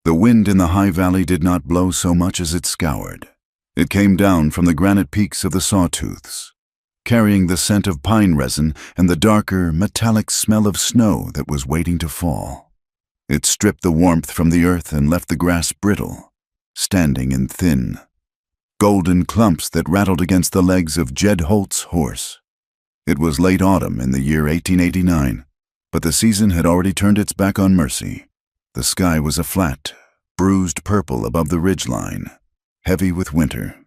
The wind in the high valley did not blow so much as it scoured. It came down from the granite peaks of the Sawtooths, carrying the scent of pine resin and the darker, metallic smell of snow that was waiting to fall. It stripped the warmth from the earth and left the grass brittle, standing in thin, golden clumps that rattled against the legs of Jed Holt's horse. It was late autumn in the year 1889, but the season had already turned its back on mercy. The sky was a flat, bruised purple above the ridgeline, heavy with winter.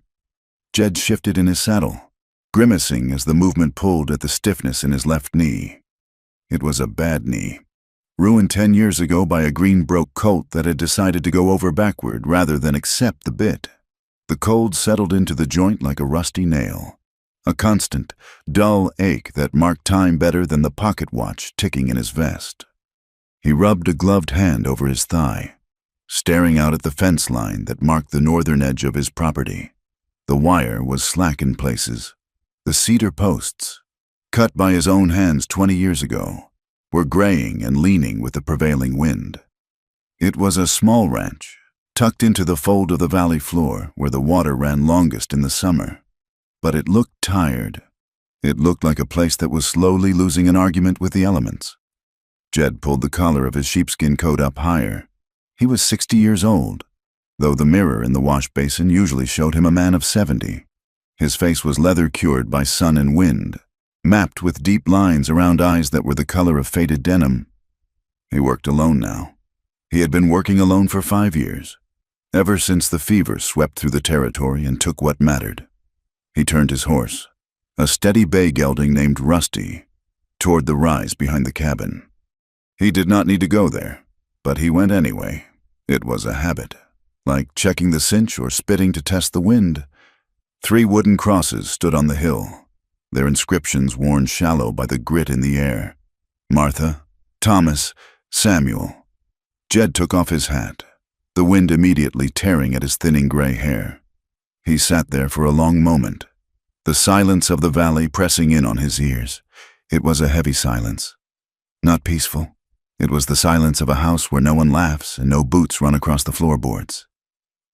Jed shifted in his saddle, grimacing as the movement pulled at the stiffness in his left knee. It was a bad knee, ruined 10 years ago by a green-broke colt that had decided to go over backward rather than accept the bit. The cold settled into the joint like a rusty nail, a constant, dull ache that marked time better than the pocket watch ticking in his vest. He rubbed a gloved hand over his thigh, staring out at the fence line that marked the northern edge of his property. The wire was slack in places. The cedar posts, cut by his own hands 20 years ago, were graying and leaning with the prevailing wind. It was a small ranch, tucked into the fold of the valley floor where the water ran longest in the summer. But it looked tired. It looked like a place that was slowly losing an argument with the elements. Jed pulled the collar of his sheepskin coat up higher. He was 60 years old, though the mirror in the wash basin usually showed him a man of 70. His face was leather-cured by sun and wind, mapped with deep lines around eyes that were the color of faded denim. He worked alone now. He had been working alone for 5 years, ever since the fever swept through the territory and took what mattered. He turned his horse, a steady bay gelding named Rusty, toward the rise behind the cabin. He did not need to go there, but he went anyway. It was a habit, like checking the cinch or spitting to test the wind. 3 wooden crosses stood on the hill, their inscriptions worn shallow by the grit in the air. Martha, Thomas, Samuel. Jed took off his hat, the wind immediately tearing at his thinning gray hair. He sat there for a long moment, the silence of the valley pressing in on his ears. It was a heavy silence, not peaceful. It was the silence of a house where no one laughs and no boots run across the floorboards.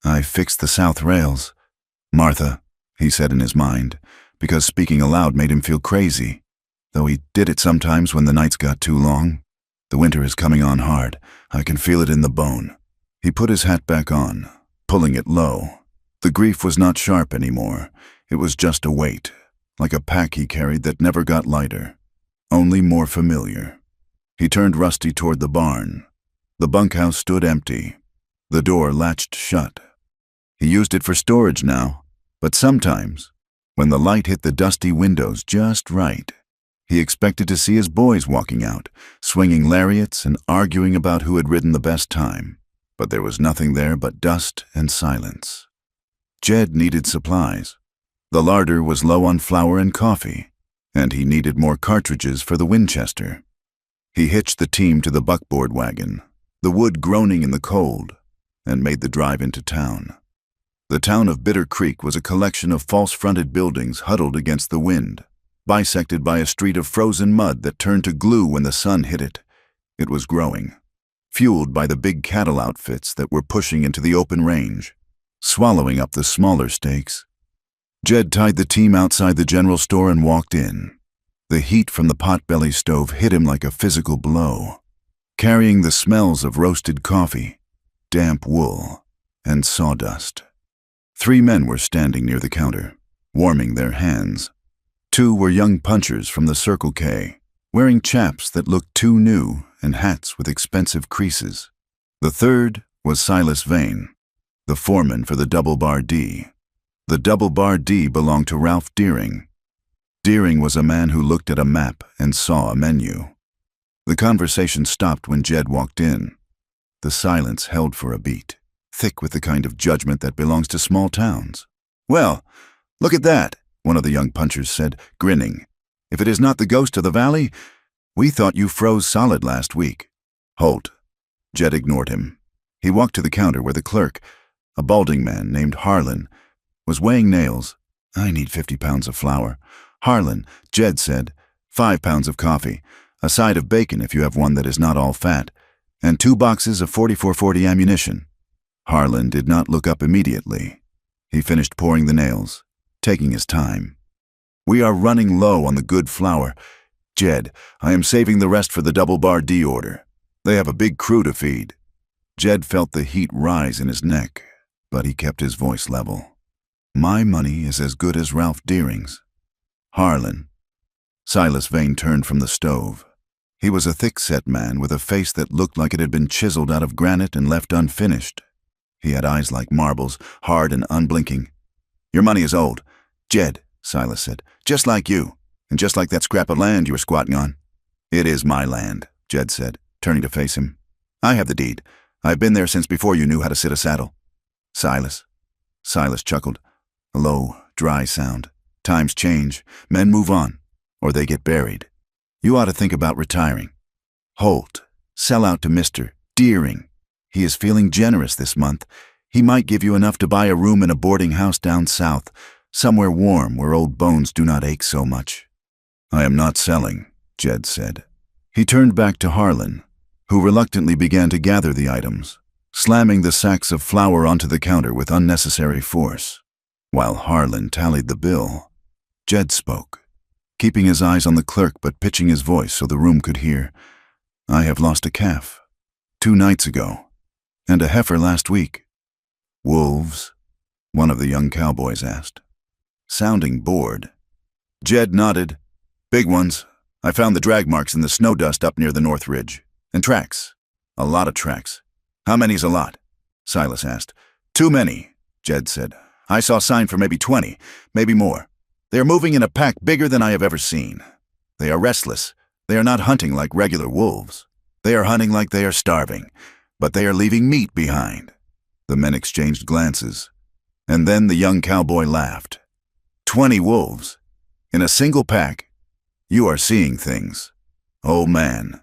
"I fixed the south rails, Martha," he said in his mind, because speaking aloud made him feel crazy, though he did it sometimes when the nights got too long. "The winter is coming on hard. I can feel it in the bone." He put his hat back on, pulling it low. The grief was not sharp anymore. It was just a weight, like a pack he carried that never got lighter, only more familiar. He turned Rusty toward the barn. The bunkhouse stood empty, the door latched shut. He used it for storage now, but sometimes, when the light hit the dusty windows just right, he expected to see his boys walking out, swinging lariats and arguing about who had ridden the best time. But there was nothing there but dust and silence. Jed needed supplies. The larder was low on flour and coffee, and he needed more cartridges for the Winchester. He hitched the team to the buckboard wagon, the wood groaning in the cold, and made the drive into town. The town of Bitter Creek was a collection of false-fronted buildings huddled against the wind, bisected by a street of frozen mud that turned to glue when the sun hit it. It was growing, fueled by the big cattle outfits that were pushing into the open range, swallowing up the smaller stakes. Jed tied the team outside the general store and walked in. The heat from the potbelly stove hit him like a physical blow, carrying the smells of roasted coffee, damp wool, and sawdust. 3 men were standing near the counter, warming their hands. 2 were young punchers from the Circle K, wearing chaps that looked too new and hats with expensive creases. The third was Silas Vane, the foreman for the Double Bar D. The Double Bar D belonged to Ralph Deering. Deering was a man who looked at a map and saw a menu. The conversation stopped when Jed walked in. The silence held for a beat, thick with the kind of judgment that belongs to small towns. "Well, look at that," one of the young punchers said, grinning. "If it is not the ghost of the valley, we thought you froze solid last week." "Holt." Jed ignored him. He walked to the counter where the clerk, a balding man named Harlan, was weighing nails. "I need 50 pounds of flour." "Harlan," Jed said, 5 pounds of coffee, a side of bacon if you have one that is not all fat, and 2 boxes of 4440 ammunition." Harlan did not look up immediately. He finished pouring the nails, taking his time. "We are running low on the good flour. Jed, I am saving the rest for the double-bar D order. They have a big crew to feed." Jed felt the heat rise in his neck, but he kept his voice level. "My money is as good as Ralph Deering's." "Harlan." Silas Vane turned from the stove. He was a thick-set man with a face that looked like it had been chiseled out of granite and left unfinished. He had eyes like marbles, hard and unblinking. "Your money is old, Jed," Silas said, "just like you, and just like that scrap of land you were squatting on." "It is my land," Jed said, turning to face him. "I have the deed. I've been there since before you knew how to sit a saddle." "Silas." Silas chuckled. A low, dry sound. "Times change. Men move on, or they get buried. You ought to think about retiring. Holt, sell out to Mr. Deering. He is feeling generous this month. He might give you enough to buy a room in a boarding house down south, somewhere warm where old bones do not ache so much." "I am not selling," Jed said. He turned back to Harlan, who reluctantly began to gather the items, slamming the sacks of flour onto the counter with unnecessary force. While Harlan tallied the bill, Jed spoke, keeping his eyes on the clerk but pitching his voice so the room could hear. "I have lost a calf 2 nights ago, and a heifer last week." "Wolves?" one of the young cowboys asked, sounding bored. Jed nodded. "Big ones. I found the drag marks in the snow dust up near the North Ridge. And tracks. A lot of tracks." "How many's a lot?" Silas asked. "Too many," Jed said. "I saw sign for maybe 20, maybe more. They are moving in a pack bigger than I have ever seen. They are restless. They are not hunting like regular wolves. They are hunting like they are starving, but they are leaving meat behind." The men exchanged glances, and then the young cowboy laughed. 20 wolves? In a single pack? You are seeing things. Oh man,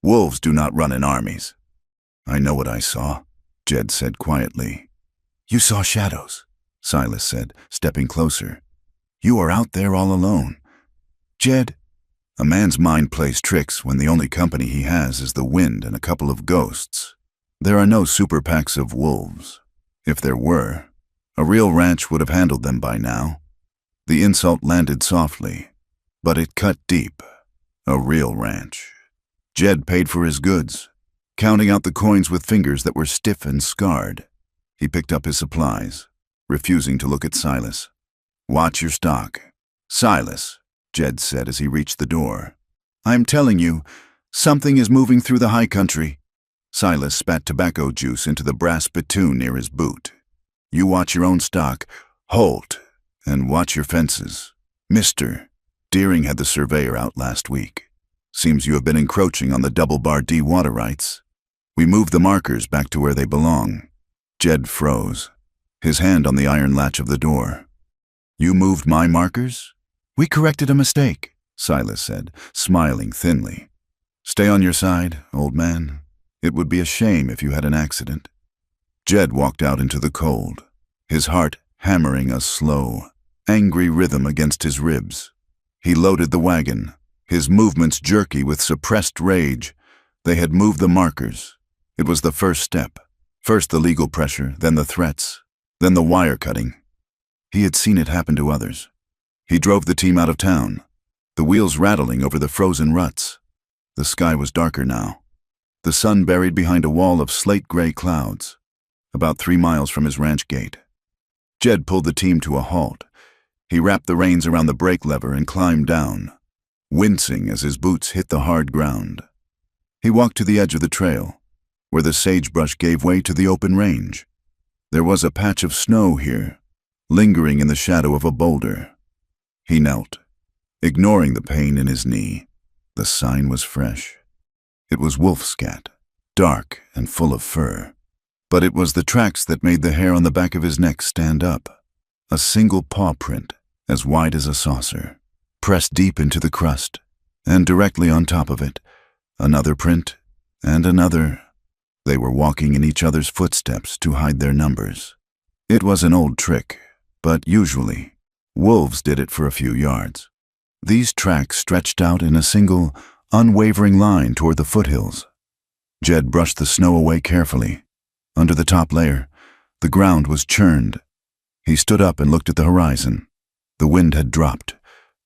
wolves do not run in armies." "I know what I saw," Jed said quietly. "You saw shadows," Silas said, stepping closer. "You are out there all alone. Jed, a man's mind plays tricks when the only company he has is the wind and a couple of ghosts. There are no super packs of wolves. If there were, a real ranch would have handled them by now." The insult landed softly, but it cut deep. A real ranch. Jed paid for his goods, counting out the coins with fingers that were stiff and scarred. He picked up his supplies, refusing to look at Silas. "Watch your stock." "Silas," Jed said as he reached the door. "I'm telling you, something is moving through the high country." Silas spat tobacco juice into the brass spittoon near his boot. "You watch your own stock, Holt, and watch your fences. Mr. Deering had the surveyor out last week. Seems you have been encroaching on the double-bar D water rights. We moved the markers back to where they belong." Jed froze, his hand on the iron latch of the door. "You moved my markers?" "We corrected a mistake," Silas said, smiling thinly. "Stay on your side, old man. It would be a shame if you had an accident." Jed walked out into the cold, his heart hammering a slow, angry rhythm against his ribs. He loaded the wagon, his movements jerky with suppressed rage. They had moved the markers. It was the first step. First the legal pressure, then the threats, then the wire cutting. He had seen it happen to others. He drove the team out of town, the wheels rattling over the frozen ruts. The sky was darker now, the sun buried behind a wall of slate-gray clouds, about 3 miles from his ranch gate. Jed pulled the team to a halt. He wrapped the reins around the brake lever and climbed down, wincing as his boots hit the hard ground. He walked to the edge of the trail, where the sagebrush gave way to the open range. There was a patch of snow here, lingering in the shadow of a boulder. He knelt, ignoring the pain in his knee. The sign was fresh. It was wolf scat, dark and full of fur. But it was the tracks that made the hair on the back of his neck stand up. A single paw print, as wide as a saucer, pressed deep into the crust, and directly on top of it, another print, and another. They were walking in each other's footsteps to hide their numbers. It was an old trick, but usually, wolves did it for a few yards. These tracks stretched out in a single, unwavering line toward the foothills. Jed brushed the snow away carefully. Under the top layer, The ground was churned. He stood up and looked at the horizon. The wind had dropped,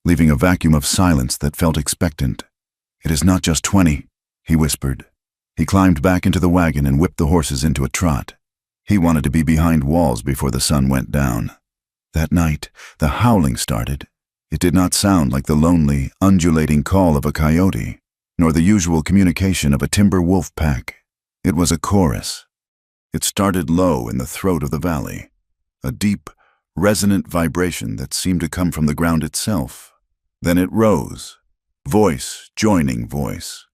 leaving a vacuum of silence that felt expectant. "It is not just 20, he whispered. He climbed back into the wagon and whipped the horses into a trot. He wanted to be behind walls before the sun went down. That night, the howling started. It did not sound like the lonely, undulating call of a coyote, nor the usual communication of a timber wolf pack. It was a chorus. It started low in the throat of the valley, a deep, resonant vibration that seemed to come from the ground itself. Then it rose, voice joining voice,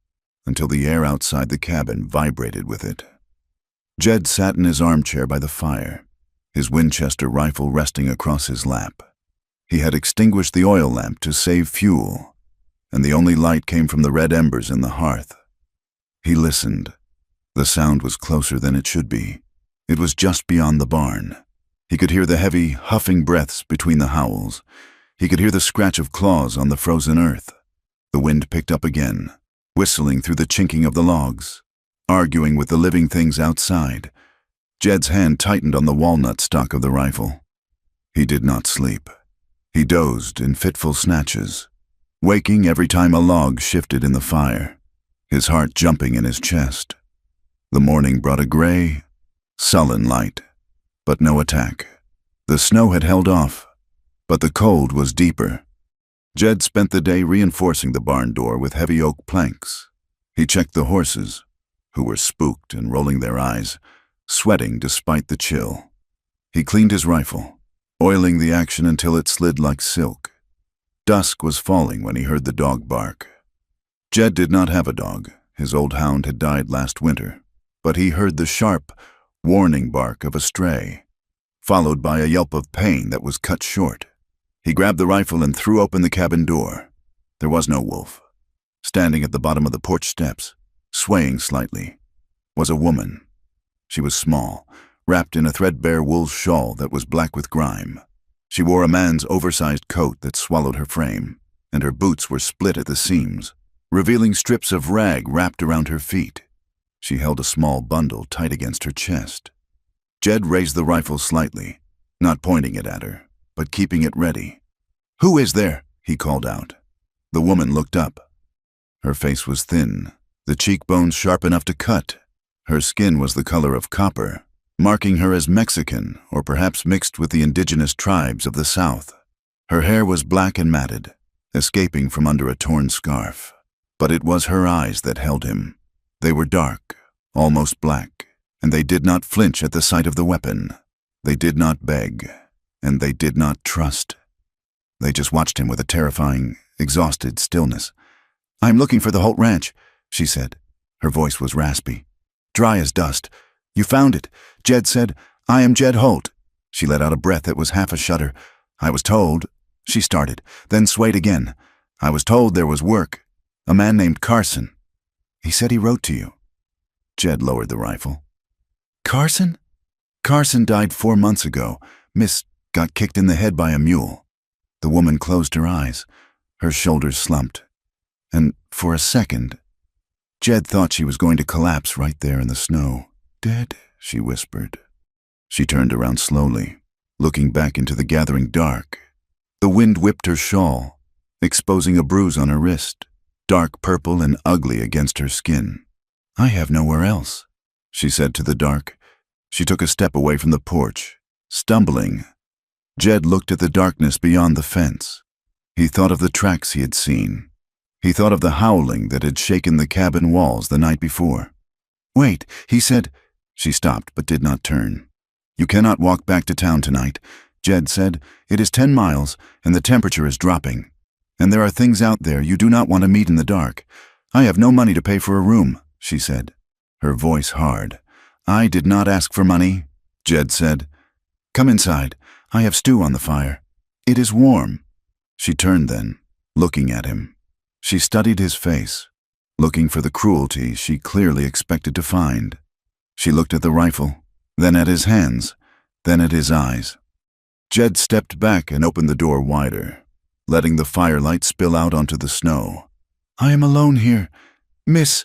until the air outside the cabin vibrated with it. Jed sat in his armchair by the fire, his Winchester rifle resting across his lap. He had extinguished the oil lamp to save fuel, and the only light came from the red embers in the hearth. He listened. The sound was closer than it should be. It was just beyond the barn. He could hear the heavy, huffing breaths between the howls. He could hear the scratch of claws on the frozen earth. The wind picked up again, whistling through the chinking of the logs, arguing with the living things outside. Jed's hand tightened on the walnut stock of the rifle. He did not sleep. He dozed in fitful snatches, waking every time a log shifted in the fire, his heart jumping in his chest. The morning brought a gray, sullen light, but no attack. The snow had held off, but the cold was deeper. Jed spent the day reinforcing the barn door with heavy oak planks. He checked the horses, who were spooked and rolling their eyes, sweating despite the chill. He cleaned his rifle, oiling the action until it slid like silk. Dusk was falling when he heard the dog bark. Jed did not have a dog. His old hound had died last winter, but he heard the sharp, warning bark of a stray, followed by a yelp of pain that was cut short. He grabbed the rifle and threw open the cabin door. There was no wolf. Standing at the bottom of the porch steps, swaying slightly, was a woman. She was small, wrapped in a threadbare wool shawl that was black with grime. She wore a man's oversized coat that swallowed her frame, and her boots were split at the seams, revealing strips of rag wrapped around her feet. She held a small bundle tight against her chest. Jed raised the rifle slightly, not pointing it at her, but keeping it ready. "Who is there?" he called out. The woman looked up. Her face was thin, the cheekbones sharp enough to cut. Her skin was the color of copper, marking her as Mexican or perhaps mixed with the indigenous tribes of the South. Her hair was black and matted, escaping from under a torn scarf. But it was her eyes that held him. They were dark, almost black, and they did not flinch at the sight of the weapon. They did not beg, and they did not trust. They just watched him with a terrifying, exhausted stillness. "I'm looking for the Holt Ranch," she said. Her voice was raspy, dry as dust. "You found it," Jed said. "I am Jed Holt." She let out a breath that was half a shudder. "I was told," she started, then swayed again. "I was told there was work. A man named Carson. He said he wrote to you." Jed lowered the rifle. "Carson?" "Carson died 4 months ago. Miss got kicked in the head by a mule." The woman closed her eyes. Her shoulders slumped. And for a second, Jed thought she was going to collapse right there in the snow. "Dead," she whispered. She turned around slowly, looking back into the gathering dark. The wind whipped her shawl, exposing a bruise on her wrist, dark purple and ugly against her skin. "I have nowhere else," she said to the dark. She took a step away from the porch, stumbling. Jed looked at the darkness beyond the fence. He thought of the tracks he had seen. He thought of the howling that had shaken the cabin walls the night before. "Wait," he said. She stopped but did not turn. "You cannot walk back to town tonight," Jed said. "It is 10 miles, and the temperature is dropping. And there are things out there you do not want to meet in the dark. I have no money to pay for a room," she said, her voice hard. "I did not ask for money," Jed said. "Come inside. I have stew on the fire. It is warm." She turned then, looking at him. She studied his face, looking for the cruelty she clearly expected to find. She looked at the rifle, then at his hands, then at his eyes. Jed stepped back and opened the door wider, letting the firelight spill out onto the snow. "I am alone here. Miss,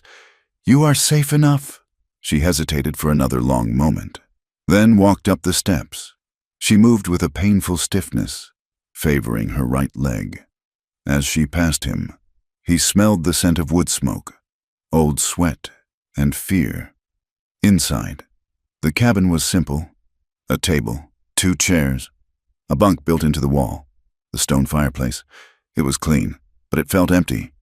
you are safe enough." She hesitated for another long moment. then walked up the steps. She moved with a painful stiffness, favoring her right leg. As she passed him, he smelled the scent of wood smoke, old sweat, and fear. Inside, the cabin was simple. A table, 2 chairs, a bunk built into the wall, the stone fireplace. It was clean, but it felt empty.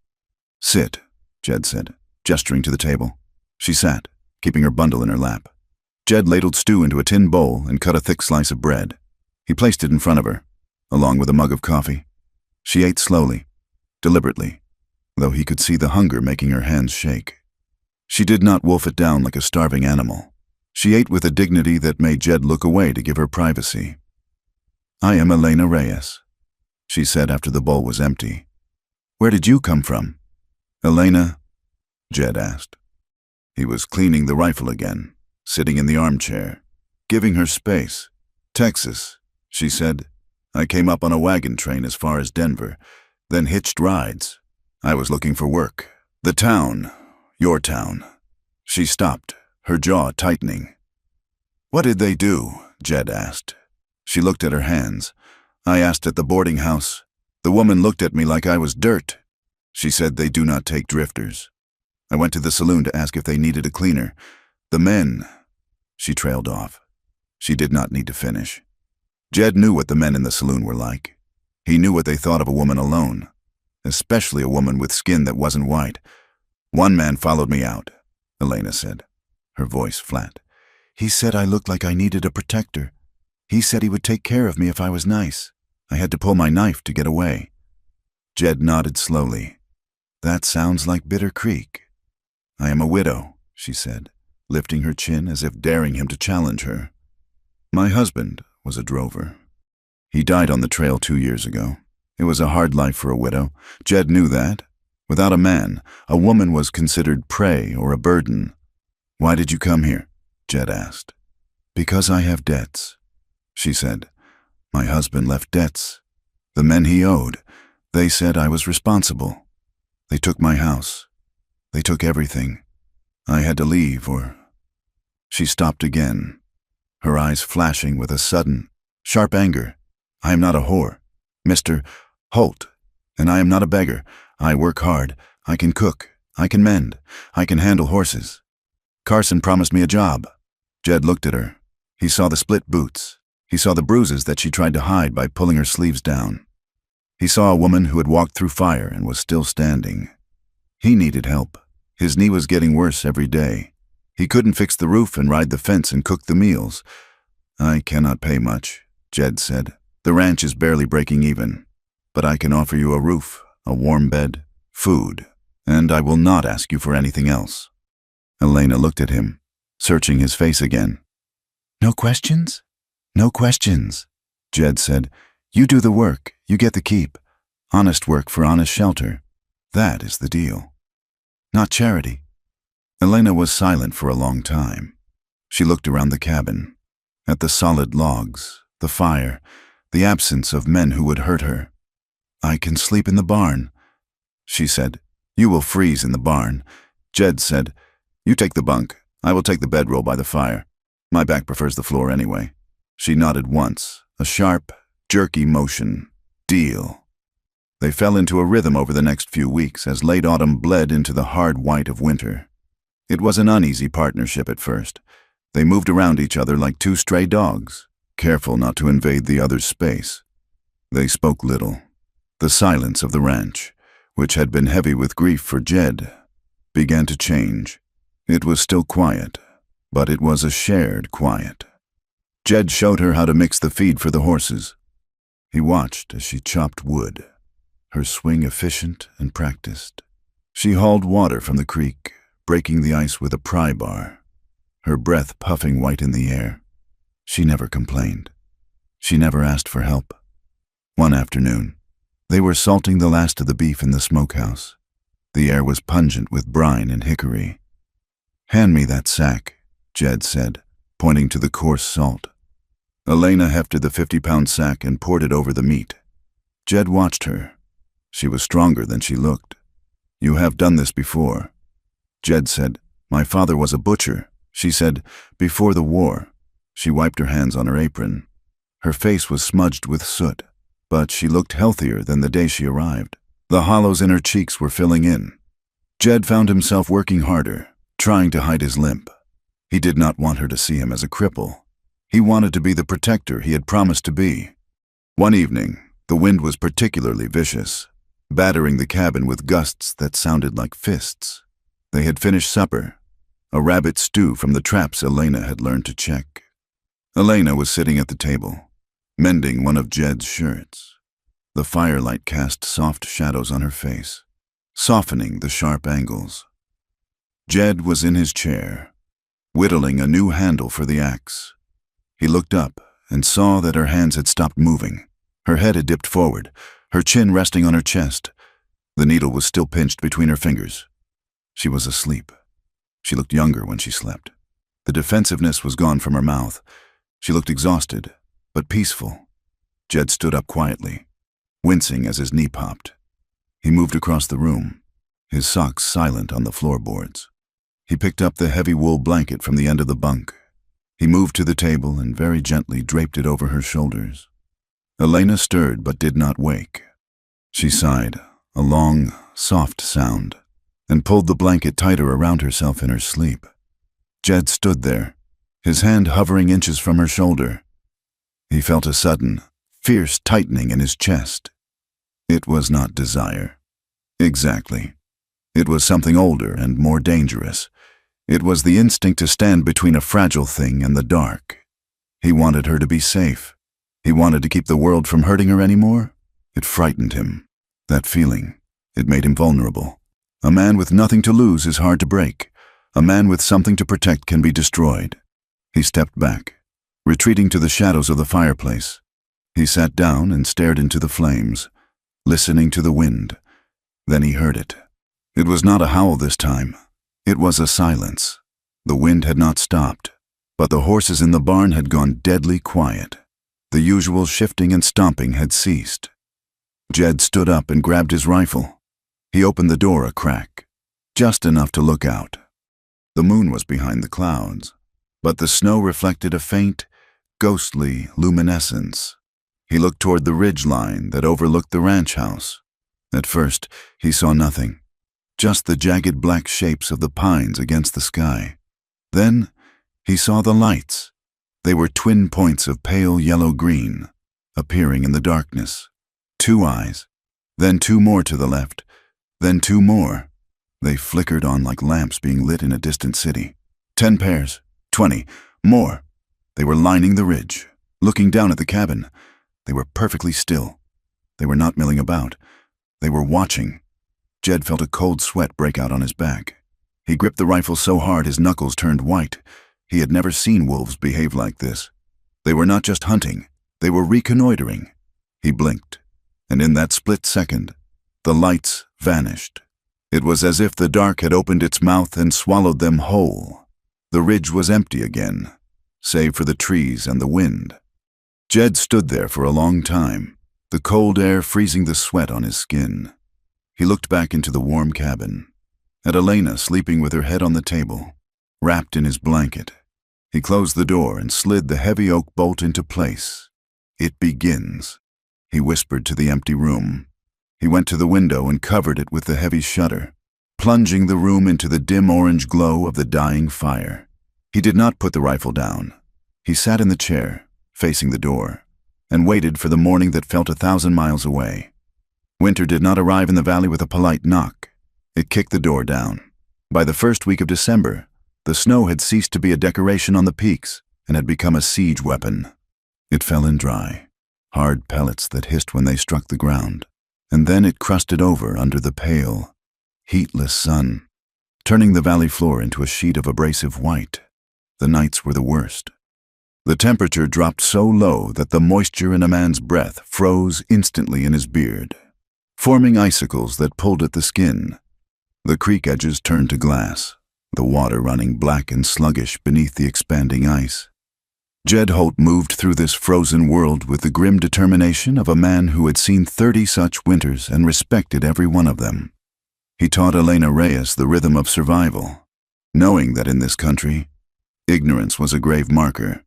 "Sit," Jed said, gesturing to the table. She sat, keeping her bundle in her lap. Jed ladled stew into a tin bowl and cut a thick slice of bread. He placed it in front of her, along with a mug of coffee. She ate slowly, deliberately, though he could see the hunger making her hands shake. She did not wolf it down like a starving animal. She ate with a dignity that made Jed look away to give her privacy. "I am Elena Reyes," she said after the bowl was empty. "Where did you come from?" "Elena?" Jed asked. He was cleaning the rifle again, sitting in the armchair, giving her space. "Texas," she said. "I came up on a wagon train as far as Denver, then hitched rides. I was looking for work. The town, your town." She stopped, her jaw tightening. "What did they do?" Jed asked. She looked at her hands. "I asked at the boarding house. The woman looked at me like I was dirt. She said they do not take drifters. I went to the saloon to ask if they needed a cleaner. The men—" She trailed off. She did not need to finish. Jed knew what the men in the saloon were like. He knew what they thought of a woman alone, especially a woman with skin that wasn't white. "One man followed me out," Elena said, her voice flat. "He said I looked like I needed a protector. He said he would take care of me if I was nice. I had to pull my knife to get away." Jed nodded slowly. "That sounds like Bitter Creek." "I am a widow," she said, lifting her chin as if daring him to challenge her. "My husband was a drover. He died on the trail 2 years ago. It was a hard life for a widow. Jed knew that. Without a man, a woman was considered prey or a burden." "Why did you come here?" Jed asked. "Because I have debts," she said. "My husband left debts. The men he owed, they said I was responsible. They took my house. They took everything. I had to leave or—" She stopped again, her eyes flashing with a sudden, sharp anger. "I am not a whore, Mr. Holt, and I am not a beggar. I work hard. I can cook. I can mend. I can handle horses. Carson promised me a job." Jed looked at her. He saw the split boots. He saw the bruises that she tried to hide by pulling her sleeves down. He saw a woman who had walked through fire and was still standing. He needed help. His knee was getting worse every day. He couldn't fix the roof and ride the fence and cook the meals. "I cannot pay much," Jed said. "The ranch is barely breaking even. But I can offer you a roof, a warm bed, food, and I will not ask you for anything else." Elena looked at him, searching his face again. "No questions?" "No questions," Jed said. "You do the work, you get the keep. Honest work for honest shelter. That is the deal. Not charity." Elena was silent for a long time. She looked around the cabin, at the solid logs, the fire, the absence of men who would hurt her. "I can sleep in the barn," she said. "You will freeze in the barn." Jed said, "You take the bunk. I will take the bedroll by the fire. My back prefers the floor anyway." She nodded once, a sharp, jerky motion. "Deal." They fell into a rhythm over the next few weeks as late autumn bled into the hard white of winter. It was an uneasy partnership at first. They moved around each other like 2 stray dogs, careful not to invade the other's space. They spoke little. The silence of the ranch, which had been heavy with grief for Jed, began to change. It was still quiet, but it was a shared quiet. Jed showed her how to mix the feed for the horses. He watched as she chopped wood, her swing efficient and practiced. She hauled water from the creek, breaking the ice with a pry bar, her breath puffing white in the air. She never complained. She never asked for help. One afternoon, they were salting the last of the beef in the smokehouse. The air was pungent with brine and hickory. "Hand me that sack," Jed said, pointing to the coarse salt. Elena hefted the 50-pound sack and poured it over the meat. Jed watched her. She was stronger than she looked. "You have done this before." Jed said, "My father was a butcher." She said, "Before the war." She wiped her hands on her apron. Her face was smudged with soot, but she looked healthier than the day she arrived. The hollows in her cheeks were filling in. Jed found himself working harder, trying to hide his limp. He did not want her to see him as a cripple. He wanted to be the protector he had promised to be. One evening, the wind was particularly vicious, battering the cabin with gusts that sounded like fists. They had finished supper, a rabbit stew from the traps Elena had learned to check. Elena was sitting at the table, mending one of Jed's shirts. The firelight cast soft shadows on her face, softening the sharp angles. Jed was in his chair, whittling a new handle for the axe. He looked up and saw that her hands had stopped moving. Her head had dipped forward, her chin resting on her chest. The needle was still pinched between her fingers. She was asleep. She looked younger when she slept. The defensiveness was gone from her mouth. She looked exhausted, but peaceful. Jed stood up quietly, wincing as his knee popped. He moved across the room, his socks silent on the floorboards. He picked up the heavy wool blanket from the end of the bunk. He moved to the table and very gently draped it over her shoulders. Elena stirred but did not wake. She sighed, a long, soft sound, and pulled the blanket tighter around herself in her sleep. Jed stood there, his hand hovering inches from her shoulder. He felt a sudden, fierce tightening in his chest. It was not desire. Exactly. It was something older and more dangerous. It was the instinct to stand between a fragile thing and the dark. He wanted her to be safe. He wanted to keep the world from hurting her anymore. It frightened him. That feeling, it made him vulnerable. A man with nothing to lose is hard to break. A man with something to protect can be destroyed. He stepped back, retreating to the shadows of the fireplace. He sat down and stared into the flames, listening to the wind. Then he heard it. It was not a howl this time. It was a silence. The wind had not stopped, but the horses in the barn had gone deadly quiet. The usual shifting and stomping had ceased. Jed stood up and grabbed his rifle. He opened the door a crack, just enough to look out. The moon was behind the clouds, but the snow reflected a faint, ghostly luminescence. He looked toward the ridge line that overlooked the ranch house. At first, he saw nothing, just the jagged black shapes of the pines against the sky. Then, he saw the lights. They were twin points of pale yellow-green, appearing in the darkness. 2 eyes, then 2 more to the left, then 2 more. They flickered on like lamps being lit in a distant city. 10 pairs, 20, more. They were lining the ridge, looking down at the cabin. They were perfectly still. They were not milling about. They were watching. Jed felt a cold sweat break out on his back. He gripped the rifle so hard his knuckles turned white. He had never seen wolves behave like this. They were not just hunting. They were reconnoitering. He blinked, and in that split second, the lights vanished. It was as if the dark had opened its mouth and swallowed them whole. The ridge was empty again, save for the trees and the wind. Jed stood there for a long time, the cold air freezing the sweat on his skin. He looked back into the warm cabin, at Elena sleeping with her head on the table, wrapped in his blanket. He closed the door and slid the heavy oak bolt into place. "It begins," he whispered to the empty room. He went to the window and covered it with the heavy shutter, plunging the room into the dim orange glow of the dying fire. He did not put the rifle down. He sat in the chair, facing the door, and waited for the morning that felt 1,000 miles away. Winter did not arrive in the valley with a polite knock. It kicked the door down. By the first week of December, the snow had ceased to be a decoration on the peaks and had become a siege weapon. It fell in dry, hard pellets that hissed when they struck the ground, and then it crusted over under the pale, heatless sun, turning the valley floor into a sheet of abrasive white. The nights were the worst. The temperature dropped so low that the moisture in a man's breath froze instantly in his beard, forming icicles that pulled at the skin. The creek edges turned to glass, the water running black and sluggish beneath the expanding ice. Jed Holt moved through this frozen world with the grim determination of a man who had seen 30 such winters and respected every one of them. He taught Elena Reyes the rhythm of survival, knowing that in this country, ignorance was a grave marker.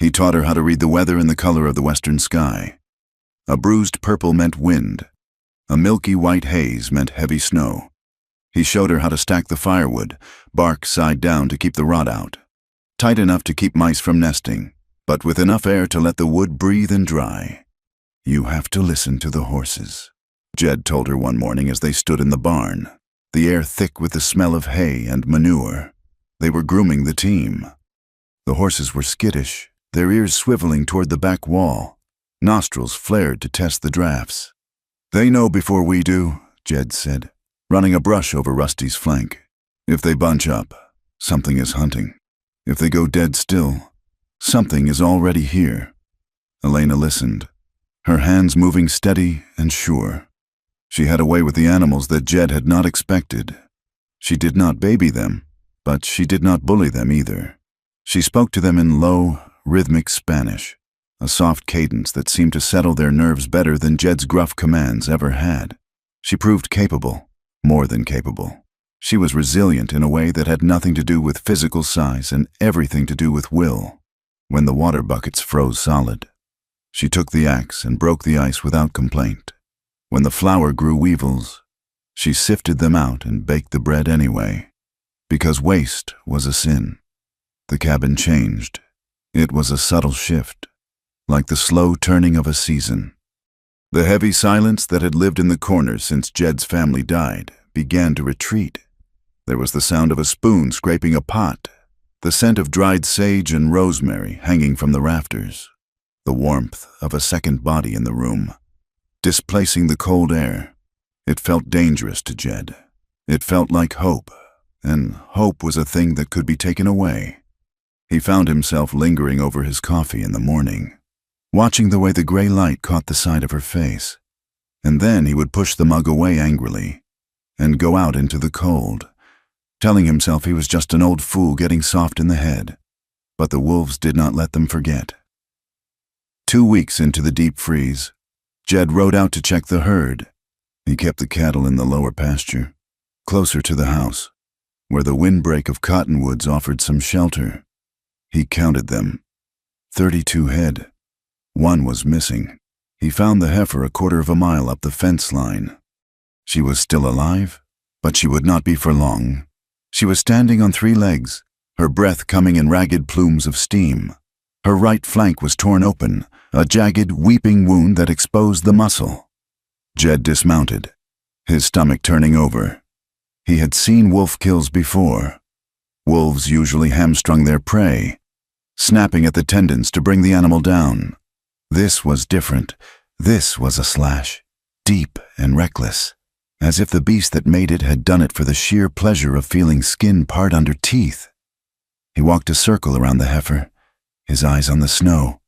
He taught her how to read the weather and the color of the western sky. A bruised purple meant wind. A milky white haze meant heavy snow. He showed her how to stack the firewood, bark side down to keep the rot out. Tight enough to keep mice from nesting, but with enough air to let the wood breathe and dry. "You have to listen to the horses," Jed told her one morning as they stood in the barn, the air thick with the smell of hay and manure. They were grooming the team. The horses were skittish, their ears swiveling toward the back wall, nostrils flared to test the drafts. "They know before we do," Jed said, running a brush over Rusty's flank. "If they bunch up, something is hunting. If they go dead still, something is already here." Elena listened, her hands moving steady and sure. She had a way with the animals that Jed had not expected. She did not baby them, but she did not bully them either. She spoke to them in low, rhythmic Spanish, a soft cadence that seemed to settle their nerves better than Jed's gruff commands ever had. She proved capable, more than capable. She was resilient in a way that had nothing to do with physical size and everything to do with will. When the water buckets froze solid, she took the axe and broke the ice without complaint. When the flour grew weevils, she sifted them out and baked the bread anyway, because waste was a sin. The cabin changed. It was a subtle shift, like the slow turning of a season. The heavy silence that had lived in the corner since Jed's family died began to retreat. There was the sound of a spoon scraping a pot, the scent of dried sage and rosemary hanging from the rafters, the warmth of a second body in the room, displacing the cold air. It felt dangerous to Jed. It felt like hope, and hope was a thing that could be taken away. He found himself lingering over his coffee in the morning, watching the way the gray light caught the side of her face, and then he would push the mug away angrily and go out into the cold, telling himself he was just an old fool getting soft in the head. But the wolves did not let them forget. 2 weeks into the deep freeze, Jed rode out to check the herd. He kept the cattle in the lower pasture, closer to the house, where the windbreak of cottonwoods offered some shelter. He counted them, 32 head. One was missing. He found the heifer a quarter of a mile up the fence line. She was still alive, but she would not be for long. She was standing on 3 legs, her breath coming in ragged plumes of steam. Her right flank was torn open, a jagged, weeping wound that exposed the muscle. Jed dismounted, his stomach turning over. He had seen wolf kills before. Wolves usually hamstrung their prey, snapping at the tendons to bring the animal down. This was different. This was a slash, deep and reckless, as if the beast that made it had done it for the sheer pleasure of feeling skin part under teeth. He walked a circle around the heifer, his eyes on the snow.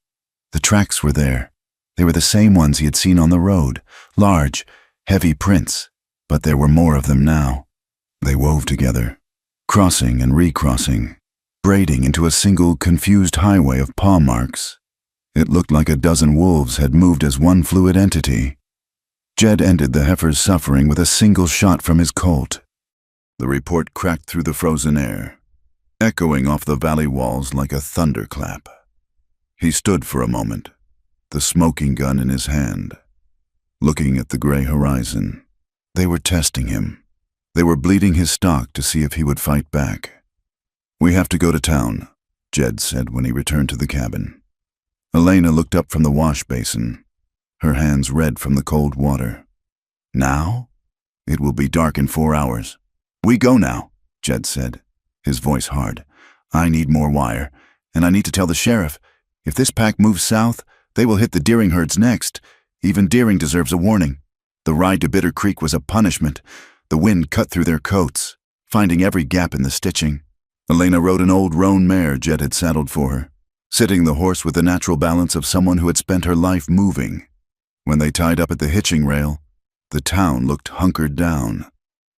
The tracks were there. They were the same ones he had seen on the road, large, heavy prints, but there were more of them now. They wove together, crossing and recrossing, braiding into a single confused highway of paw marks. It looked like a dozen wolves had moved as one fluid entity. Jed ended the heifer's suffering with a single shot from his Colt. The report cracked through the frozen air, echoing off the valley walls like a thunderclap. He stood for a moment, the smoking gun in his hand, looking at the gray horizon. They were testing him. They were bleeding his stock to see if he would fight back. "We have to go to town," Jed said when he returned to the cabin. Elena looked up from the wash basin, her hands red from the cold water. "Now? It will be dark in 4 hours. We go now," Jed said, his voice hard. "I need more wire, and I need to tell the sheriff. If this pack moves south, they will hit the deering herds next. Even Deering deserves a warning. The ride to Bitter Creek was a punishment. The wind cut through their coats, finding every gap in the stitching." Elena rode an old roan mare Jed had saddled for her, sitting the horse with the natural balance of someone who had spent her life moving. When they tied up at the hitching rail, the town looked hunkered down,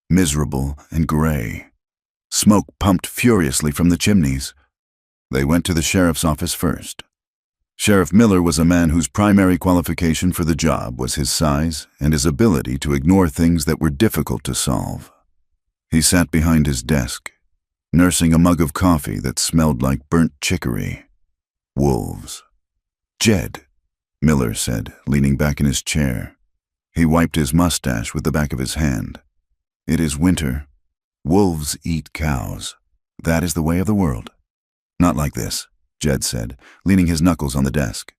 miserable and gray. Smoke pumped furiously from the chimneys. They went to the sheriff's office first. Sheriff Miller was a man whose primary qualification for the job was his size and his ability to ignore things that were difficult to solve. He sat behind his desk, nursing a mug of coffee that smelled like burnt chicory. Wolves. Jed, Miller said, leaning back in his chair. He wiped his mustache with the back of his hand. It is winter. Wolves eat cows. That is the way of the world. Not like this, Jed said, leaning his knuckles on the desk.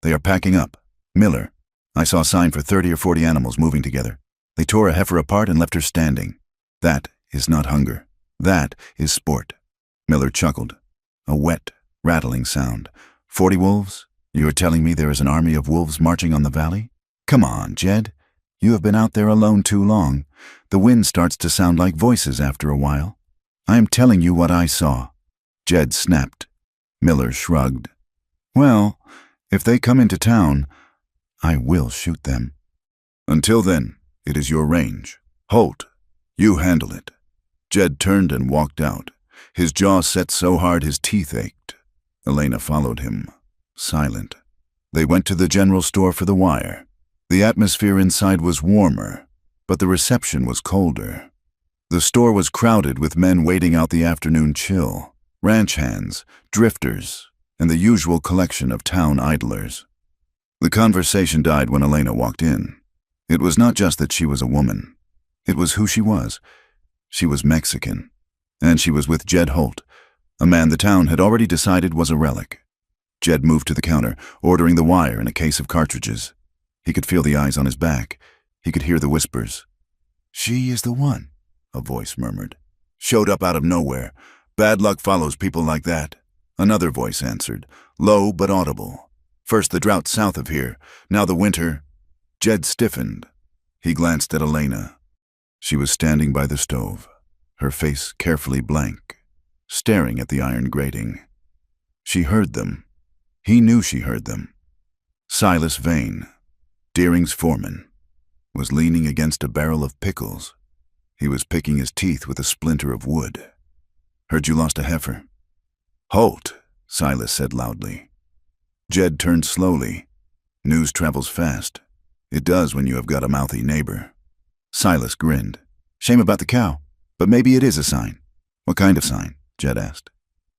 They are packing up. Miller, I saw a sign for 30 or 40 animals moving together. They tore a heifer apart and left her standing. That is not hunger. That is sport. Miller chuckled. A wet, rattling sound. 40 wolves? You are telling me there is an army of wolves marching on the valley? Come on, Jed. You have been out there alone too long. The wind starts to sound like voices after a while. I am telling you what I saw. Jed snapped. Miller shrugged. Well, if they come into town, I will shoot them. Until then, it is your range. Holt, you handle it. Jed turned and walked out. His jaw set so hard his teeth ached. Elena followed him, silent. They went to the general store for the wire. The atmosphere inside was warmer, but the reception was colder. The store was crowded with men waiting out the afternoon chill, ranch hands, drifters, and the usual collection of town idlers. The conversation died when Elena walked in. It was not just that she was a woman. It was who she was. She was Mexican, and she was with Jed Holt, a man the town had already decided was a relic. Jed moved to the counter, ordering the wire and a case of cartridges. He could feel the eyes on his back. He could hear the whispers. She is the one, a voice murmured. Showed up out of nowhere. Bad luck follows people like that. Another voice answered, low but audible. First the drought south of here, now the winter. Jed stiffened. He glanced at Elena. She was standing by the stove, her face carefully blank, staring at the iron grating. She heard them. He knew she heard them. Silas Vane, Deering's foreman, was leaning against a barrel of pickles. He was picking his teeth with a splinter of wood. Heard you lost a heifer. Holt, Silas said loudly. Jed turned slowly. News travels fast. It does when you have got a mouthy neighbor. Silas grinned. Shame about the cow, but maybe it is a sign. What kind of sign? Jed asked.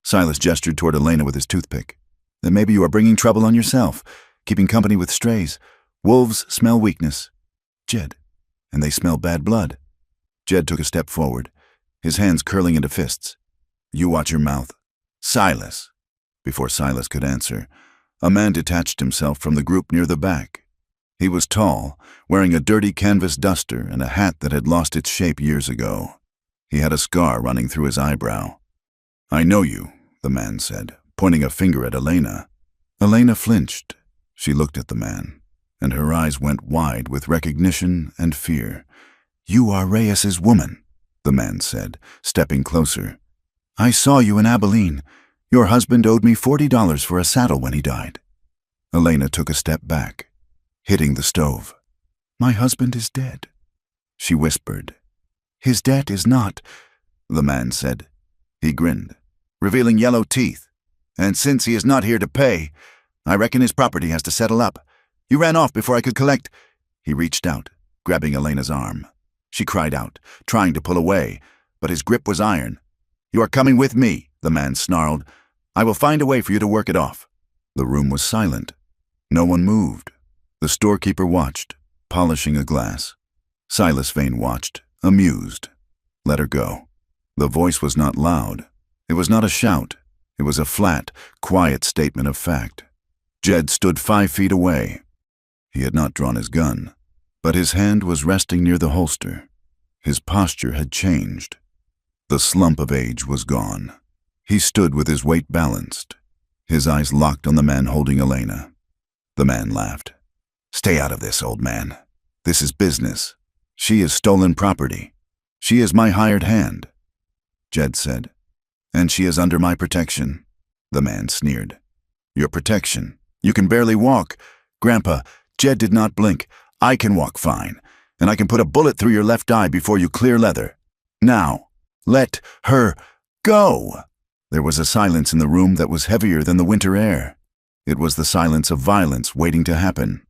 Silas gestured toward Elena with his toothpick. Then maybe you are bringing trouble on yourself, keeping company with strays. Wolves smell weakness. Jed, and they smell bad blood. Jed took a step forward, his hands curling into fists. You watch your mouth. Silas. Before Silas could answer, a man detached himself from the group near the back. He was tall, wearing a dirty canvas duster and a hat that had lost its shape years ago. He had a scar running through his eyebrow. I know you, the man said, pointing a finger at Elena. Elena flinched. She looked at the man, and her eyes went wide with recognition and fear. You are Reyes's woman, the man said, stepping closer. I saw you in Abilene. Your husband owed me $40 for a saddle when he died. Elena took a step back, hitting the stove. My husband is dead, she whispered. His debt is not, the man said. He grinned, revealing yellow teeth. And since he is not here to pay, I reckon his property has to settle up. You ran off before I could collect. He reached out, grabbing Elena's arm. She cried out, trying to pull away, but his grip was iron. You are coming with me, the man snarled. I will find a way for you to work it off. The room was silent. No one moved. The storekeeper watched, polishing a glass. Silas Vane watched, amused. Let her go. The voice was not loud. It was not a shout. It was a flat, quiet statement of fact. Jed stood 5 feet away. He had not drawn his gun, but his hand was resting near the holster. His posture had changed. The slump of age was gone. He stood with his weight balanced, his eyes locked on the man holding Elena. The man laughed. Stay out of this, old man. This is business. She is stolen property. She is my hired hand, Jed said. And she is under my protection, the man sneered. Your protection? You can barely walk. Grandpa, Jed did not blink. I can walk fine, and I can put a bullet through your left eye before you clear leather. Now, let her go. There was a silence in the room that was heavier than the winter air. It was the silence of violence waiting to happen.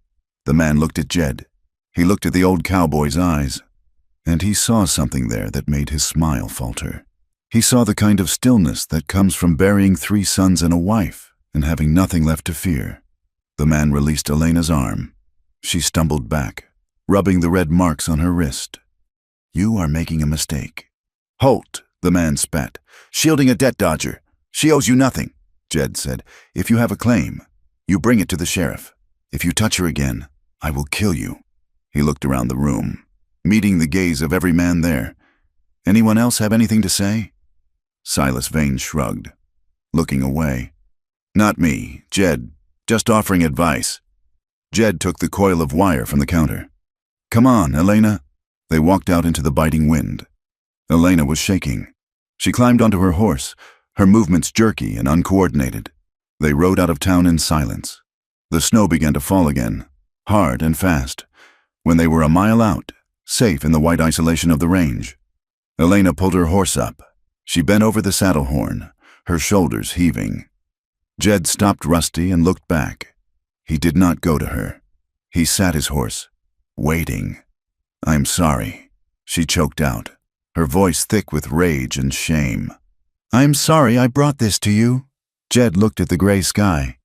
The man looked at Jed. He looked at the old cowboy's eyes, and he saw something there that made his smile falter. He saw the kind of stillness that comes from burying 3 sons and a wife and having nothing left to fear, the man released Elena's arm. She stumbled back, rubbing the red marks on her wrist. "You are making a mistake." "Halt," the man spat. "Shielding a debt dodger. She owes you nothing," Jed said. "If you have a claim, you bring it to the sheriff. If you touch her again, I will kill you." He looked around the room, meeting the gaze of every man there. "Anyone else have anything to say?" Silas Vane shrugged, looking away. "Not me, Jed. Just offering advice." Jed took the coil of wire from the counter. "Come on, Elena." They walked out into the biting wind. Elena was shaking. She climbed onto her horse, her movements jerky and uncoordinated. They rode out of town in silence. The snow began to fall again, hard and fast. When they were a mile out, safe in the white isolation of the range, Elena pulled her horse up. She bent over the saddle horn, her shoulders heaving. Jed stopped Rusty and looked back. He did not go to her. He sat his horse, waiting. "I'm sorry," she choked out, her voice thick with rage and shame. "I'm sorry I brought this to you." Jed looked at the gray sky.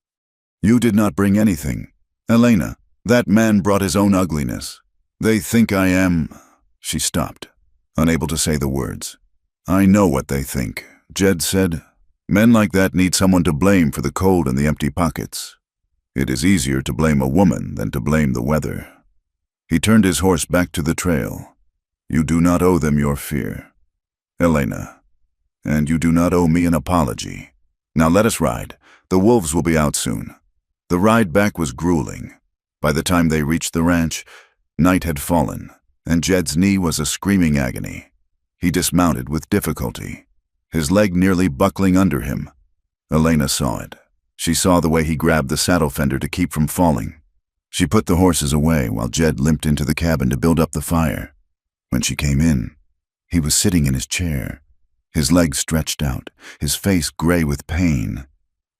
"You did not bring anything. Elena, that man brought his own ugliness. They think I am—" She stopped, unable to say the words. "I know what they think," Jed said. "Men like that need someone to blame for the cold and the empty pockets. It is easier to blame a woman than to blame the weather." He turned his horse back to the trail. "You do not owe them your fear, Elena, and you do not owe me an apology. Now let us ride. The wolves will be out soon." The ride back was grueling. By the time they reached the ranch, night had fallen, and Jed's knee was a screaming agony. He dismounted with difficulty, his leg nearly buckling under him. Elena saw it. She saw the way he grabbed the saddle fender to keep from falling. She put the horses away while Jed limped into the cabin to build up the fire. When she came in, he was sitting in his chair, his legs stretched out, his face gray with pain.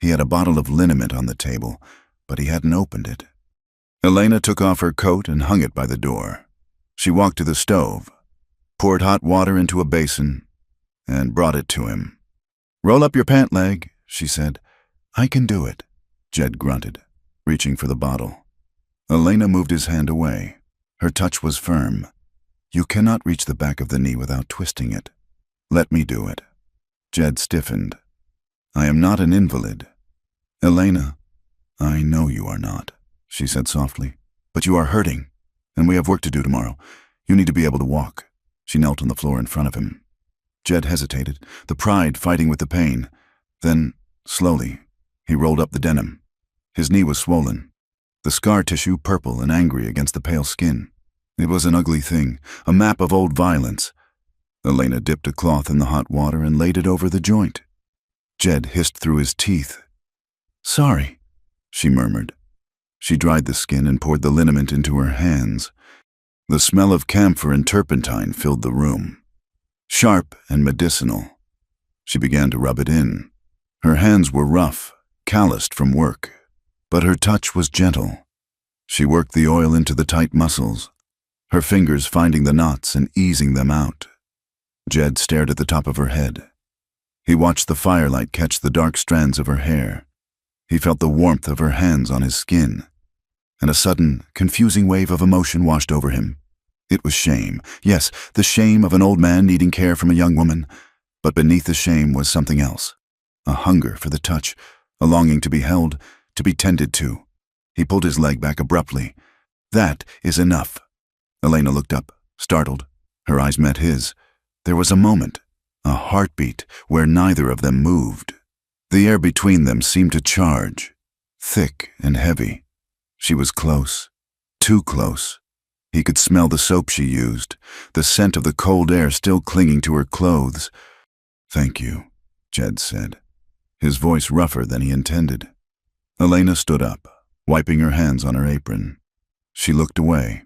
He had a bottle of liniment on the table, but he hadn't opened it. Elena took off her coat and hung it by the door. She walked to the stove, poured hot water into a basin, and brought it to him. "Roll up your pant leg," she said. "I can do it," Jed grunted, reaching for the bottle. Elena moved his hand away. Her touch was firm. "You cannot reach the back of the knee without twisting it. Let me do it." Jed stiffened. "I am not an invalid." "Elena, I know you are not," she said softly. "But you are hurting, and we have work to do tomorrow. You need to be able to walk." She knelt on the floor in front of him. Jed hesitated, the pride fighting with the pain. Then, slowly, he rolled up the denim. His knee was swollen, the scar tissue purple and angry against the pale skin. It was an ugly thing, a map of old violence. Elena dipped a cloth in the hot water and laid it over the joint. Jed hissed through his teeth. "Sorry," she murmured. She dried the skin and poured the liniment into her hands. The smell of camphor and turpentine filled the room, sharp and medicinal. She began to rub it in. Her hands were rough, calloused from work, but her touch was gentle. She worked the oil into the tight muscles, her fingers finding the knots and easing them out. Jed stared at the top of her head. He watched the firelight catch the dark strands of her hair. He felt the warmth of her hands on his skin, and a sudden, confusing wave of emotion washed over him. It was shame. Yes, the shame of an old man needing care from a young woman, but beneath the shame was something else. A hunger for the touch, a longing to be held, to be tended to. He pulled his leg back abruptly. "That is enough." Elena looked up, startled. Her eyes met his. There was a moment, a heartbeat, where neither of them moved. The air between them seemed to charge, thick and heavy. She was close, too close. He could smell the soap she used, the scent of the cold air still clinging to her clothes. "Thank you," Jed said, his voice rougher than he intended. Elena stood up, wiping her hands on her apron. She looked away,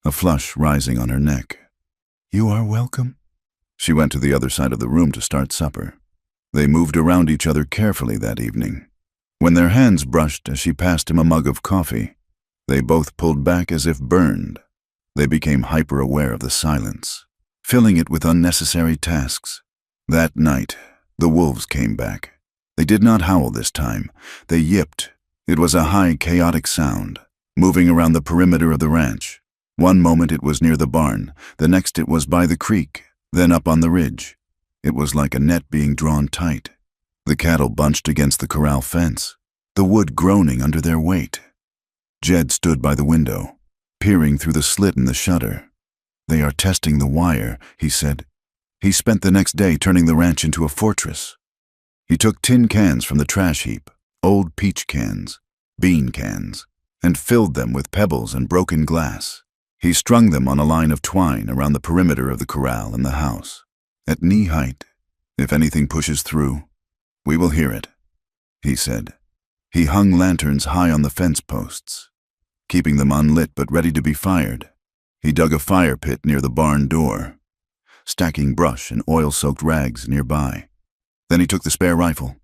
a flush rising on her neck. "You are welcome." She went to the other side of the room to start supper. They moved around each other carefully that evening. When their hands brushed as she passed him a mug of coffee, they both pulled back as if burned. They became hyper-aware of the silence, filling it with unnecessary tasks. That night, the wolves came back. They did not howl this time. They yipped. It was a high, chaotic sound, moving around the perimeter of the ranch. One moment it was near the barn, the next it was by the creek, then up on the ridge. It was like a net being drawn tight. The cattle bunched against the corral fence, the wood groaning under their weight. Jed stood by the window, peering through the slit in the shutter. "They are testing the wire," he said. He spent the next day turning the ranch into a fortress. He took tin cans from the trash heap, old peach cans, bean cans, and filled them with pebbles and broken glass. He strung them on a line of twine around the perimeter of the corral and the house. At knee height, if anything pushes through, we will hear it, he said. He hung lanterns high on the fence posts, keeping them unlit but ready to be fired. He dug a fire pit near the barn door, stacking brush and oil-soaked rags nearby. Then he took the spare rifle,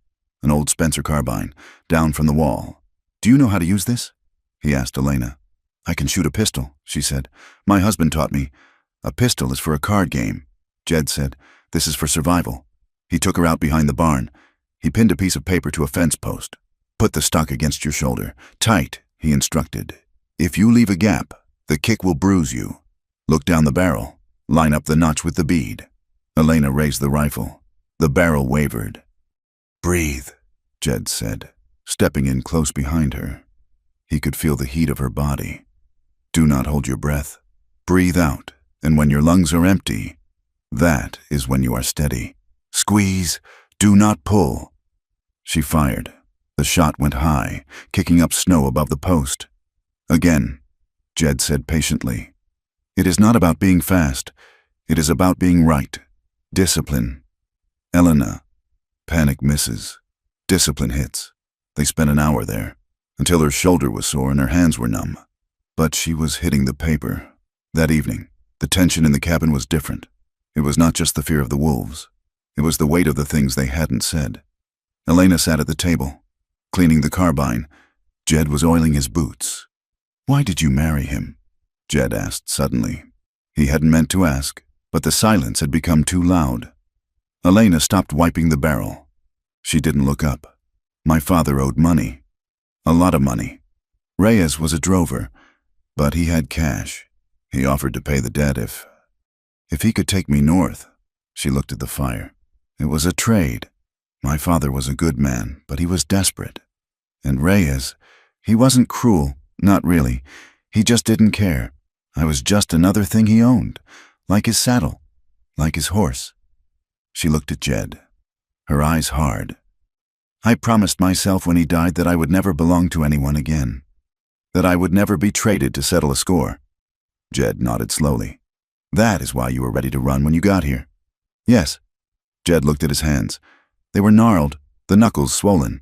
an old Spencer carbine, down from the wall. "Do you know how to use this?" he asked Elena. "I can shoot a pistol," she said. "My husband taught me. A pistol is for a card game," Jed said. "This is for survival." He took her out behind the barn. He pinned a piece of paper to a fence post. "Put the stock against your shoulder. Tight," he instructed. "If you leave a gap, the kick will bruise you. Look down the barrel. Line up the notch with the bead." Elena raised the rifle. The barrel wavered. "Breathe," Jed said, stepping in close behind her. He could feel the heat of her body. "Do not hold your breath. Breathe out, and when your lungs are empty, that is when you are steady. Squeeze. Do not pull." She fired. The shot went high, kicking up snow above the post. "Again," Jed said patiently. "It is not about being fast. It is about being right. Discipline." Elena. Panic misses. Discipline hits. They spent an hour there, until her shoulder was sore and her hands were numb. But she was hitting the paper. That evening, the tension in the cabin was different. It was not just the fear of the wolves. It was the weight of the things they hadn't said. Elena sat at the table, cleaning the carbine. Jed was oiling his boots. "Why did you marry him?" Jed asked suddenly. He hadn't meant to ask, but the silence had become too loud. Elena stopped wiping the barrel. She didn't look up. "My father owed money. A lot of money. Reyes was a drover, but he had cash. He offered to pay the debt if he could take me north." She looked at the fire. "It was a trade. My father was a good man, but he was desperate. And Reyes, he wasn't cruel, not really. He just didn't care. I was just another thing he owned, like his saddle, like his horse." She looked at Jed, her eyes hard. "I promised myself when he died that I would never belong to anyone again, that I would never be traded to settle a score." Jed nodded slowly. "That is why you were ready to run when you got here." "Yes." Jed looked at his hands. They were gnarled, the knuckles swollen.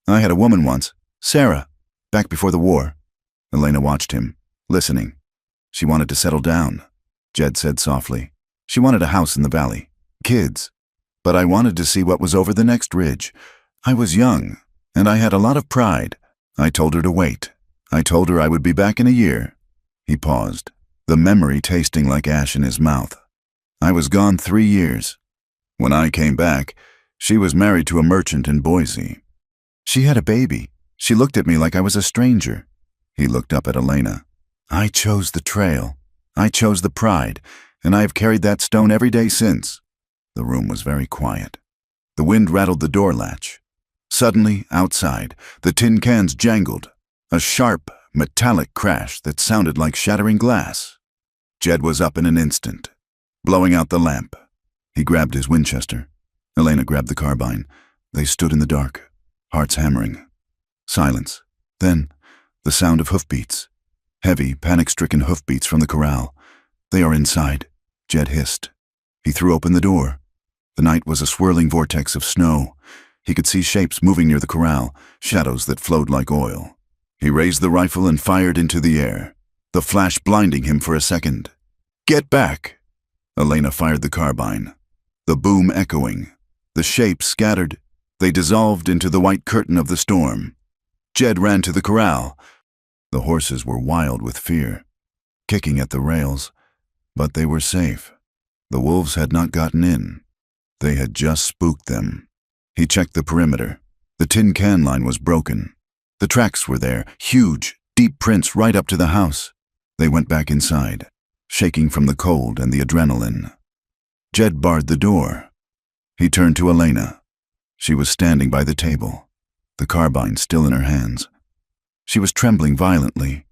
"I had a woman once, Sarah, back before the war." Elena watched him, listening. "She wanted to settle down," Jed said softly. "She wanted a house in the valley, kids. But I wanted to see what was over the next ridge. I was young, and I had a lot of pride. I told her to wait. I told her I would be back in a year." He paused, the memory tasting like ash in his mouth. "I was gone 3 years. When I came back, she was married to a merchant in Boise. She had a baby. She looked at me like I was a stranger." He looked up at Elena. "I chose the trail. I chose the pride, and I have carried that stone every day since." The room was very quiet. The wind rattled the door latch. Suddenly, outside, the tin cans jangled, a sharp, metallic crash that sounded like shattering glass. Jed was up in an instant, blowing out the lamp. He grabbed his Winchester. Elena grabbed the carbine. They stood in the dark, hearts hammering. Silence. Then, the sound of hoofbeats. Heavy, panic-stricken hoofbeats from the corral. "They are inside," Jed hissed. He threw open the door. The night was a swirling vortex of snow. He could see shapes moving near the corral, shadows that flowed like oil. He raised the rifle and fired into the air, the flash blinding him for a second. "Get back!" Elena fired the carbine, the boom echoing. The shapes scattered. They dissolved into the white curtain of the storm. Jed ran to the corral. The horses were wild with fear, kicking at the rails, but they were safe. The wolves had not gotten in. They had just spooked them. He checked the perimeter. The tin can line was broken. The tracks were there, huge, deep prints right up to the house. They went back inside, shaking from the cold and the adrenaline. Jed barred the door. He turned to Elena. She was standing by the table, the carbine still in her hands. She was trembling violently.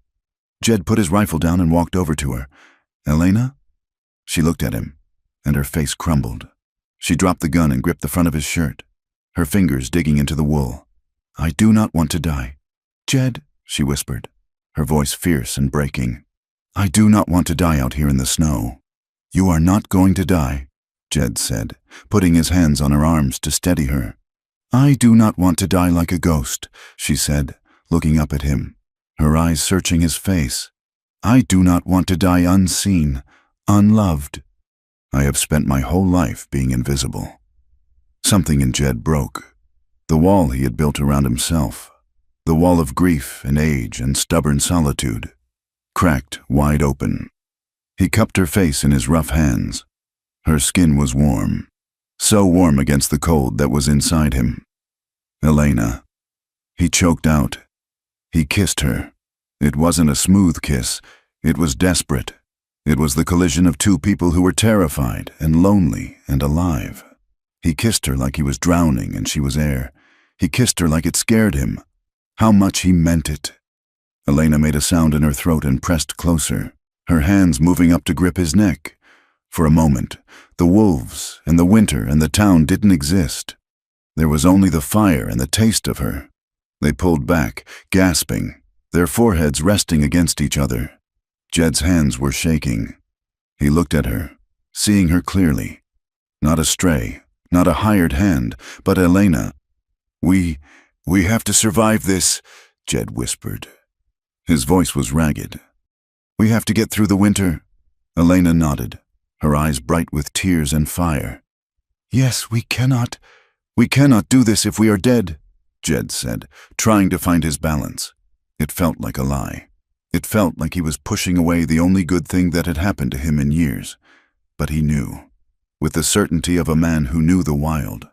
Jed put his rifle down and walked over to her. "Elena?" She looked at him, and her face crumbled. She dropped the gun and gripped the front of his shirt, her fingers digging into the wool. "I do not want to die." "Jed," she whispered, her voice fierce and breaking. "I do not want to die out here in the snow." "You are not going to die," Jed said, putting his hands on her arms to steady her. "I do not want to die like a ghost," she said, looking up at him, her eyes searching his face. "I do not want to die unseen, unloved. I have spent my whole life being invisible." Something in Jed broke. The wall he had built around himself, the wall of grief and age and stubborn solitude, cracked wide open. He cupped her face in his rough hands. Her skin was warm, so warm against the cold that was inside him. "Elena." He choked out. He kissed her. It wasn't a smooth kiss. It was desperate. It was the collision of two people who were terrified and lonely and alive. He kissed her like he was drowning and she was air. He kissed her like it scared him. How much he meant it. Elena made a sound in her throat and pressed closer, her hands moving up to grip his neck. For a moment, the wolves and the winter and the town didn't exist. There was only the fire and the taste of her. They pulled back, gasping, their foreheads resting against each other. Jed's hands were shaking. He looked at her, seeing her clearly. Not a stray, not a hired hand, but Elena. We have to survive this," Jed whispered. His voice was ragged. "We have to get through the winter." Elena nodded, her eyes bright with tears and fire. "Yes, we cannot do this if we are dead," Jed said, trying to find his balance. It felt like a lie. It felt like he was pushing away the only good thing that had happened to him in years. But he knew, with the certainty of a man who knew the wild,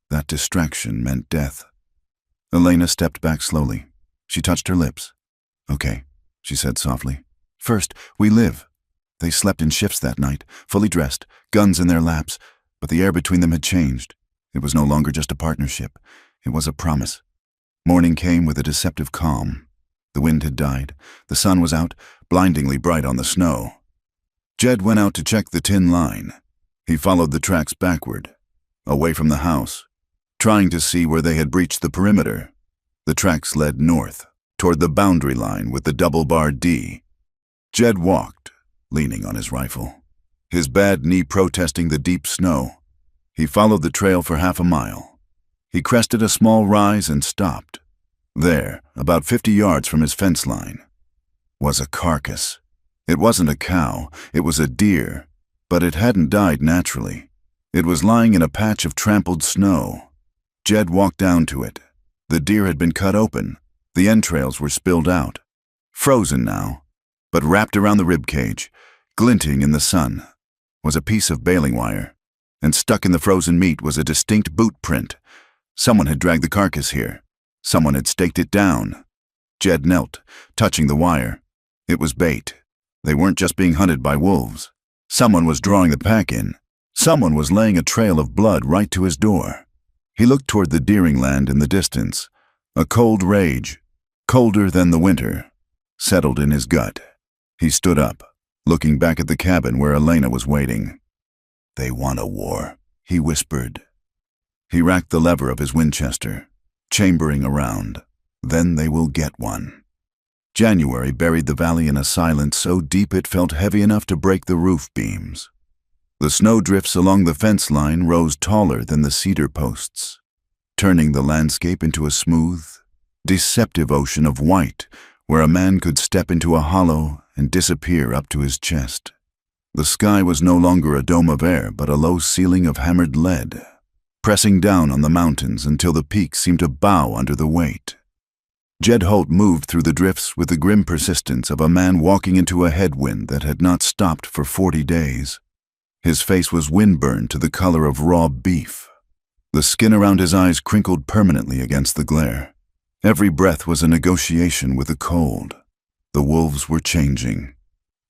that distraction meant death. Elena stepped back slowly. She touched her lips. "Okay," she said softly. "First, we live." They slept in shifts that night, fully dressed, guns in their laps, but the air between them had changed. It was no longer just a partnership. It was a promise. Morning came with a deceptive calm. The wind had died. The sun was out, blindingly bright on the snow. Jed went out to check the tin line. He followed the tracks backward, away from the house, trying to see where they had breached the perimeter. The tracks led north, toward the boundary line with the double-barred D. Jed walked, leaning on his rifle, his bad knee protesting the deep snow. He followed the trail for half a mile. He crested a small rise and stopped. There, about 50 yards from his fence line, was a carcass. It wasn't a cow, it was a deer, but it hadn't died naturally. It was lying in a patch of trampled snow. Jed walked down to it. The deer had been cut open. The entrails were spilled out. Frozen now, but wrapped around the rib cage, glinting in the sun, was a piece of baling wire, and stuck in the frozen meat was a distinct boot print. Someone had dragged the carcass here. Someone had staked it down. Jed knelt, touching the wire. It was bait. They weren't just being hunted by wolves. Someone was drawing the pack in. Someone was laying a trail of blood right to his door. He looked toward the deering land in the distance. A cold rage, colder than the winter, settled in his gut. He stood up, looking back at the cabin where Elena was waiting. "They want a war," he whispered. He racked the lever of his Winchester, chambering around. Then they will get one. January buried the valley in a silence so deep it felt heavy enough to break the roof beams. The snowdrifts along the fence line rose taller than the cedar posts, turning the landscape into a smooth, deceptive ocean of white where a man could step into a hollow and disappear up to his chest. The sky was no longer a dome of air but a low ceiling of hammered lead, pressing down on the mountains until the peaks seemed to bow under the weight. Jed Holt moved through the drifts with the grim persistence of a man walking into a headwind that had not stopped for 40 days. His face was windburned to the color of raw beef. The skin around his eyes crinkled permanently against the glare. Every breath was a negotiation with the cold. The wolves were changing.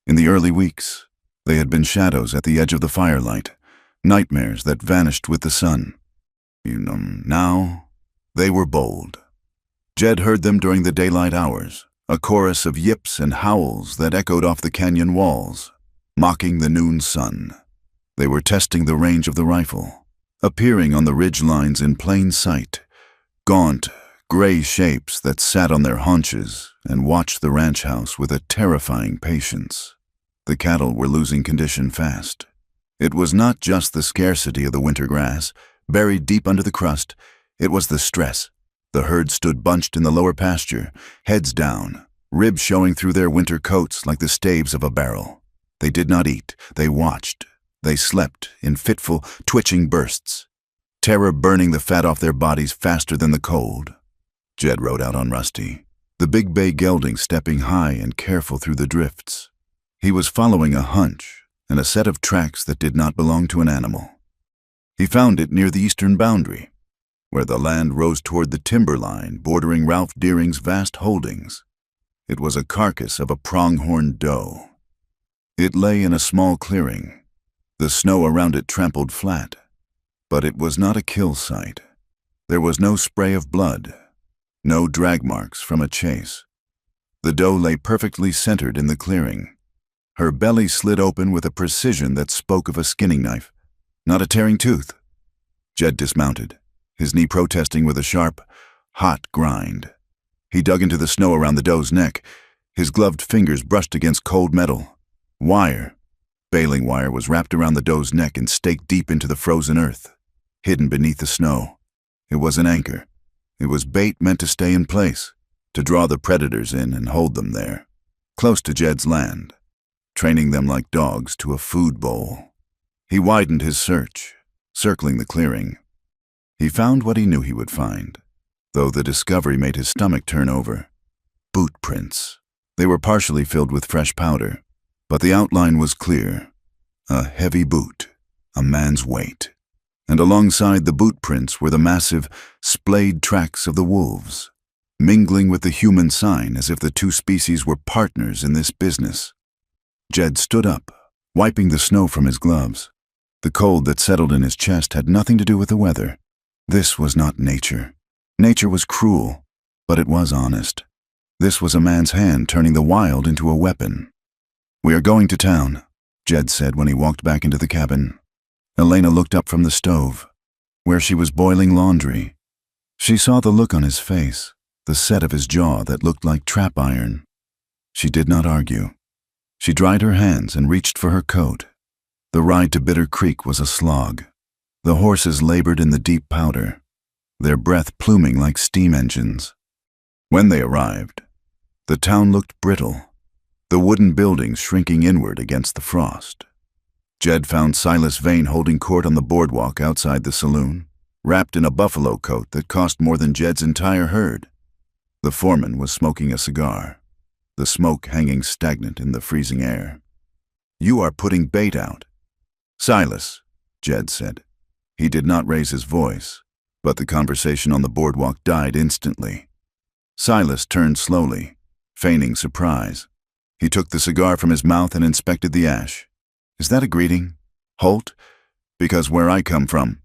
In the early weeks, they had been shadows at the edge of the firelight, nightmares that vanished with the sun. Now, they were bold. Jed heard them during the daylight hours, a chorus of yips and howls that echoed off the canyon walls, mocking the noon sun. They were testing the range of the rifle, appearing on the ridge lines in plain sight, gaunt, gray shapes that sat on their haunches and watched the ranch house with a terrifying patience. The cattle were losing condition fast. It was not just the scarcity of the winter grass, buried deep under the crust. It was the stress. The herd stood bunched in the lower pasture, heads down, ribs showing through their winter coats like the staves of a barrel. They did not eat. They watched. They slept in fitful, twitching bursts, terror burning the fat off their bodies faster than the cold. Jed rode out on Rusty, the big bay gelding stepping high and careful through the drifts. He was following a hunch and a set of tracks that did not belong to an animal. He found it near the eastern boundary, where the land rose toward the timber line bordering Ralph Deering's vast holdings. It was a carcass of a pronghorn doe. It lay in a small clearing, the snow around it trampled flat, but it was not a kill site. There was no spray of blood, no drag marks from a chase. The doe lay perfectly centered in the clearing. Her belly slid open with a precision that spoke of a skinning knife, not a tearing tooth. Jed dismounted, his knee protesting with a sharp, hot grind. He dug into the snow around the doe's neck. His gloved fingers brushed against cold metal. Wire, baling wire, was wrapped around the doe's neck and staked deep into the frozen earth, hidden beneath the snow. It was an anchor. It was bait meant to stay in place, to draw the predators in and hold them there, close to Jed's land, training them like dogs to a food bowl. He widened his search, circling the clearing. He found what he knew he would find, though the discovery made his stomach turn over. Boot prints. They were partially filled with fresh powder, but the outline was clear. A heavy boot, a man's weight. And alongside the boot prints were the massive, splayed tracks of the wolves, mingling with the human sign as if the two species were partners in this business. Jed stood up, wiping the snow from his gloves. The cold that settled in his chest had nothing to do with the weather. This was not nature. Nature was cruel, but it was honest. This was a man's hand turning the wild into a weapon. "We are going to town," Jed said when he walked back into the cabin. Elena looked up from the stove, where she was boiling laundry. She saw the look on his face, the set of his jaw that looked like trap iron. She did not argue. She dried her hands and reached for her coat. The ride to Bitter Creek was a slog. The horses labored in the deep powder, their breath pluming like steam engines. When they arrived, the town looked brittle, the wooden buildings shrinking inward against the frost. Jed found Silas Vane holding court on the boardwalk outside the saloon, wrapped in a buffalo coat that cost more than Jed's entire herd. The foreman was smoking a cigar, the smoke hanging stagnant in the freezing air. "You are putting bait out." "Silas," Jed said. He did not raise his voice, but the conversation on the boardwalk died instantly. Silas turned slowly, feigning surprise. He took the cigar from his mouth and inspected the ash. "Is that a greeting, Holt? Because where I come from,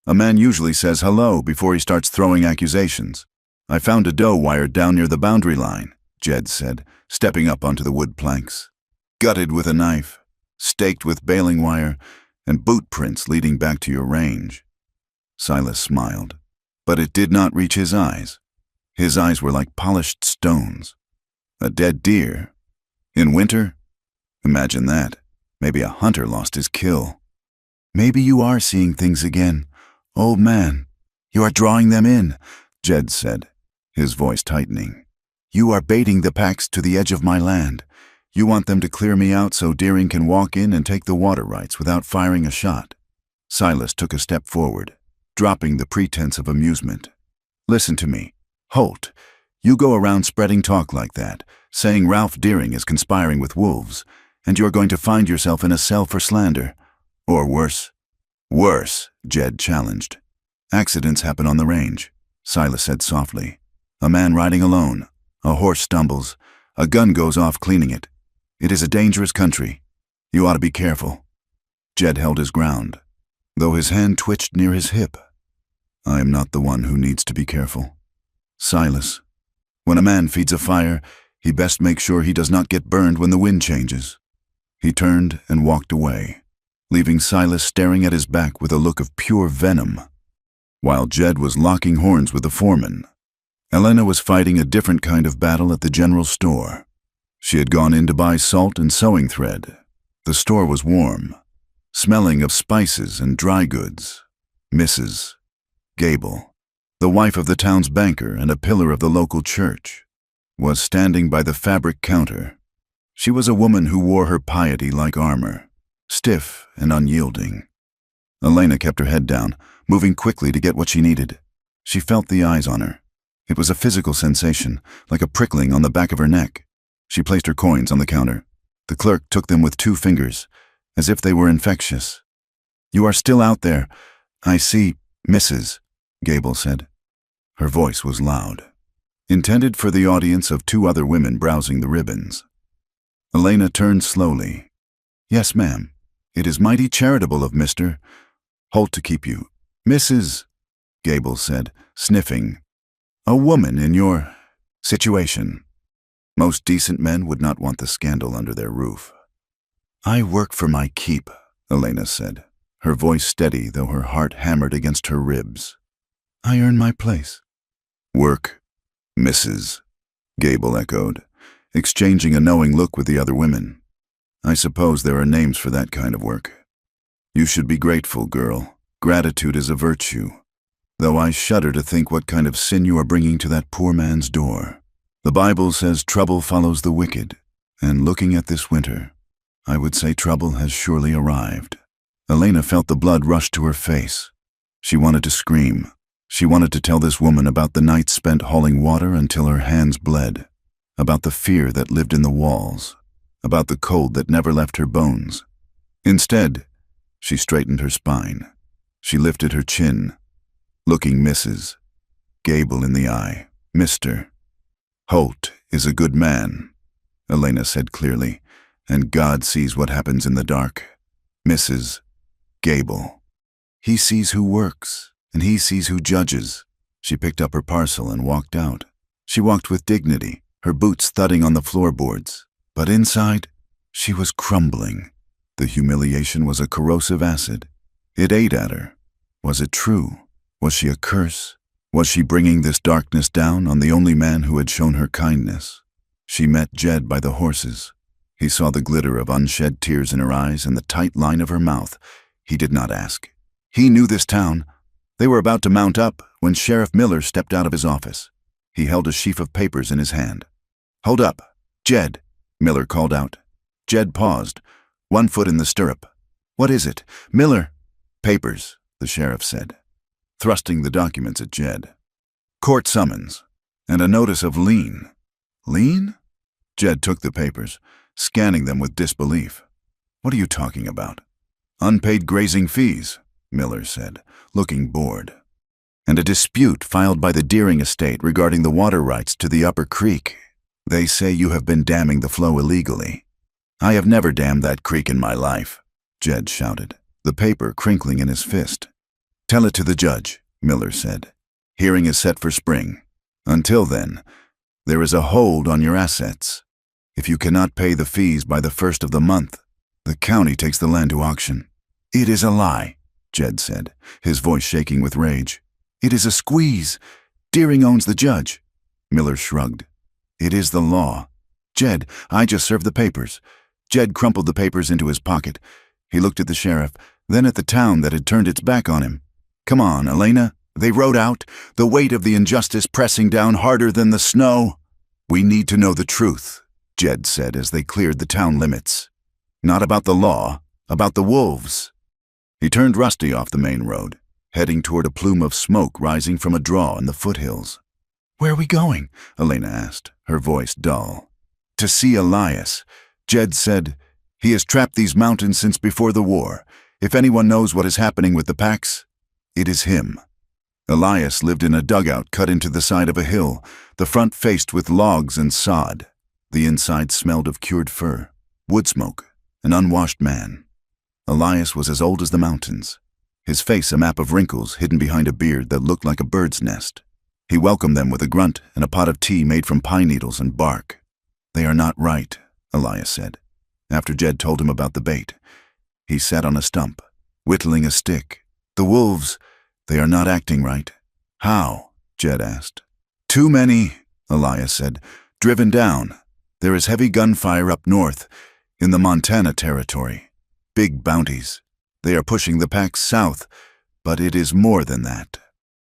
a man usually says hello before he starts throwing accusations. I found a doe wired down near the boundary line," Jed said, stepping up onto the wood planks. "Gutted with a knife, staked with baling wire, and boot prints leading back to your range." Silas smiled, but it did not reach his eyes. His eyes were like polished stones. A dead deer. In winter? Imagine that. Maybe a hunter lost his kill. "Maybe you are seeing things again, old man. You are drawing them in," Jed said, his voice tightening. "You are baiting the packs to the edge of my land. You want them to clear me out so Deering can walk in and take the water rights without firing a shot." Silas took a step forward, dropping the pretense of amusement. "Listen to me, Holt. You go around spreading talk like that, saying Ralph Deering is conspiring with wolves, and you're going to find yourself in a cell for slander. Or worse." "Worse," Jed challenged. Accidents happen on the range, Silas said softly. A man riding alone. A horse stumbles. A gun goes off cleaning it. It is a dangerous country. You ought to be careful. Jed held his ground, though his hand twitched near his hip. I am not the one who needs to be careful. Silas, when a man feeds a fire, he best make sure he does not get burned when the wind changes. He turned and walked away, leaving Silas staring at his back with a look of pure venom. While Jed was locking horns with the foreman, Elena was fighting a different kind of battle at the general store. She had gone in to buy salt and sewing thread. The store was warm, smelling of spices and dry goods. Mrs. Gable, the wife of the town's banker and a pillar of the local church, was standing by the fabric counter. She was a woman who wore her piety like armor, stiff and unyielding. Elena kept her head down, moving quickly to get what she needed. She felt the eyes on her. It was a physical sensation, like a prickling on the back of her neck. She placed her coins on the counter. The clerk took them with 2 fingers, as if they were infectious. You are still out there. I see, Mrs. Gable said. Her voice was loud, intended for the audience of 2 other women browsing the ribbons. Elena turned slowly. Yes, ma'am. It is mighty charitable of Mr. Holt to keep you. Mrs. Gable said, sniffing. A woman in your situation. Most decent men would not want the scandal under their roof. I work for my keep, Elena said, her voice steady though her heart hammered against her ribs. I earn my place. Work, Mrs. Gable echoed, exchanging a knowing look with the other women. I suppose there are names for that kind of work. You should be grateful, girl. Gratitude is a virtue. Though I shudder to think what kind of sin you are bringing to that poor man's door. The Bible says trouble follows the wicked, and looking at this winter, I would say trouble has surely arrived. Elena felt the blood rush to her face. She wanted to scream. She wanted to tell this woman about the nights spent hauling water until her hands bled, about the fear that lived in the walls, about the cold that never left her bones. Instead, she straightened her spine. She lifted her chin, looking Mrs. Gable in the eye. Mr. Holt is a good man, Elena said clearly, and God sees what happens in the dark. Mrs. Gable. He sees who works, and he sees who judges. She picked up her parcel and walked out. She walked with dignity, her boots thudding on the floorboards. But inside, she was crumbling. The humiliation was a corrosive acid. It ate at her. Was it true? Was she a curse? Was she bringing this darkness down on the only man who had shown her kindness? She met Jed by the horses. He saw the glitter of unshed tears in her eyes and the tight line of her mouth. He did not ask. He knew this town. They were about to mount up when Sheriff Miller stepped out of his office. He held a sheaf of papers in his hand. Hold up, Jed, Miller called out. Jed paused, 1 foot in the stirrup. What is it? Miller. Papers, the sheriff said, thrusting the documents at Jed. Court summons, and a notice of lien. Lien? Jed took the papers, scanning them with disbelief. What are you talking about? Unpaid grazing fees, Miller said, looking bored. And a dispute filed by the Deering estate regarding the water rights to the upper creek. They say you have been damming the flow illegally. I have never dammed that creek in my life, Jed shouted, the paper crinkling in his fist. Tell it to the judge, Miller said. Hearing is set for spring. Until then, there is a hold on your assets. If you cannot pay the fees by the 1st of the month, the county takes the land to auction. It is a lie, Jed said, his voice shaking with rage. It is a squeeze. Deering owns the judge. Miller shrugged. It is the law. Jed, I just served the papers. Jed crumpled the papers into his pocket. He looked at the sheriff, then at the town that had turned its back on him. Come on, Elena, they wrote out, the weight of the injustice pressing down harder than the snow. We need to know the truth, Jed said as they cleared the town limits. Not about the law, about the wolves. He turned Rusty off the main road, heading toward a plume of smoke rising from a draw in the foothills. Where are we going? Elena asked, her voice dull. To see Elias. Jed said, he has trapped these mountains since before the war. If anyone knows what is happening with the packs, it is him. Elias lived in a dugout cut into the side of a hill, the front faced with logs and sod. The inside smelled of cured fur, wood smoke, an unwashed man. Elias was as old as the mountains, his face a map of wrinkles hidden behind a beard that looked like a bird's nest. He welcomed them with a grunt and a pot of tea made from pine needles and bark. "They are not right," Elias said, after Jed told him about the bait. He sat on a stump, whittling a stick. "The wolves, they are not acting right." "How?" Jed asked. "Too many," Elias said, "driven down. There is heavy gunfire up north, in the Montana territory. Big bounties. They are pushing the packs south, but it is more than that."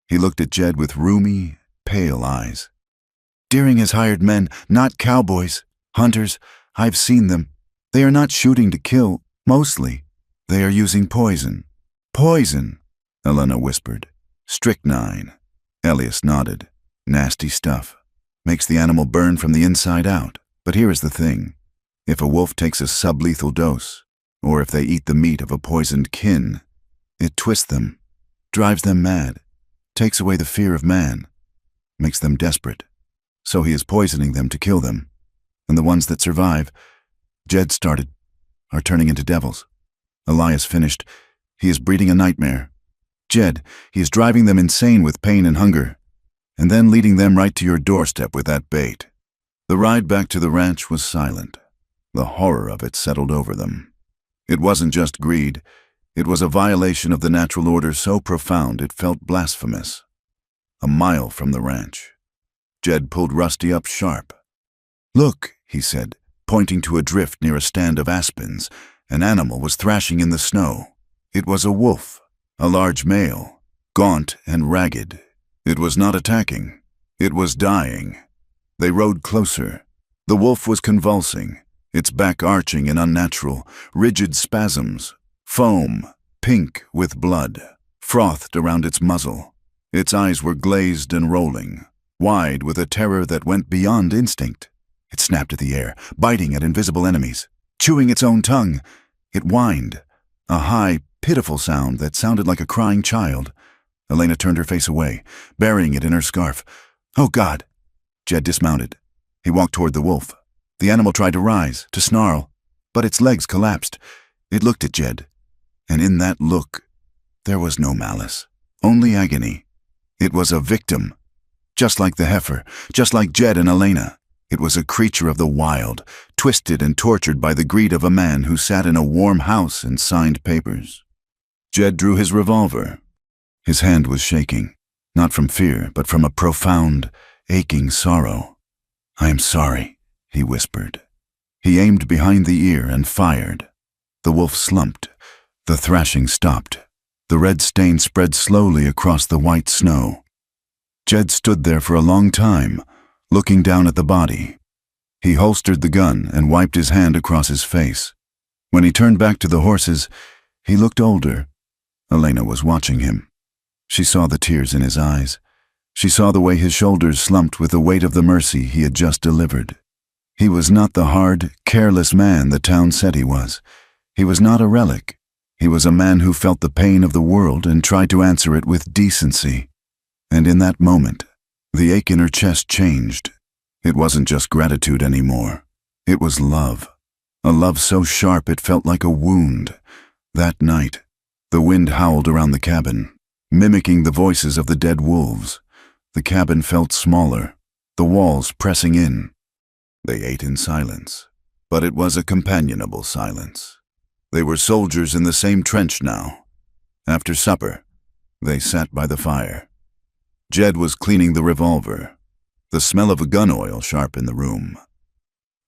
He looked at Jed with rheumy, pale eyes. "Deering has hired men, not cowboys, hunters. I've seen them. They are not shooting to kill, mostly. They are using poison." "Poison," Elena whispered. "Strychnine." Elias nodded. "Nasty stuff. Makes the animal burn from the inside out. But here is the thing. If a wolf takes a sublethal dose, or if they eat the meat of a poisoned kin, it twists them, drives them mad, takes away the fear of man, makes them desperate. So he is poisoning them to kill them. And the ones that survive, Jed started, are turning into devils." Elias finished. "He is breeding a nightmare. Jed, he is driving them insane with pain and hunger, and then leading them right to your doorstep with that bait." The ride back to the ranch was silent. The horror of it settled over them. It wasn't just greed. It was a violation of the natural order so profound it felt blasphemous. A mile from the ranch, Jed pulled Rusty up sharp. "Look," he said, pointing to a drift near a stand of aspens. An animal was thrashing in the snow. It was a wolf, a large male, gaunt and ragged. It was not attacking. It was dying. They rode closer. The wolf was convulsing, its back arching in unnatural, rigid spasms. Foam, pink with blood, frothed around its muzzle. Its eyes were glazed and rolling, wide with a terror that went beyond instinct. It snapped at the air, biting at invisible enemies, chewing its own tongue. It whined, a high, pitiful sound that sounded like a crying child. Elena turned her face away, burying it in her scarf. "Oh, God!" Jed dismounted. He walked toward the wolf. The animal tried to rise, to snarl, but its legs collapsed. It looked at Jed, and in that look, there was no malice, only agony. It was a victim, just like the heifer, just like Jed and Elena. It was a creature of the wild, twisted and tortured by the greed of a man who sat in a warm house and signed papers. Jed drew his revolver. His hand was shaking, not from fear, but from a profound, aching sorrow. "I am sorry," he whispered. He aimed behind the ear and fired. The wolf slumped. The thrashing stopped. The red stain spread slowly across the white snow. Jed stood there for a long time, looking down at the body. He holstered the gun and wiped his hand across his face. When he turned back to the horses, he looked older. Elena was watching him. She saw the tears in his eyes. She saw the way his shoulders slumped with the weight of the mercy he had just delivered. He was not the hard, careless man the town said he was. He was not a relic. He was a man who felt the pain of the world and tried to answer it with decency. And in that moment, the ache in her chest changed. It wasn't just gratitude anymore. It was love. A love so sharp it felt like a wound. That night, the wind howled around the cabin, mimicking the voices of the dead wolves. The cabin felt smaller, the walls pressing in. They ate in silence, but it was a companionable silence. They were soldiers in the same trench now. After supper, they sat by the fire. Jed was cleaning the revolver, the smell of a gun oil sharp in the room.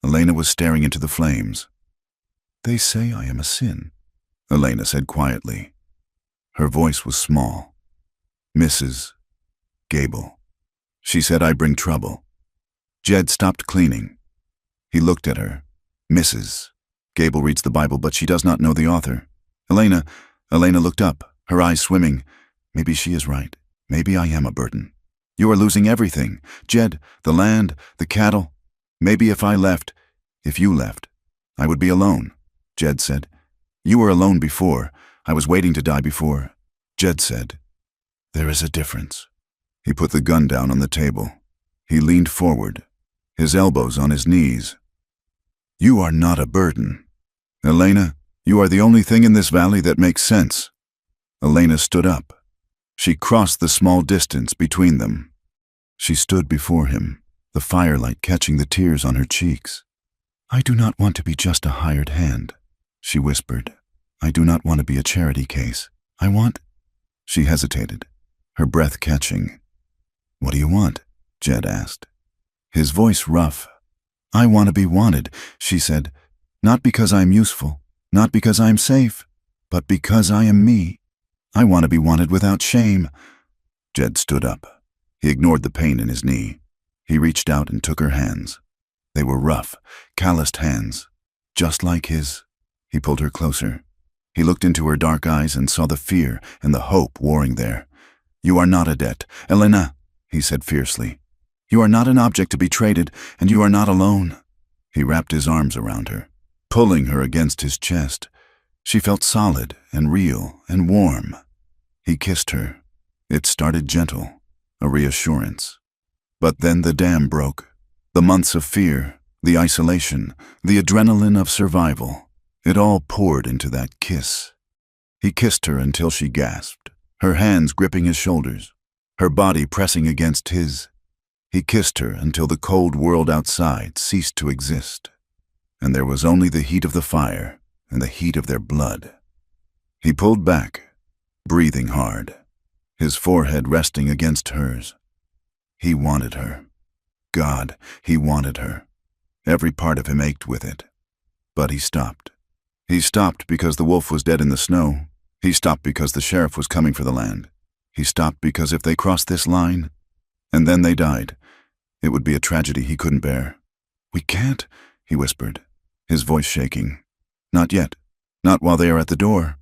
Elena was staring into the flames. "They say I am a sin," Elena said quietly. Her voice was small. "Mrs. Gable." She said, "I bring trouble." Jed stopped cleaning. He looked at her. "Mrs. Gable reads the Bible, but she does not know the author." Elena looked up, her eyes swimming. "Maybe she is right. Maybe I am a burden. You are losing everything. Jed, the land, the cattle. Maybe if you left, I would be alone," Jed said. "You were alone before. I was waiting to die before," Jed said. There is a difference. He put the gun down on the table. He leaned forward, his elbows on his knees. You are not a burden. Elena, you are the only thing in this valley that makes sense. Elena stood up. She crossed the small distance between them. She stood before him, the firelight catching the tears on her cheeks. I do not want to be just a hired hand, she whispered. I do not want to be a charity case. I want... She hesitated, her breath catching. What do you want? Jed asked. His voice rough. I want to be wanted, she said. Not because I am useful, not because I am safe, but because I am me. I want to be wanted without shame. Jed stood up. He ignored the pain in his knee. He reached out and took her hands. They were rough, calloused hands, just like his. He pulled her closer. He looked into her dark eyes and saw the fear and the hope warring there. You are not a debt, Elena, he said fiercely. You are not an object to be traded, and you are not alone. He wrapped his arms around her, pulling her against his chest. She felt solid and real and warm. He kissed her. It started gentle, a reassurance. But then the dam broke. The months of fear, the isolation, the adrenaline of survival, it all poured into that kiss. He kissed her until she gasped, her hands gripping his shoulders, her body pressing against his. He kissed her until the cold world outside ceased to exist, and there was only the heat of the fire and the heat of their blood. He pulled back, breathing hard, his forehead resting against hers. He wanted her. God, he wanted her. Every part of him ached with it. But he stopped. He stopped because the wolf was dead in the snow. He stopped because the sheriff was coming for the land. He stopped because if they crossed this line, and then they died, it would be a tragedy he couldn't bear. We can't, he whispered, his voice shaking. Not yet. Not while they are at the door.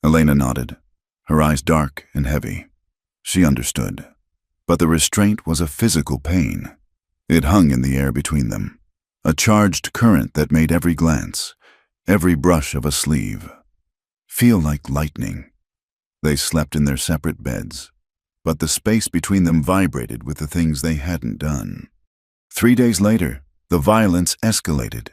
Elena nodded, her eyes dark and heavy. She understood. But the restraint was a physical pain. It hung in the air between them, a charged current that made every glance, every brush of a sleeve, feel like lightning. They slept in their separate beds, but the space between them vibrated with the things they hadn't done. 3 days later, the violence escalated.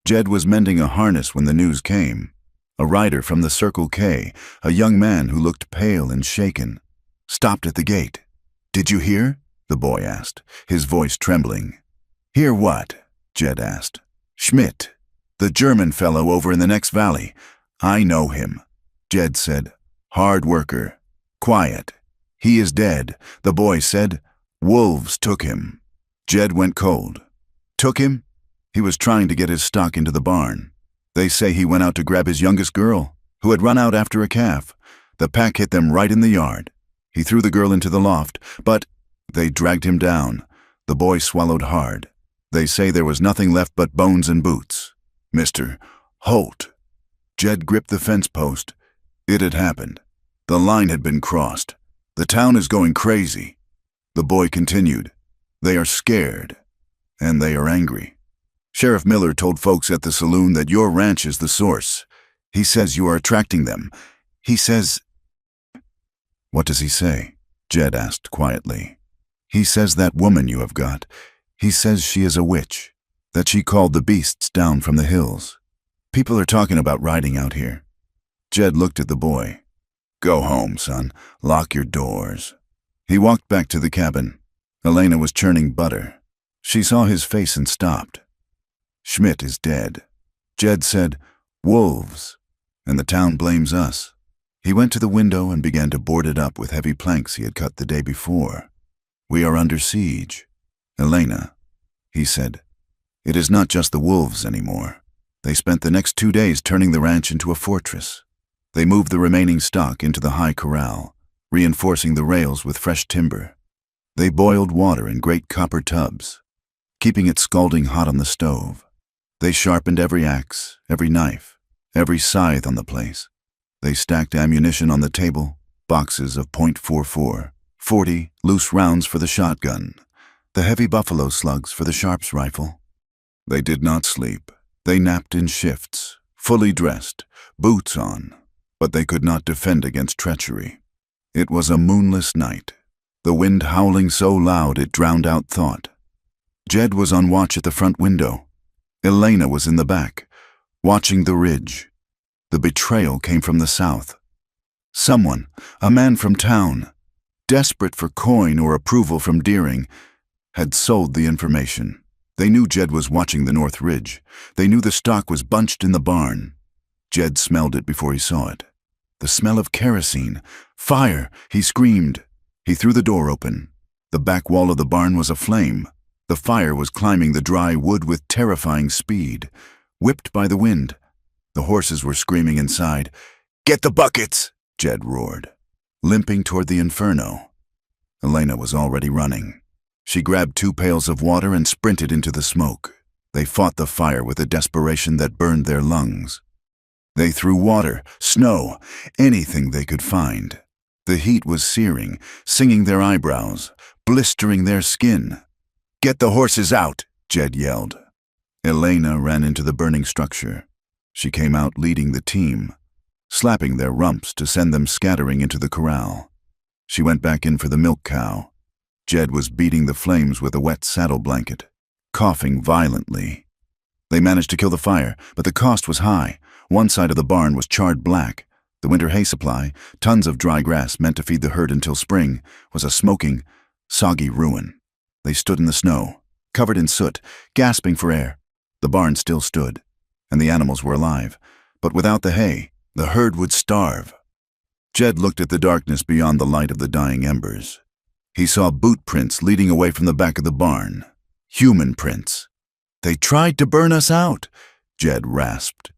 Jed was mending a harness when the news came. A rider from the Circle K, a young man who looked pale and shaken, stopped at the gate. Did you hear? The boy asked, his voice trembling. Hear what? Jed asked. Schmidt, the German fellow over in the next valley. I know him. Jed said. Hard worker. Quiet. He is dead, the boy said. Wolves took him. Jed went cold. Took him? He was trying to get his stock into the barn. They say he went out to grab his youngest girl, who had run out after a calf. The pack hit them right in the yard. He threw the girl into the loft, but they dragged him down. The boy swallowed hard. They say there was nothing left but bones and boots. Mr. Holt. Jed gripped the fence post. It had happened. The line had been crossed. The town is going crazy. The boy continued. They are scared, and they are angry. Sheriff Miller told folks at the saloon that your ranch is the source. He says you are attracting them. He says... What does he say? Jed asked quietly. He says that woman you have got, he says she is a witch, that she called the beasts down from the hills. People are talking about riding out here. Jed looked at the boy. Go home, son. Lock your doors. He walked back to the cabin. Elena was churning butter. She saw his face and stopped. Schmidt is dead. Jed said, wolves, and the town blames us. He went to the window and began to board it up with heavy planks he had cut the day before. We are under siege. Elena, he said, it is not just the wolves anymore. They spent the next 2 days turning the ranch into a fortress. They moved the remaining stock into the high corral, reinforcing the rails with fresh timber. They boiled water in great copper tubs, keeping it scalding hot on the stove. They sharpened every axe, every knife, every scythe on the place. They stacked ammunition on the table, boxes of .44, 40 loose rounds for the shotgun, the heavy buffalo slugs for the Sharps rifle. They did not sleep. They napped in shifts, fully dressed, boots on, but they could not defend against treachery. It was a moonless night, the wind howling so loud it drowned out thought. Jed was on watch at the front window. Elena was in the back, watching the ridge. The betrayal came from the south. Someone, a man from town, desperate for coin or approval from Deering, had sold the information. They knew Jed was watching the north ridge. They knew the stock was bunched in the barn. Jed smelled it before he saw it. The smell of kerosene. Fire! He screamed. He threw the door open. The back wall of the barn was aflame. The fire was climbing the dry wood with terrifying speed, whipped by the wind. The horses were screaming inside. "Get the buckets!" Jed roared, limping toward the inferno. Elena was already running. She grabbed 2 pails of water and sprinted into the smoke. They fought the fire with a desperation that burned their lungs. They threw water, snow, anything they could find. The heat was searing, singing their eyebrows, blistering their skin. "Get the horses out!" Jed yelled. Elena ran into the burning structure. She came out leading the team, slapping their rumps to send them scattering into the corral. She went back in for the milk cow. Jed was beating the flames with a wet saddle blanket, coughing violently. They managed to kill the fire, but the cost was high. One side of the barn was charred black. The winter hay supply, tons of dry grass meant to feed the herd until spring, was a smoking, soggy ruin. They stood in the snow, covered in soot, gasping for air. The barn still stood, and the animals were alive. But without the hay, the herd would starve. Jed looked at the darkness beyond the light of the dying embers. He saw boot prints leading away from the back of the barn. Human prints. "They tried to burn us out," Jed rasped.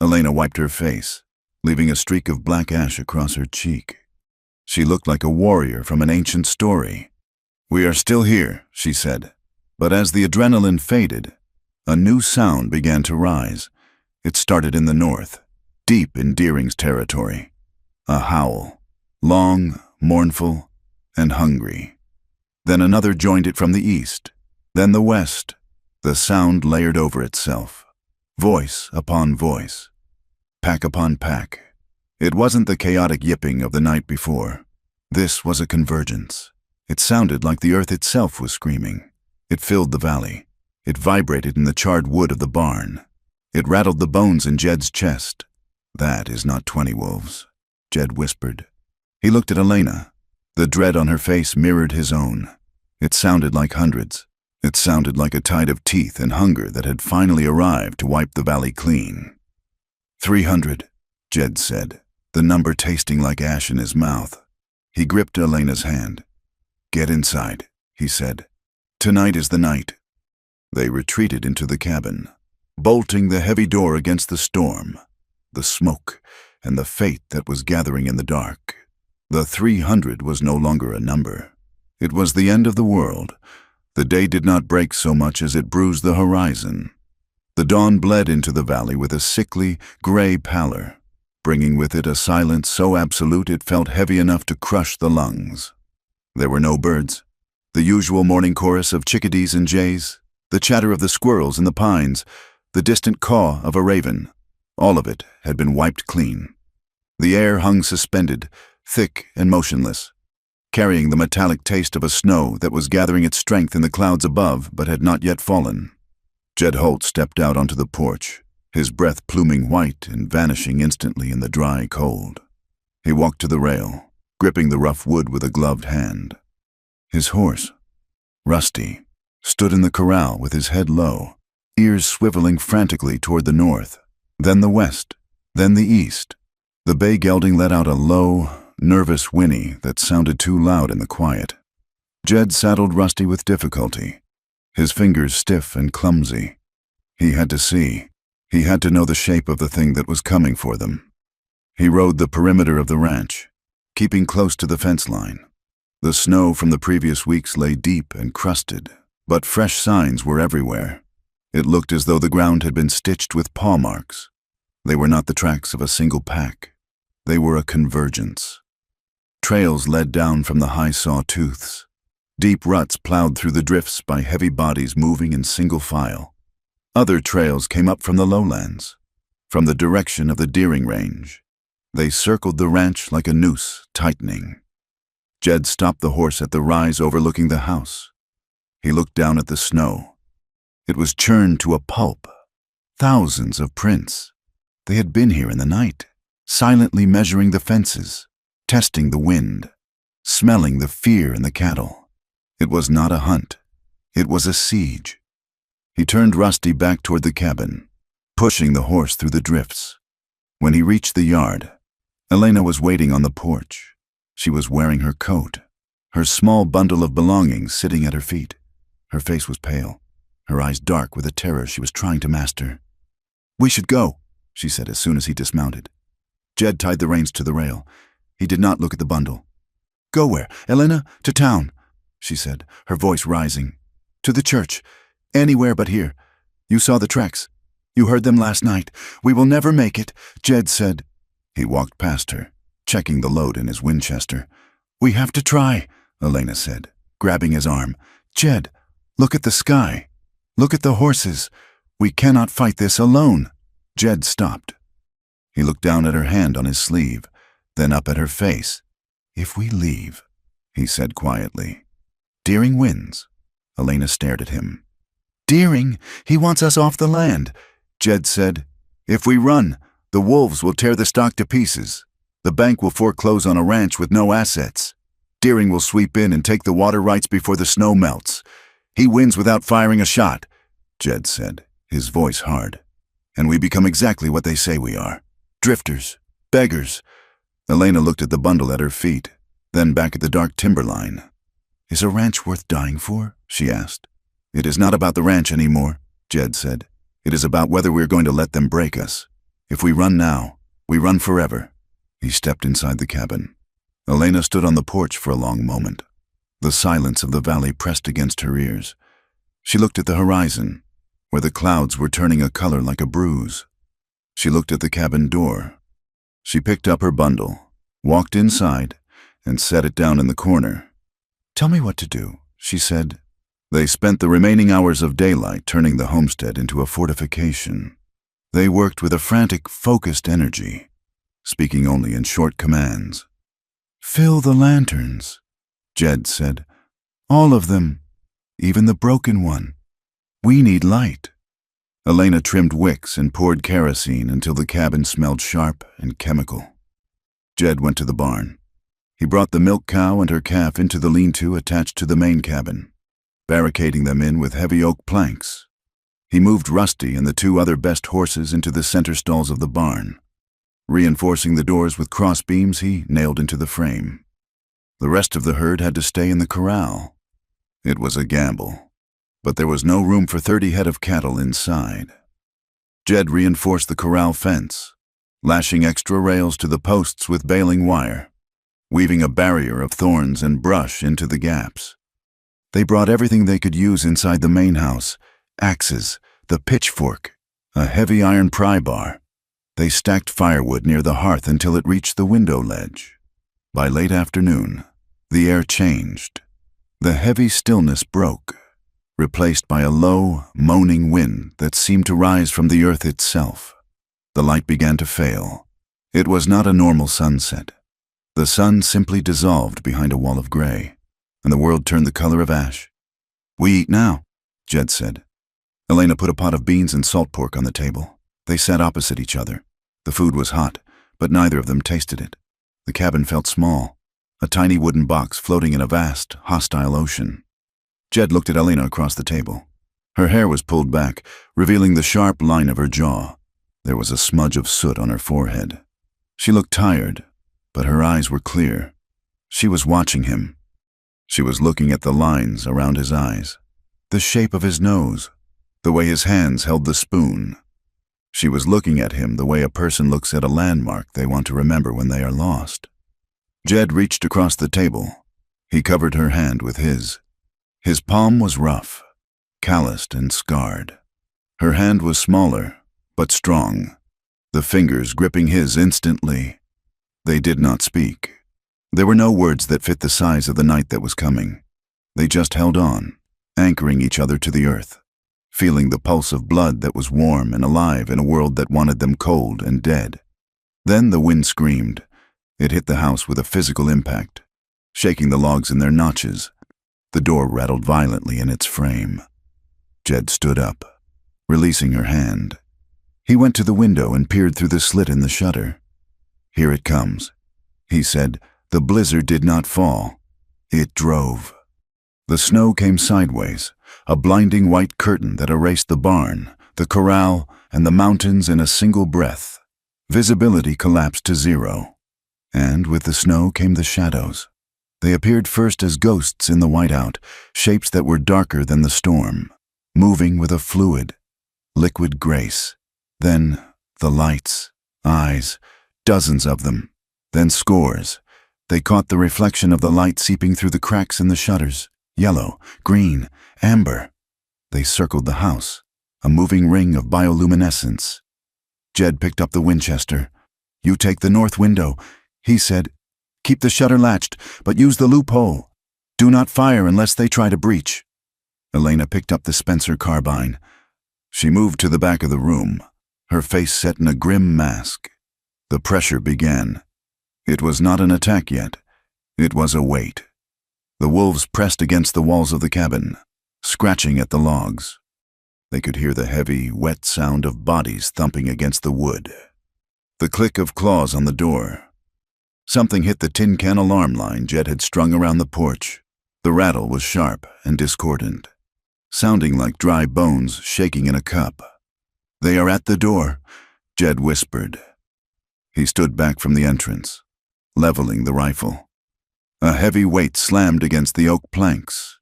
Elena wiped her face, leaving a streak of black ash across her cheek. She looked like a warrior from an ancient story. "We are still here," she said. But as the adrenaline faded, a new sound began to rise. It started in the north, deep in Deering's territory. A howl, long, mournful, and hungry. Then another joined it from the east, then the west. The sound layered over itself, voice upon voice, pack upon pack. It wasn't the chaotic yipping of the night before. This was a convergence. It sounded like the earth itself was screaming. It filled the valley. It vibrated in the charred wood of the barn. It rattled the bones in Jed's chest. "That is not 20 wolves," Jed whispered. He looked at Elena. The dread on her face mirrored his own. It sounded like hundreds. It sounded like a tide of teeth and hunger that had finally arrived to wipe the valley clean. 300, Jed said, the number tasting like ash in his mouth. He gripped Elena's hand. "Get inside," he said. "Tonight is the night." They retreated into the cabin, bolting the heavy door against the storm, the smoke, and the fate that was gathering in the dark. The 300 was no longer a number. It was the end of the world. The day did not break so much as it bruised the horizon. The dawn bled into the valley with a sickly, gray pallor, bringing with it a silence so absolute it felt heavy enough to crush the lungs. There were no birds. The usual morning chorus of chickadees and jays, the chatter of the squirrels in the pines, the distant caw of a raven, all of it had been wiped clean. The air hung suspended, thick and motionless, carrying the metallic taste of a snow that was gathering its strength in the clouds above but had not yet fallen. Jed Holt stepped out onto the porch, his breath pluming white and vanishing instantly in the dry cold. He walked to the rail, gripping the rough wood with a gloved hand. His horse, Rusty, stood in the corral with his head low, ears swiveling frantically toward the north, then the west, then the east. The bay gelding let out a low, nervous whinny that sounded too loud in the quiet. Jed saddled Rusty with difficulty, his fingers stiff and clumsy. He had to see. He had to know the shape of the thing that was coming for them. He rode the perimeter of the ranch, keeping close to the fence line. The snow from the previous weeks lay deep and crusted, but fresh signs were everywhere. It looked as though the ground had been stitched with paw marks. They were not the tracks of a single pack. They were a convergence. Trails led down from the high saw-tooths. Deep ruts plowed through the drifts by heavy bodies moving in single file. Other trails came up from the lowlands, from the direction of the Deering Range. They circled the ranch like a noose, tightening. Jed stopped the horse at the rise overlooking the house. He looked down at the snow. It was churned to a pulp. Thousands of prints. They had been here in the night, silently measuring the fences, testing the wind, smelling the fear in the cattle. It was not a hunt. It was a siege. He turned Rusty back toward the cabin, pushing the horse through the drifts. When he reached the yard, Elena was waiting on the porch. She was wearing her coat, her small bundle of belongings sitting at her feet. Her face was pale, her eyes dark with a terror she was trying to master. "We should go," she said as soon as he dismounted. Jed tied the reins to the rail. He did not look at the bundle. "Go where, Elena?" "To town," she said, her voice rising. "To the church. Anywhere but here. You saw the tracks. You heard them last night. We will never make it," Jed said. He walked past her, checking the load in his Winchester. "We have to try," Elena said, grabbing his arm. "Jed, look at the sky. Look at the horses. We cannot fight this alone." Jed stopped. He looked down at her hand on his sleeve, then up at her face. "If we leave," he said quietly, "Deering wins." Elena stared at him. "Deering? He wants us off the land," Jed said. "If we run, the wolves will tear the stock to pieces. The bank will foreclose on a ranch with no assets. Deering will sweep in and take the water rights before the snow melts. He wins without firing a shot," Jed said, his voice hard. "And we become exactly what they say we are. Drifters. Beggars." Elena looked at the bundle at her feet, then back at the dark timberline. "Is a ranch worth dying for?" she asked. "It is not about the ranch anymore," Jed said. "It is about whether we're going to let them break us. If we run now, we run forever." He stepped inside the cabin. Elena stood on the porch for a long moment. The silence of the valley pressed against her ears. She looked at the horizon, where the clouds were turning a color like a bruise. She looked at the cabin door. She picked up her bundle, walked inside, and set it down in the corner. "Tell me what to do," she said. They spent the remaining hours of daylight turning the homestead into a fortification. They worked with a frantic, focused energy, speaking only in short commands. "Fill the lanterns," Jed said. "All of them, even the broken one. We need light." Elena trimmed wicks and poured kerosene until the cabin smelled sharp and chemical. Jed went to the barn. He brought the milk cow and her calf into the lean-to attached to the main cabin, barricading them in with heavy oak planks. He moved Rusty and the two other best horses into the center stalls of the barn. Reinforcing the doors with cross beams, he nailed into the frame. The rest of the herd had to stay in the corral. It was a gamble, but there was no room for 30 head of cattle inside. Jed reinforced the corral fence, lashing extra rails to the posts with baling wire, weaving a barrier of thorns and brush into the gaps. They brought everything they could use inside the main house: axes, the pitchfork, a heavy iron pry bar. They stacked firewood near the hearth until it reached the window ledge. By late afternoon, the air changed. The heavy stillness broke, replaced by a low, moaning wind that seemed to rise from the earth itself. The light began to fail. It was not a normal sunset. The sun simply dissolved behind a wall of gray, and the world turned the color of ash. "We eat now," Jed said. Elena put a pot of beans and salt pork on the table. They sat opposite each other. The food was hot, but neither of them tasted it. The cabin felt small, a tiny wooden box floating in a vast, hostile ocean. Jed looked at Elena across the table. Her hair was pulled back, revealing the sharp line of her jaw. There was a smudge of soot on her forehead. She looked tired, but her eyes were clear. She was watching him. She was looking at the lines around his eyes, the shape of his nose, the way his hands held the spoon. She was looking at him the way a person looks at a landmark they want to remember when they are lost. Jed reached across the table. He covered her hand with his. His palm was rough, calloused and scarred. Her hand was smaller, but strong, the fingers gripping his instantly. They did not speak. There were no words that fit the size of the night that was coming. They just held on, anchoring each other to the earth, feeling the pulse of blood that was warm and alive in a world that wanted them cold and dead. Then the wind screamed. It hit the house with a physical impact. shaking the logs in their notches. The door rattled violently in its frame. Jed stood up, releasing her hand. He went to the window and peered through the slit in the shutter. "Here it comes," he said. The blizzard did not fall. It drove. The snow came sideways, a blinding white curtain that erased the barn, the corral, and the mountains in a single breath. Visibility collapsed to zero. And with the snow came the shadows. They appeared first as ghosts in the whiteout, shapes that were darker than the storm, moving with a fluid, liquid grace. Then the lights, eyes, dozens of them, then scores. They caught the reflection of the light seeping through the cracks in the shutters, yellow, green, amber. They circled the house, a moving ring of bioluminescence. Jed picked up the Winchester. "You take the north window," he said. "Keep the shutter latched, but use the loophole. Do not fire unless they try to breach." Elena picked up the Spencer carbine. She moved to the back of the room, her face set in a grim mask. The pressure began. It was not an attack yet. It was a wait. The wolves pressed against the walls of the cabin, scratching at the logs. They could hear the heavy, wet sound of bodies thumping against the wood. The click of claws on the door. Something hit the tin can alarm line Jed had strung around the porch. The rattle was sharp and discordant, sounding like dry bones shaking in a cup. "They are at the door," Jed whispered. He stood back from the entrance, leveling the rifle. A heavy weight slammed against the oak planks.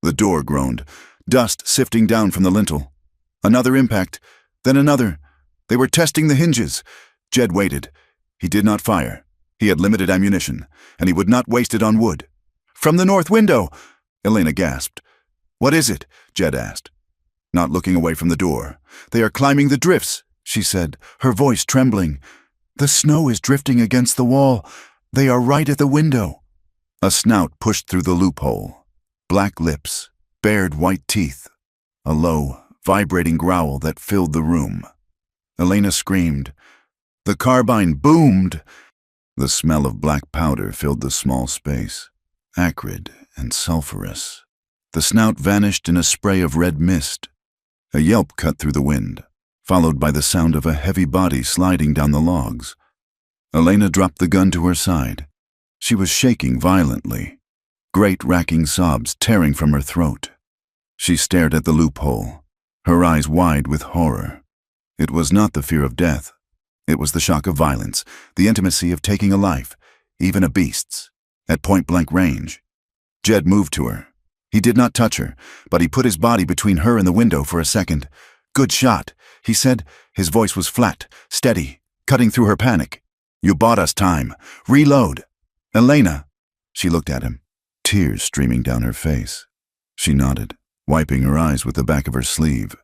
The door groaned, dust sifting down from the lintel. Another impact, then another. They were testing the hinges. Jed waited. He did not fire. He had limited ammunition, and he would not waste it on wood. "From the north window!" Elena gasped. "What is it?" Jed asked, not looking away from the door. "They are climbing the drifts," she said, her voice trembling. "The snow is drifting against the wall. They are right at the window." A snout pushed through the loophole. Black lips, bared white teeth. A low, vibrating growl that filled the room. Elena screamed. The carbine boomed. The smell of black powder filled the small space, acrid and sulphurous. The snout vanished in a spray of red mist. A yelp cut through the wind, followed by the sound of a heavy body sliding down the logs. Elena dropped the gun to her side. She was shaking violently, great racking sobs tearing from her throat. She stared at the loophole, her eyes wide with horror. It was not the fear of death. It was the shock of violence, the intimacy of taking a life, even a beast's, at point-blank range. Jed moved to her. He did not touch her, but he put his body between her and the window for a second. "Good shot," he said. His voice was flat, steady, cutting through her panic. "You bought us time. Reload." "Elena." She looked at him, tears streaming down her face. She nodded, wiping her eyes with the back of her sleeve.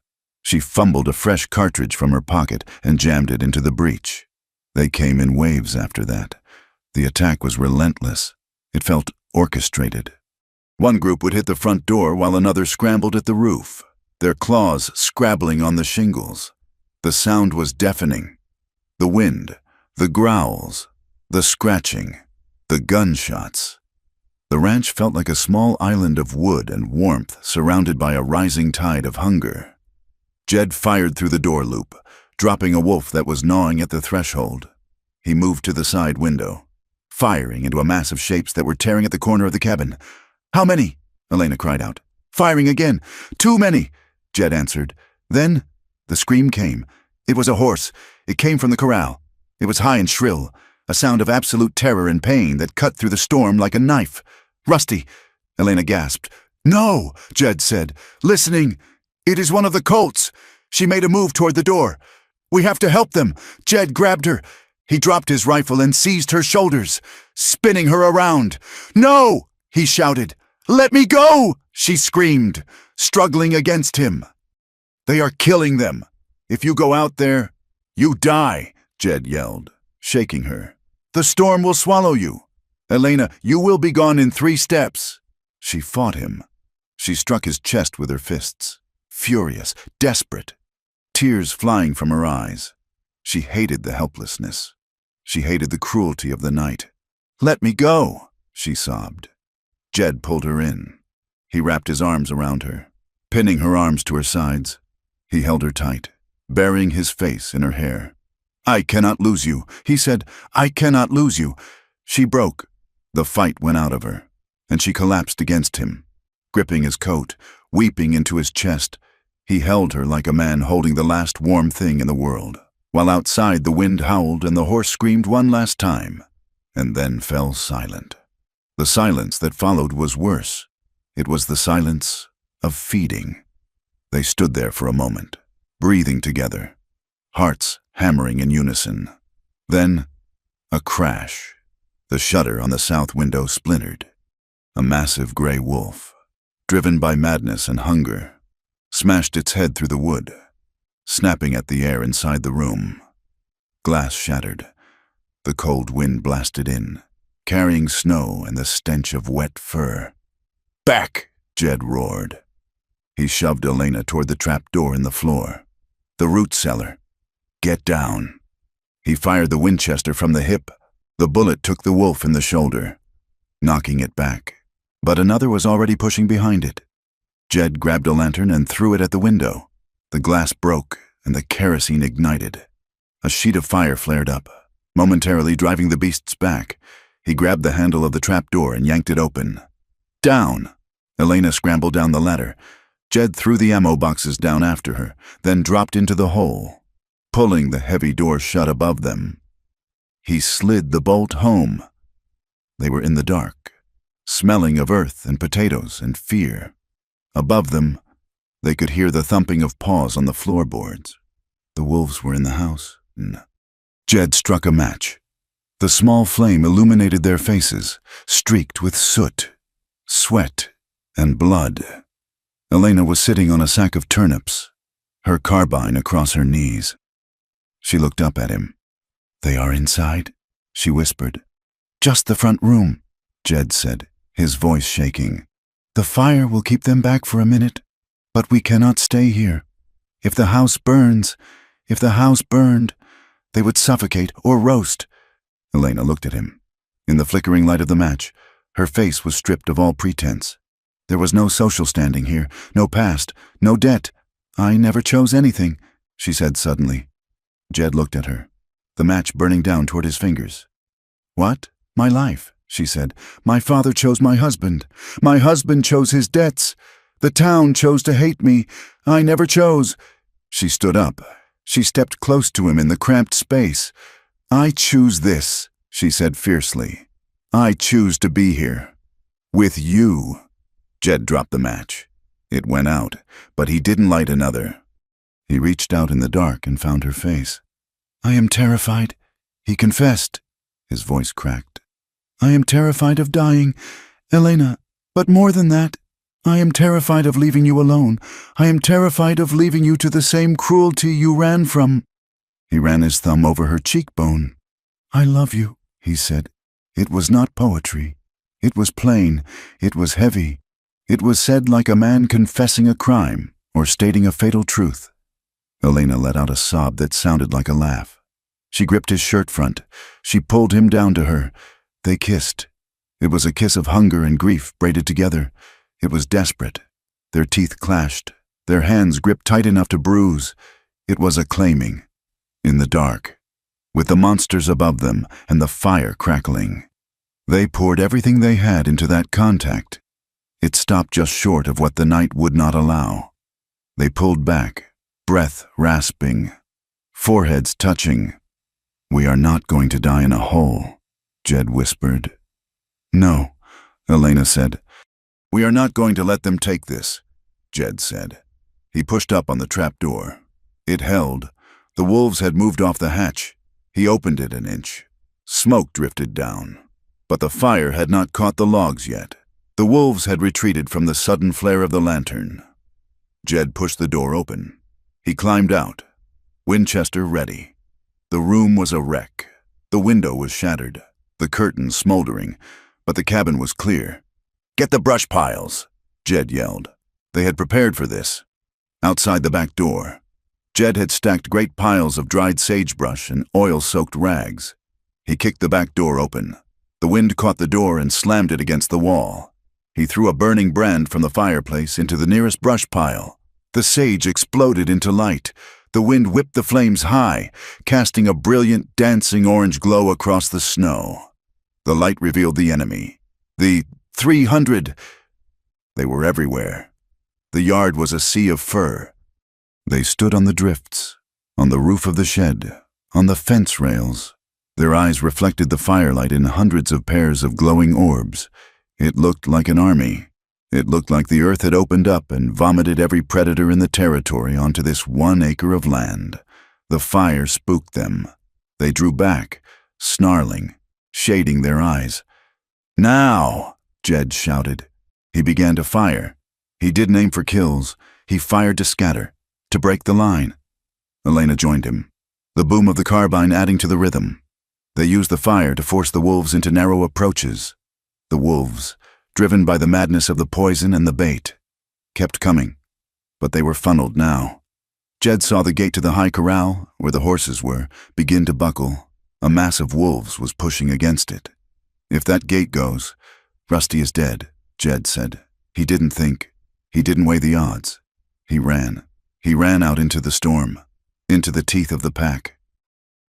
She fumbled a fresh cartridge from her pocket and jammed it into the breech. They came in waves after that. The attack was relentless. It felt orchestrated. One group would hit the front door while another scrambled at the roof, their claws scrabbling on the shingles. The sound was deafening. The wind, the growls, the scratching, the gunshots. The ranch felt like a small island of wood and warmth surrounded by a rising tide of hunger. Jed fired through the door loop, dropping a wolf that was gnawing at the threshold. He moved to the side window, firing into a mass of shapes that were tearing at the corner of the cabin. "How many?" Elena cried out. "Firing again. Too many," Jed answered. Then the scream came. It was a horse. It came from the corral. It was high and shrill, a sound of absolute terror and pain that cut through the storm like a knife. "Rusty," Elena gasped. "No," Jed said. "Listening. It is one of the Colts." She made a move toward the door. "We have to help them." Jed grabbed her. He dropped his rifle and seized her shoulders, spinning her around. "No!" he shouted. "Let me go!" she screamed, struggling against him. "They are killing them. If you go out there, you die," Jed yelled, shaking her. "The storm will swallow you. Elena, you will be gone in 3 steps." She fought him. She struck his chest with her fists, furious, desperate, tears flying from her eyes. She hated the helplessness. She hated the cruelty of the night. "Let me go," she sobbed. Jed pulled her in. He wrapped his arms around her, pinning her arms to her sides. He held her tight, burying his face in her hair. "I cannot lose you," he said. "I cannot lose you." She broke. The fight went out of her, and she collapsed against him, gripping his coat, weeping into his chest. He held her like a man holding the last warm thing in the world, while outside the wind howled and the horse screamed one last time, and then fell silent. The silence that followed was worse. It was the silence of feeding. They stood there for a moment, breathing together, hearts hammering in unison. Then, a crash. The shutter on the south window splintered. A massive gray wolf, driven by madness and hunger, smashed its head through the wood, snapping at the air inside the room. Glass shattered. The cold wind blasted in, carrying snow and the stench of wet fur. "Back!" Jed roared. He shoved Elena toward the trap door in the floor. "The root cellar. Get down." He fired the Winchester from the hip. The bullet took the wolf in the shoulder, knocking it back, but another was already pushing behind it. Jed grabbed a lantern and threw it at the window. The glass broke and the kerosene ignited. A sheet of fire flared up, momentarily driving the beasts back. He grabbed the handle of the trap door and yanked it open. "Down!" Elena scrambled down the ladder. Jed threw the ammo boxes down after her, then dropped into the hole, pulling the heavy door shut above them. He slid the bolt home. They were in the dark, smelling of earth and potatoes and fear. Above them, they could hear the thumping of paws on the floorboards. The wolves were in the house. Jed struck a match. The small flame illuminated their faces, streaked with soot, sweat, and blood. Elena was sitting on a sack of turnips, her carbine across her knees. She looked up at him. "They are inside," she whispered. "Just the front room," Jed said, his voice shaking. "The fire will keep them back for a minute, but we cannot stay here. If the house burned, they would suffocate or roast." Elena looked at him. In the flickering light of the match, her face was stripped of all pretense. There was no social standing here, no past, no debt. "I never chose anything," she said suddenly. Jed looked at her, the match burning down toward his fingers. "What? My life," she said. "My father chose my husband. My husband chose his debts. The town chose to hate me. I never chose." She stood up. She stepped close to him in the cramped space. "I choose this," she said fiercely. "I choose to be here. With you." Jed dropped the match. It went out, but he didn't light another. He reached out in the dark and found her face. "I am terrified," he confessed. His voice cracked. "I am terrified of dying, Elena, but more than that, I am terrified of leaving you alone. I am terrified of leaving you to the same cruelty you ran from." He ran his thumb over her cheekbone. "I love you," he said. It was not poetry. It was plain. It was heavy. It was said like a man confessing a crime or stating a fatal truth. Elena let out a sob that sounded like a laugh. She gripped his shirt front. She pulled him down to her. They kissed. It was a kiss of hunger and grief braided together. It was desperate. Their teeth clashed. Their hands gripped tight enough to bruise. It was a claiming. In the dark, with the monsters above them and the fire crackling. They poured everything they had into that contact. It stopped just short of what the night would not allow. They pulled back, breath rasping, foreheads touching. "We are not going to die in a hole," Jed whispered. "No," Elena said. "We are not going to let them take this," Jed said. He pushed up on the trap door. It held. The wolves had moved off the hatch. He opened it an inch. Smoke drifted down, but the fire had not caught the logs yet. The wolves had retreated from the sudden flare of the lantern. Jed pushed the door open. He climbed out, Winchester ready. The room was a wreck. The window was shattered, the curtains smoldering, but the cabin was clear. "Get the brush piles," Jed yelled. They had prepared for this. Outside the back door, Jed had stacked great piles of dried sagebrush and oil-soaked rags. He kicked the back door open. The wind caught the door and slammed it against the wall. He threw a burning brand from the fireplace into the nearest brush pile. The sage exploded into light. The wind whipped the flames high, casting a brilliant, dancing orange glow across the snow. The light revealed the enemy. The 300. They were everywhere. The yard was a sea of fur. They stood on the drifts, on the roof of the shed, on the fence rails. Their eyes reflected the firelight in hundreds of pairs of glowing orbs. It looked like an army. It looked like the earth had opened up and vomited every predator in the territory onto this 1 acre of land. The fire spooked them. They drew back, snarling, shading their eyes. "Now!" Jed shouted. He began to fire. He didn't aim for kills. He fired to scatter, to break the line. Elena joined him, the boom of the carbine adding to the rhythm. They used the fire to force the wolves into narrow approaches. The wolves, driven by the madness of the poison and the bait, kept coming, but they were funneled now. Jed saw the gate to the high corral, where the horses were, begin to buckle. A mass of wolves was pushing against it. "If that gate goes, Rusty is dead," Jed said. He didn't think. He didn't weigh the odds. He ran. He ran out into the storm, into the teeth of the pack.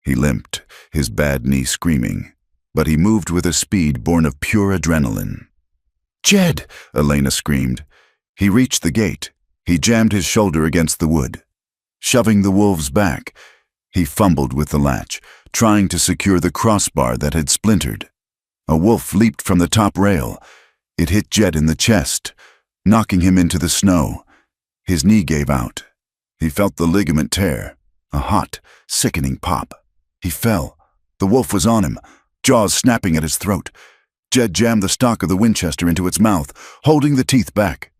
He limped, his bad knee screaming, but he moved with a speed born of pure adrenaline. "Jed!" Elena screamed. He reached the gate. He jammed his shoulder against the wood. Shoving the wolves back, he fumbled with the latch, trying to secure the crossbar that had splintered. A wolf leaped from the top rail. It hit Jed in the chest, knocking him into the snow. His knee gave out. He felt the ligament tear, a hot, sickening pop. He fell. The wolf was on him, jaws snapping at his throat. Jed jammed the stock of the Winchester into its mouth, holding the teeth back.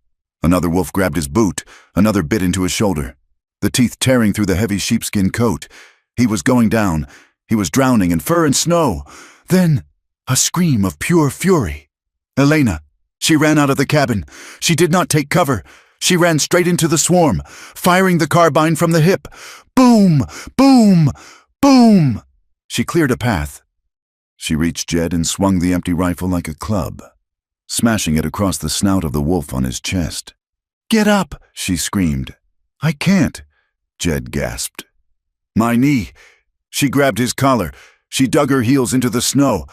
Another wolf grabbed his boot, another bit into his shoulder, the teeth tearing through the heavy sheepskin coat. He was going down. He was drowning in fur and snow. Then, a scream of pure fury. Elena. She ran out of the cabin. She did not take cover. She ran straight into the swarm, firing the carbine from the hip. Boom! Boom! Boom! She cleared a path. She reached Jed and swung the empty rifle like a club, smashing it across the snout of the wolf on his chest. "Get up!" she screamed. "I can't," Jed gasped. "My knee." She grabbed his collar. She dug her heels into the snow.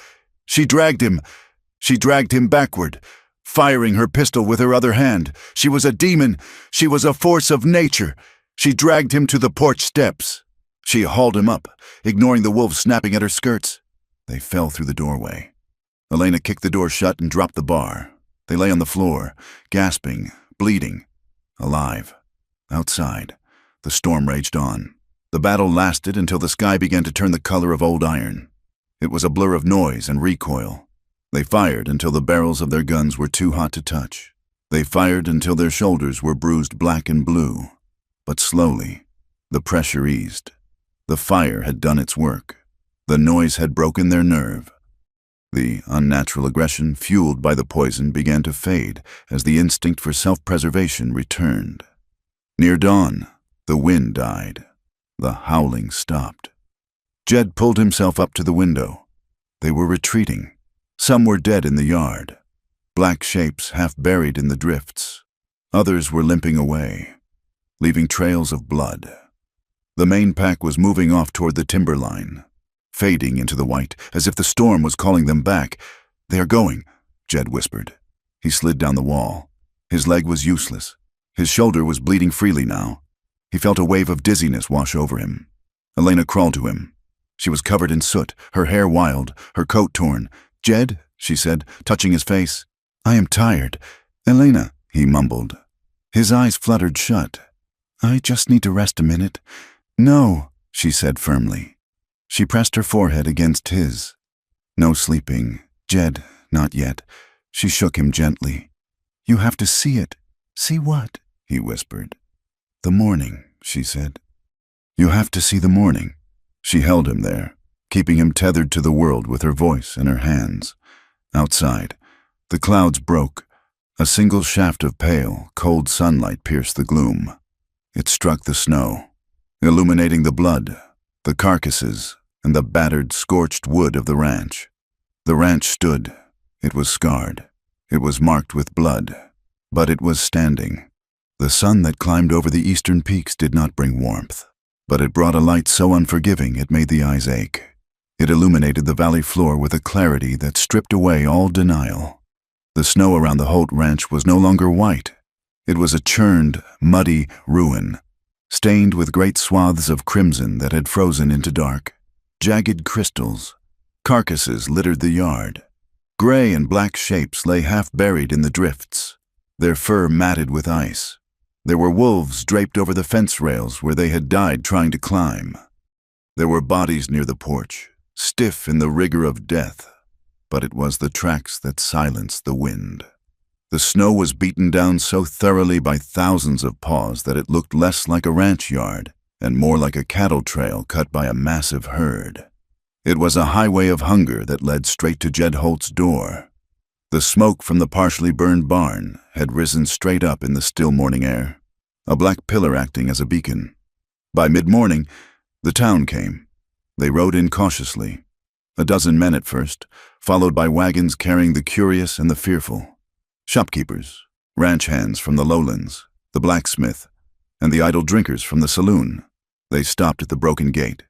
She dragged him backward, firing her pistol with her other hand. She was a demon. She was a force of nature. She dragged him to the porch steps. She hauled him up, ignoring the wolves snapping at her skirts. They fell through the doorway. Elena kicked the door shut and dropped the bar. They lay on the floor, gasping, bleeding, alive. Outside, the storm raged on. The battle lasted until the sky began to turn the color of old iron. It was a blur of noise and recoil. They fired until the barrels of their guns were too hot to touch. They fired until their shoulders were bruised black and blue. But slowly, the pressure eased. The fire had done its work. The noise had broken their nerve. The unnatural aggression fueled by the poison began to fade as the instinct for self-preservation returned. Near dawn, the wind died. The howling stopped. Jed pulled himself up to the window. They were retreating. Some were dead in the yard, black shapes half buried in the drifts. Others were limping away, leaving trails of blood. The main pack was moving off toward the timberline, fading into the white, as if the storm was calling them back. "They are going," Jed whispered. He slid down the wall. His leg was useless. His shoulder was bleeding freely now. He felt a wave of dizziness wash over him. Elena crawled to him. She was covered in soot, her hair wild, her coat torn. "Jed," she said, touching his face. "I am tired." "Elena," he mumbled. His eyes fluttered shut. "I just need to rest a minute." "No," she said firmly. She pressed her forehead against his. "No sleeping. Jed, not yet." She shook him gently. "You have to see it." "See what?" he whispered. "The morning," she said. "You have to see the morning." She held him there, keeping him tethered to the world with her voice and her hands. Outside, the clouds broke. A single shaft of pale, cold sunlight pierced the gloom. It struck the snow, illuminating the blood, the carcasses, and the battered, scorched wood of the ranch. The ranch stood. It was scarred. It was marked with blood. But it was standing. The sun that climbed over the eastern peaks did not bring warmth, but it brought a light so unforgiving it made the eyes ache. It illuminated the valley floor with a clarity that stripped away all denial. The snow around the Holt Ranch was no longer white. It was a churned, muddy ruin, stained with great swaths of crimson that had frozen into dark. Jagged crystals. Carcasses littered the yard. Gray and black shapes lay half buried in the drifts, their fur matted with ice. There were wolves draped over the fence rails where they had died trying to climb. There were bodies near the porch, stiff in the rigor of death, but it was the tracks that silenced the wind. The snow was beaten down so thoroughly by thousands of paws that it looked less like a ranch yard and more like a cattle trail cut by a massive herd. It was a highway of hunger that led straight to Jed Holt's door. The smoke from the partially burned barn had risen straight up in the still morning air, a black pillar acting as a beacon. By mid-morning, the town came. They rode in cautiously, a dozen men at first, followed by wagons carrying the curious and the fearful. Shopkeepers, ranch hands from the lowlands, the blacksmith, and the idle drinkers from the saloon. They stopped at the broken gate,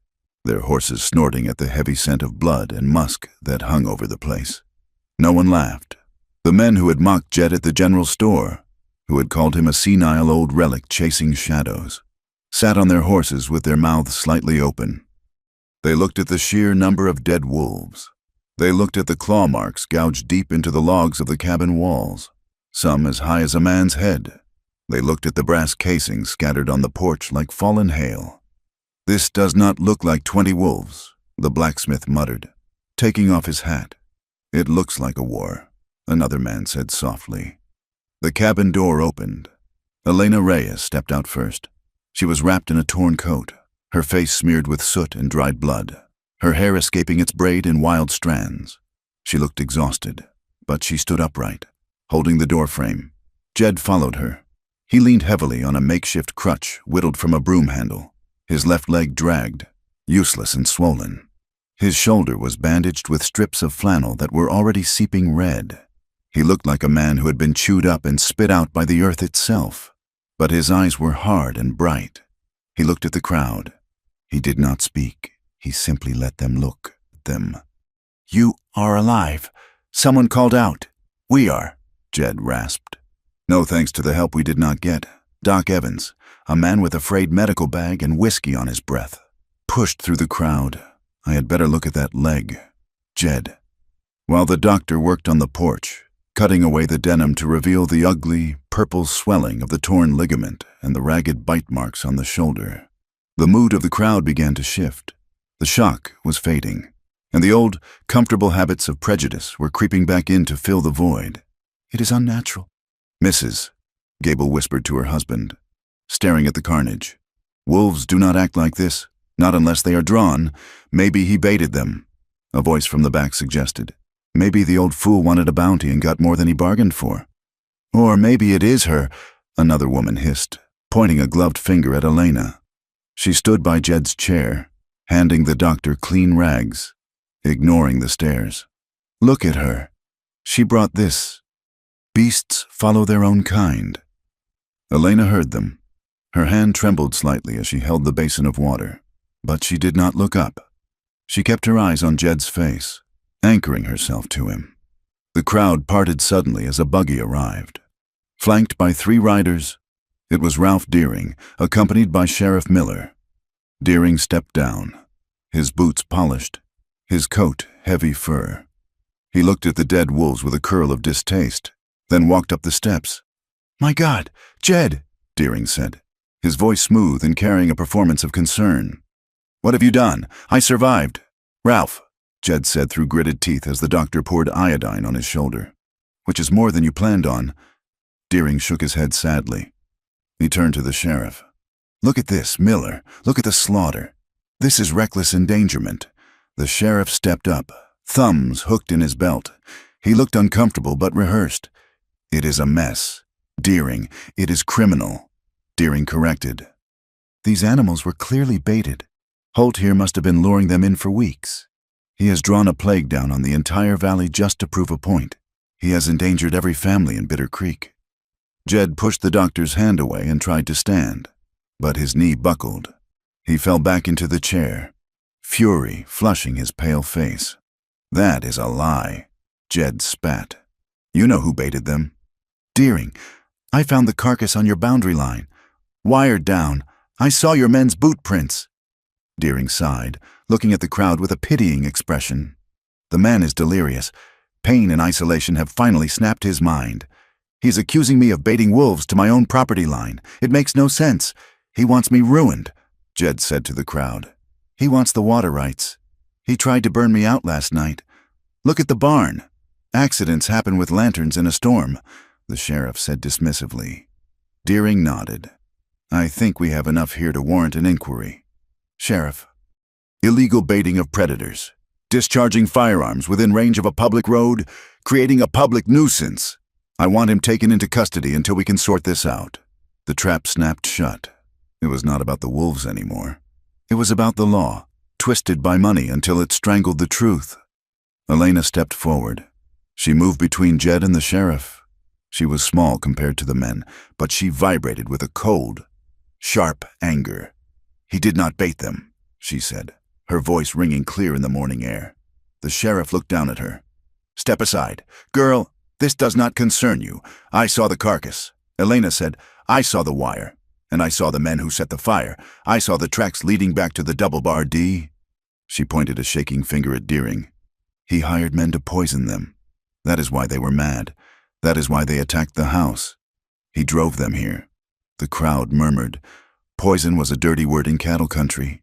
their horses snorting at the heavy scent of blood and musk that hung over the place. No one laughed. The men who had mocked Jed at the general store, who had called him a senile old relic chasing shadows, sat on their horses with their mouths slightly open. They looked at the sheer number of dead wolves. They looked at the claw marks gouged deep into the logs of the cabin walls, some as high as a man's head. They looked at the brass casings scattered on the porch like fallen hail. "This does not look like 20 wolves," the blacksmith muttered, taking off his hat. "It looks like a war," another man said softly. The cabin door opened. Elena Reyes stepped out first. She was wrapped in a torn coat, her face smeared with soot and dried blood, her hair escaping its braid in wild strands. She looked exhausted, but she stood upright, holding the door frame. Jed followed her. He leaned heavily on a makeshift crutch whittled from a broom handle, his left leg dragged, useless and swollen. His shoulder was bandaged with strips of flannel that were already seeping red. He looked like a man who had been chewed up and spit out by the earth itself, but his eyes were hard and bright. He looked at the crowd. He did not speak. He simply let them look at them. "You are alive," someone called out. "We are," Jed rasped. "No thanks to the help we did not get. Doc Evans, a man with a frayed medical bag and whiskey on his breath, pushed through the crowd. I had better look at that leg." Jed. While the doctor worked on the porch, cutting away the denim to reveal the ugly, purple swelling of the torn ligament and the ragged bite marks on the shoulder. The mood of the crowd began to shift. The shock was fading, and the old, comfortable habits of prejudice were creeping back in to fill the void. "It is unnatural." "Mrs.," Gable whispered to her husband, staring at the carnage. "Wolves do not act like this, not unless they are drawn. Maybe he baited them," a voice from the back suggested. "Maybe the old fool wanted a bounty and got more than he bargained for." "Or maybe it is her," another woman hissed, pointing a gloved finger at Elena. She stood by Jed's chair, handing the doctor clean rags, ignoring the stares. "Look at her. She brought this. Beasts follow their own kind." Elena heard them. Her hand trembled slightly as she held the basin of water, but she did not look up. She kept her eyes on Jed's face, anchoring herself to him. The crowd parted suddenly as a buggy arrived. Flanked by 3 riders, it was Ralph Deering, accompanied by Sheriff Miller. Deering stepped down, his boots polished, his coat heavy fur. He looked at the dead wolves with a curl of distaste, then walked up the steps. "My God, Jed," Deering said, his voice smooth and carrying a performance of concern. "What have you done? I survived." "Ralph," Jed said through gritted teeth as the doctor poured iodine on his shoulder. "Which is more than you planned on." Deering shook his head sadly. He turned to the sheriff. "Look at this, Miller. Look at the slaughter. This is reckless endangerment." The sheriff stepped up, thumbs hooked in his belt. He looked uncomfortable but rehearsed. "It is a mess. Deering, it is criminal." Deering corrected. "These animals were clearly baited. Holt here must have been luring them in for weeks." He has drawn a plague down on the entire valley just to prove a point. He has endangered every family in Bitter Creek." Jed pushed the doctor's hand away and tried to stand, but his knee buckled. He fell back into the chair, fury flushing his pale face. "That is a lie," Jed spat. "You know who baited them." "Deering, I found the carcass on your boundary line. Wired down. I saw your men's boot prints." Deering sighed, looking at the crowd with a pitying expression. "The man is delirious. Pain and isolation have finally snapped his mind. He's accusing me of baiting wolves to my own property line. It makes no sense. He wants me ruined," Jed said to the crowd. "He wants the water rights. He tried to burn me out last night. Look at the barn. Accidents happen with lanterns in a storm," the sheriff said dismissively. Deering nodded. "I think we have enough here to warrant an inquiry. Sheriff, illegal baiting of predators, discharging firearms within range of a public road, creating a public nuisance. I want him taken into custody until we can sort this out." The trap snapped shut. It was not about the wolves anymore. It was about the law, twisted by money until it strangled the truth. Elena stepped forward. She moved between Jed and the sheriff. She was small compared to the men, but she vibrated with a cold, sharp anger. "He did not bait them," she said, her voice ringing clear in the morning air. The sheriff looked down at her. "Step aside. Girl, this does not concern you. I saw the carcass." Elena said, "I saw the wire, and I saw the men who set the fire. I saw the tracks leading back to the double-bar D." She pointed a shaking finger at Deering. "He hired men to poison them. That is why they were mad. That is why they attacked the house. He drove them here." The crowd murmured. Poison was a dirty word in cattle country.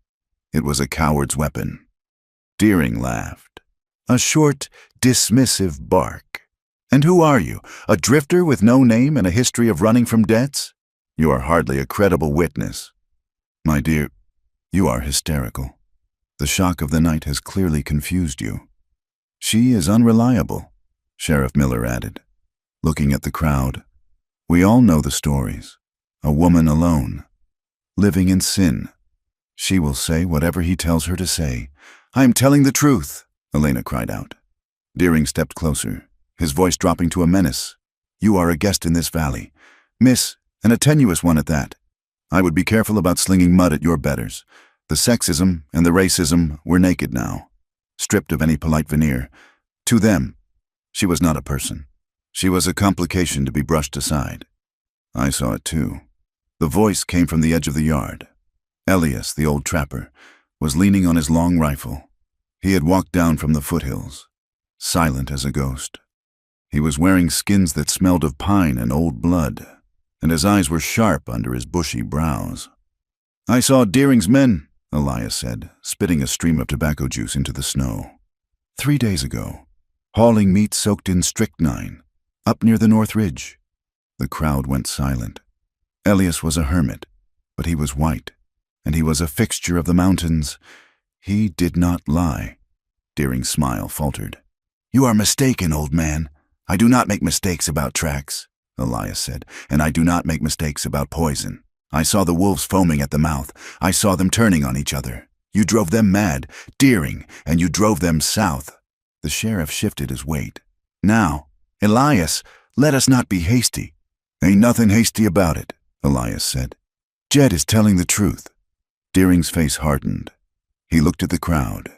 It was a coward's weapon. Deering laughed. A short, dismissive bark. "And who are you? A drifter with no name and a history of running from debts? You are hardly a credible witness." "My dear, you are hysterical. The shock of the night has clearly confused you." "She is unreliable," Sheriff Miller added, looking at the crowd. "We all know the stories. A woman alone, living in sin. She will say whatever he tells her to say." "I am telling the truth," Elena cried out. Deering stepped closer, his voice dropping to a menace. "You are a guest in this valley, miss, and a tenuous one at that. I would be careful about slinging mud at your betters. The sexism and the racism were naked now, stripped of any polite veneer. To them, she was not a person. She was a complication to be brushed aside." I saw it too. The voice came from the edge of the yard. Elias, the old trapper, was leaning on his long rifle. He had walked down from the foothills, silent as a ghost. He was wearing skins that smelled of pine and old blood, and his eyes were sharp under his bushy brows. "I saw Deering's men," Elias said, spitting a stream of tobacco juice into the snow. 3 days ago, hauling meat soaked in strychnine, up near the North Ridge." The crowd went silent. Elias was a hermit, but he was white, and he was a fixture of the mountains. He did not lie. Deering's smile faltered. "You are mistaken, old man. I do not make mistakes about tracks," Elias said, "and I do not make mistakes about poison. I saw the wolves foaming at the mouth. I saw them turning on each other. You drove them mad, Deering, and you drove them south." The sheriff shifted his weight. "Now, Elias, let us not be hasty." "Ain't nothing hasty about it," Elias said. "Jed is telling the truth." Deering's face hardened. He looked at the crowd,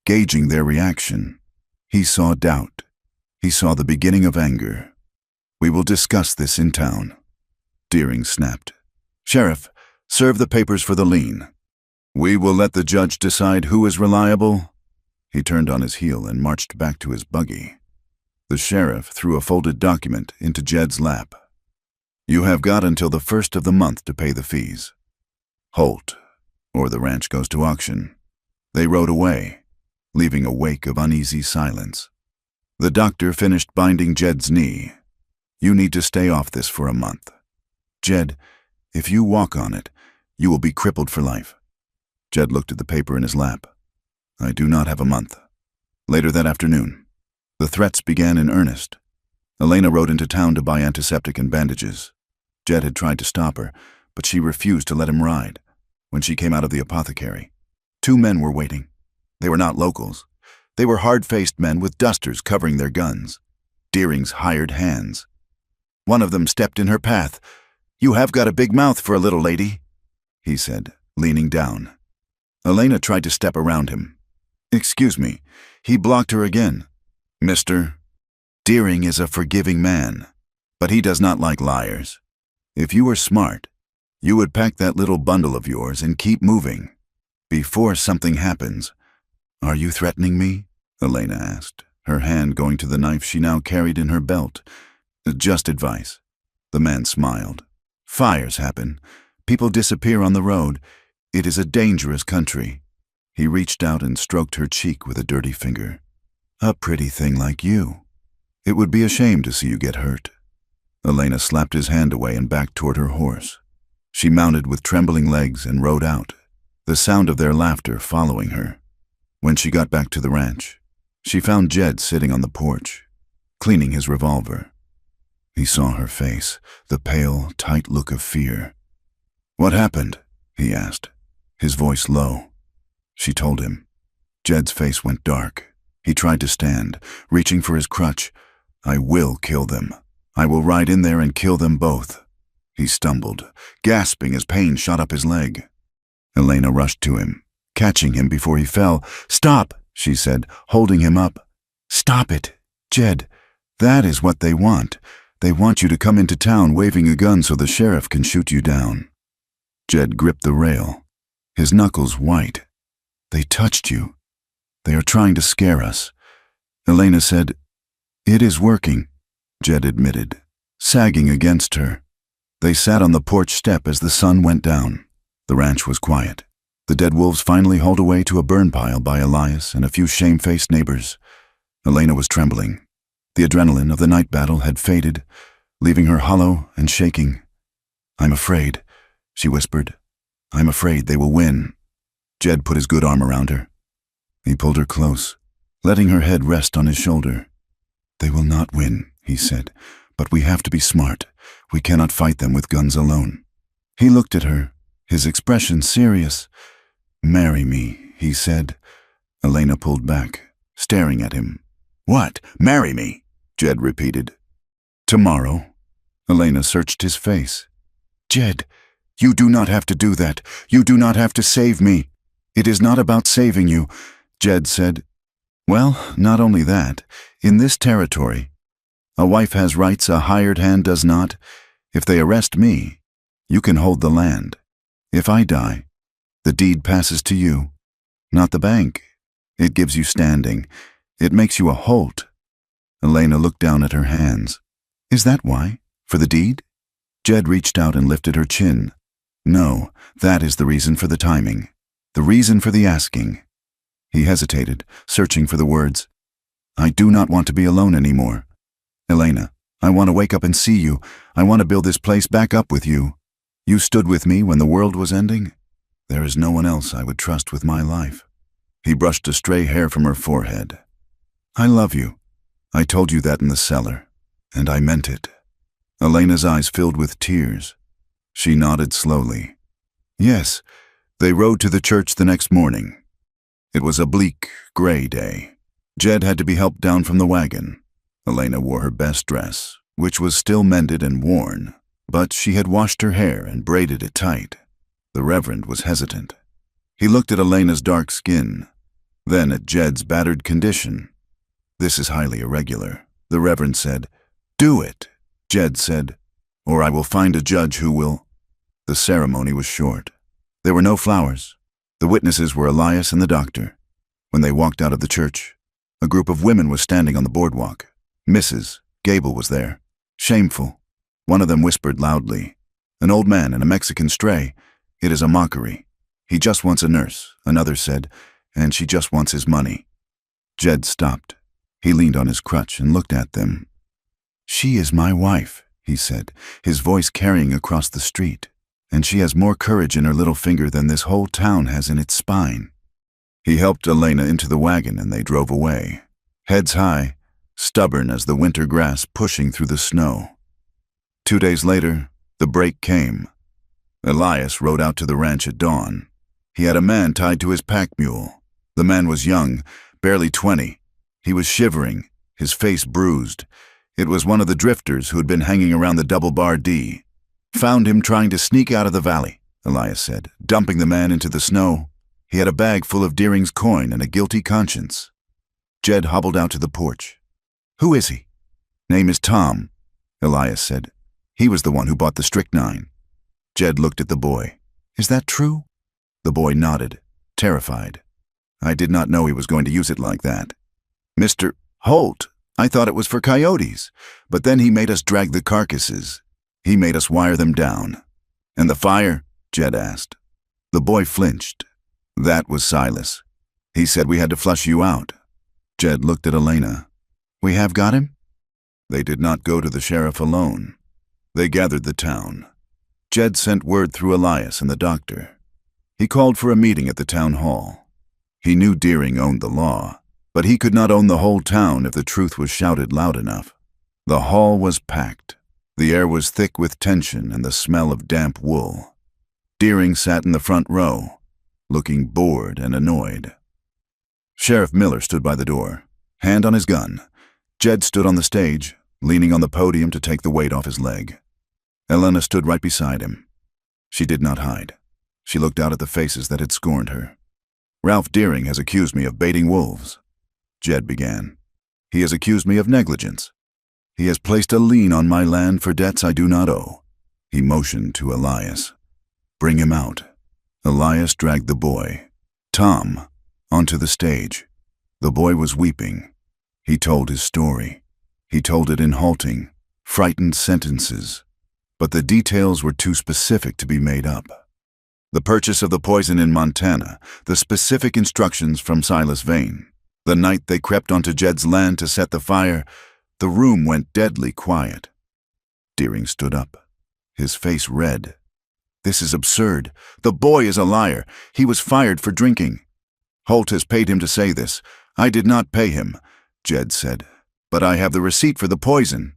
gauging their reaction. He saw doubt. He saw the beginning of anger. "We will discuss this in town." Deering snapped. "Sheriff, serve the papers for the lien. We will let the judge decide who is reliable." He turned on his heel and marched back to his buggy. The sheriff threw a folded document into Jed's lap. "You have got until the 1st of the month to pay the fees. Holt, or the ranch goes to auction." They rode away, leaving a wake of uneasy silence. The doctor finished binding Jed's knee. "You need to stay off this for a month. Jed, if you walk on it, you will be crippled for life." Jed looked at the paper in his lap. "I do not have a month." Later that afternoon, the threats began in earnest. Elena rode into town to buy antiseptic and bandages. Jed had tried to stop her, but she refused to let him ride. When she came out of the apothecary, 2 men were waiting. They were not locals. They were hard-faced men with dusters covering their guns. Deering's hired hands. One of them stepped in her path. "You have got a big mouth for a little lady," he said, leaning down. Elena tried to step around him. "Excuse me." He blocked her again. "Mister, Deering is a forgiving man, but he does not like liars. If you were smart, you would pack that little bundle of yours and keep moving. Before something happens." "Are you threatening me?" Elena asked, her hand going to the knife she now carried in her belt. "Just advice." The man smiled. "Fires happen. People disappear on the road. It is a dangerous country." He reached out and stroked her cheek with a dirty finger. "A pretty thing like you. It would be a shame to see you get hurt." Elena slapped his hand away and backed toward her horse. She mounted with trembling legs and rode out, the sound of their laughter following her. When she got back to the ranch, she found Jed sitting on the porch, cleaning his revolver. He saw her face, the pale, tight look of fear. "What happened?" he asked, his voice low. She told him. Jed's face went dark. He tried to stand, reaching for his crutch. "I will kill them. I will ride in there and kill them both." He stumbled, gasping as pain shot up his leg. Elena rushed to him, catching him before he fell. "Stop," she said, holding him up. "Stop it, Jed. That is what they want. They want you to come into town waving a gun so the sheriff can shoot you down." Jed gripped the rail, his knuckles white. "They touched you. They are trying to scare us." Elena said, "It is working," Jed admitted, sagging against her. They sat on the porch step as the sun went down. The ranch was quiet. The dead wolves finally hauled away to a burn pile by Elias and a few shamefaced neighbors. Elena was trembling. The adrenaline of the night battle had faded, leaving her hollow and shaking. "I'm afraid," she whispered. "I'm afraid they will win." Jed put his good arm around her. He pulled her close, letting her head rest on his shoulder. "They will not win," he said, "but we have to be smart. We cannot fight them with guns alone." He looked at her, his expression serious. "Marry me," he said. Elena pulled back, staring at him. "What? Marry me?" Jed repeated. "Tomorrow." Elena searched his face. "Jed, you do not have to do that. You do not have to save me." "It is not about saving you," Jed said. "Well, not only that. In this territory, a wife has rights a hired hand does not. If they arrest me, you can hold the land. If I die, the deed passes to you, not the bank. It gives you standing. It makes you a Holt." Elena looked down at her hands. "Is that why? For the deed?" Jed reached out and lifted her chin. "No, that is the reason for the timing. The reason for the asking." He hesitated, searching for the words. "I do not want to be alone anymore. Elena, I want to wake up and see you. I want to build this place back up with you. You stood with me when the world was ending. There is no one else I would trust with my life." He brushed a stray hair from her forehead. "I love you. I told you that in the cellar, and I meant it." Elena's eyes filled with tears. She nodded slowly. "Yes." They rode to the church the next morning. It was a bleak, gray day. Jed had to be helped down from the wagon. Elena wore her best dress, which was still mended and worn, but she had washed her hair and braided it tight. The Reverend was hesitant. He looked at Elena's dark skin, then at Jed's battered condition. "This is highly irregular," the Reverend said. "Do it," Jed said, "or I will find a judge who will." The ceremony was short. There were no flowers. The witnesses were Elias and the doctor. When they walked out of the church, a group of women was standing on the boardwalk. Mrs. Gable was there. Shameful. One of them whispered loudly, "An old man and a Mexican stray. It is a mockery. He just wants a nurse," another said, "and she just wants his money." Jed stopped. He leaned on his crutch and looked at them. "She is my wife," he said, his voice carrying across the street, "and she has more courage in her little finger than this whole town has in its spine." He helped Elena into the wagon and they drove away, heads high, stubborn as the winter grass pushing through the snow. 2 days later, the break came. Elias rode out to the ranch at dawn. He had a man tied to his pack mule. The man was young, barely 20. He was shivering, his face bruised. It was one of the drifters who had been hanging around the Double Bar D. "Found him trying to sneak out of the valley," Elias said, dumping the man into the snow. He had a bag full of Deering's coin and a guilty conscience. Jed hobbled out to the porch. "Who is he?" "Name is Tom," Elias said. "He was the one who bought the strychnine." Jed looked at the boy. "Is that true?" The boy nodded, terrified. "I did not know he was going to use it like that." "Mr. Holt, I thought it was for coyotes, but then he made us drag the carcasses. He made us wire them down." "And the fire?" Jed asked. The boy flinched. "That was Silas. He said we had to flush you out." Jed looked at Elena. "We have got him?" They did not go to the sheriff alone. They gathered the town. Jed sent word through Elias and the doctor. He called for a meeting at the town hall. He knew Deering owned the law, but he could not own the whole town if the truth was shouted loud enough. The hall was packed. The air was thick with tension and the smell of damp wool. Deering sat in the front row, looking bored and annoyed. Sheriff Miller stood by the door, hand on his gun. Jed stood on the stage, leaning on the podium to take the weight off his leg. Elena stood right beside him. She did not hide. She looked out at the faces that had scorned her. "Ralph Deering has accused me of baiting wolves," Jed began. "He has accused me of negligence. He has placed a lien on my land for debts I do not owe." He motioned to Elias. "Bring him out." Elias dragged the boy, Tom, onto the stage. The boy was weeping. He told his story. He told it in halting, frightened sentences. But the details were too specific to be made up. The purchase of the poison in Montana, the specific instructions from Silas Vane. The night they crept onto Jed's land to set the fire, the room went deadly quiet. Deering stood up, his face red. "This is absurd. The boy is a liar. He was fired for drinking." "Holt has paid him to say this. I did not pay him," Jed said. "But I have the receipt for the poison."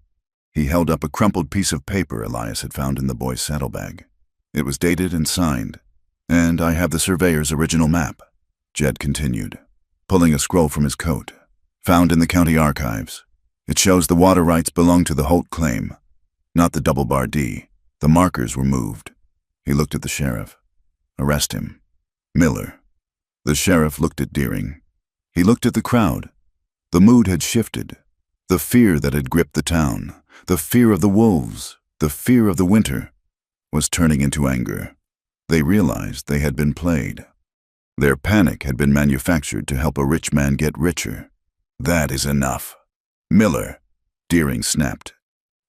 He held up a crumpled piece of paper Elias had found in the boy's saddlebag. It was dated and signed. "And I have the surveyor's original map," Jed continued, pulling a scroll from his coat. "Found in the county archives. It shows the water rights belong to the Holt claim, not the Double Bar D. The markers were moved." He looked at the sheriff. "Arrest him." "Miller." The sheriff looked at Deering. He looked at the crowd. The mood had shifted. The fear that had gripped the town, the fear of the wolves, the fear of the winter, was turning into anger. They realized they had been played. Their panic had been manufactured to help a rich man get richer. "That is enough." "Miller," Deering snapped.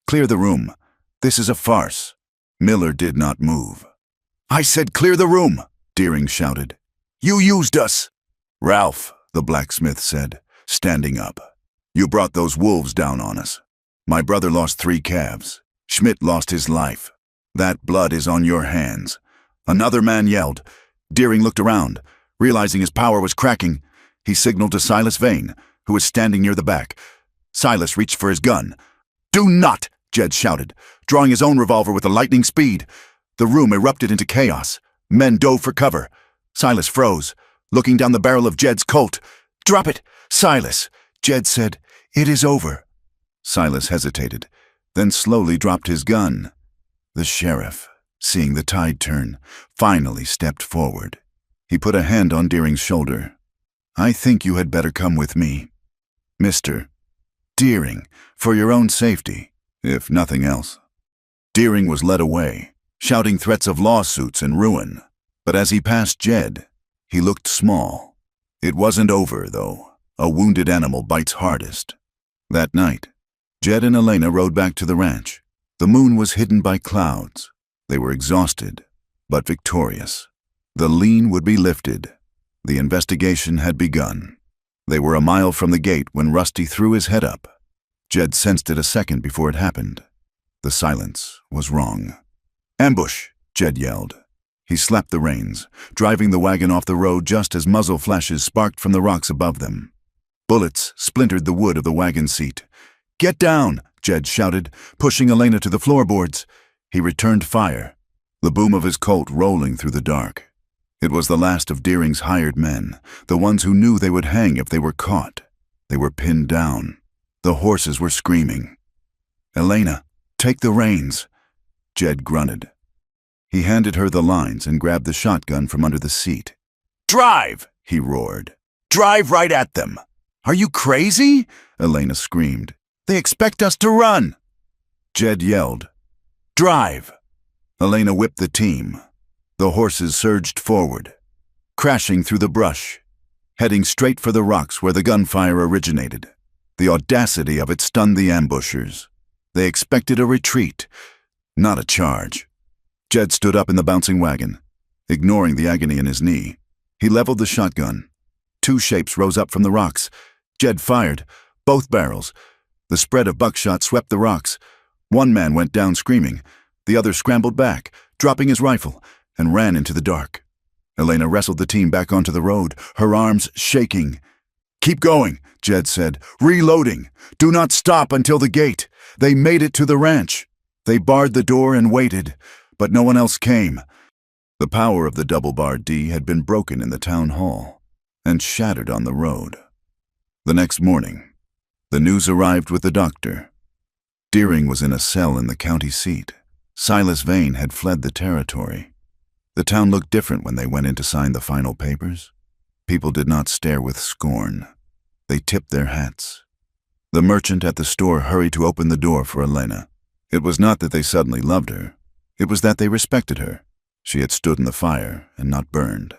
"Clear the room. This is a farce." Miller did not move. "I said clear the room," Deering shouted. "You used us." "Ralph," the blacksmith said, standing up. "You brought those wolves down on us. My brother lost 3 calves. Schmidt lost his life. That blood is on your hands." Another man yelled. Deering looked around. Realizing his power was cracking, he signaled to Silas Vane, who was standing near the back. Silas reached for his gun. "Do not!" Jed shouted, drawing his own revolver with a lightning speed. The room erupted into chaos. Men dove for cover. Silas froze, looking down the barrel of Jed's Colt. "Drop it, Silas," Jed said. "It is over." Silas hesitated, then slowly dropped his gun. The sheriff, seeing the tide turn, finally stepped forward. He put a hand on Deering's shoulder. "I think you had better come with me. Mr. Deering, for your own safety, if nothing else." Deering was led away, shouting threats of lawsuits and ruin. But as he passed Jed, he looked small. It wasn't over, though. A wounded animal bites hardest. That night, Jed and Elena rode back to the ranch. The moon was hidden by clouds. They were exhausted, but victorious. The lien would be lifted. The investigation had begun. They were a mile from the gate when Rusty threw his head up. Jed sensed it a second before it happened. The silence was wrong. "Ambush!" Jed yelled. He slapped the reins, driving the wagon off the road just as muzzle flashes sparked from the rocks above them. Bullets splintered the wood of the wagon seat. "Get down!" Jed shouted, pushing Elena to the floorboards. He returned fire, the boom of his Colt rolling through the dark. It was the last of Deering's hired men, the ones who knew they would hang if they were caught. They were pinned down. The horses were screaming. "Elena, take the reins," Jed grunted. He handed her the lines and grabbed the shotgun from under the seat. "Drive!" he roared. "Drive right at them!" "Are you crazy?" Elena screamed. "They expect us to run!" Jed yelled, "Drive!" Elena whipped the team. The horses surged forward, crashing through the brush, heading straight for the rocks where the gunfire originated. The audacity of it stunned the ambushers. They expected a retreat, not a charge. Jed stood up in the bouncing wagon, ignoring the agony in his knee. He leveled the shotgun. Two shapes rose up from the rocks. Jed fired, both barrels. The spread of buckshot swept the rocks. One man went down screaming. The other scrambled back, dropping his rifle, and ran into the dark. Elena wrestled the team back onto the road, her arms shaking. "Keep going," Jed said. "Reloading. Do not stop until the gate." They made it to the ranch. They barred the door and waited, but no one else came. The power of the double-barred D had been broken in the town hall and shattered on the road. The next morning, the news arrived with the doctor. Deering was in a cell in the county seat. Silas Vane had fled the territory. The town looked different when they went in to sign the final papers. People did not stare with scorn. They tipped their hats. The merchant at the store hurried to open the door for Elena. It was not that they suddenly loved her. It was that they respected her. She had stood in the fire and not burned.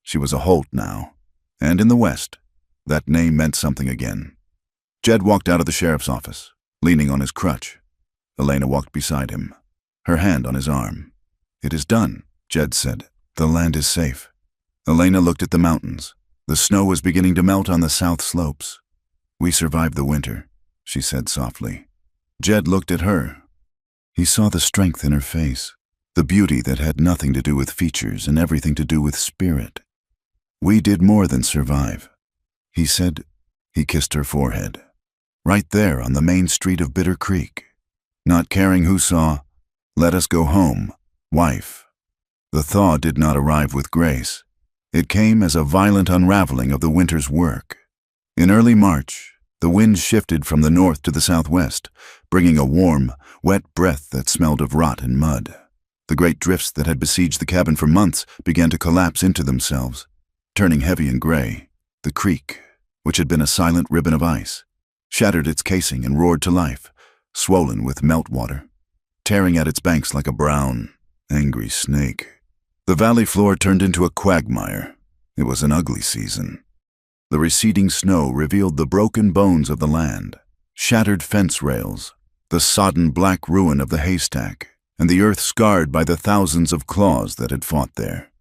She was a Holt now, and in the West, that name meant something again. Jed walked out of the sheriff's office, leaning on his crutch. Elena walked beside him, her hand on his arm. "It is done," Jed said. "The land is safe." Elena looked at the mountains. The snow was beginning to melt on the south slopes. "We survived the winter," she said softly. Jed looked at her. He saw the strength in her face, the beauty that had nothing to do with features and everything to do with spirit. "We did more than survive," he said. He kissed her forehead. "Right there on the main street of Bitter Creek. Not caring who saw, let us go home, wife." The thaw did not arrive with grace. It came as a violent unraveling of the winter's work. In early March, the wind shifted from the north to the southwest, bringing a warm, wet breath that smelled of rot and mud. The great drifts that had besieged the cabin for months began to collapse into themselves, turning heavy and gray. The creek, which had been a silent ribbon of ice, shattered its casing and roared to life, swollen with meltwater, tearing at its banks like a brown, angry snake. The valley floor turned into a quagmire. It was an ugly season. The receding snow revealed the broken bones of the land, shattered fence rails, the sodden black ruin of the haystack, and the earth scarred by the thousands of claws that had fought there.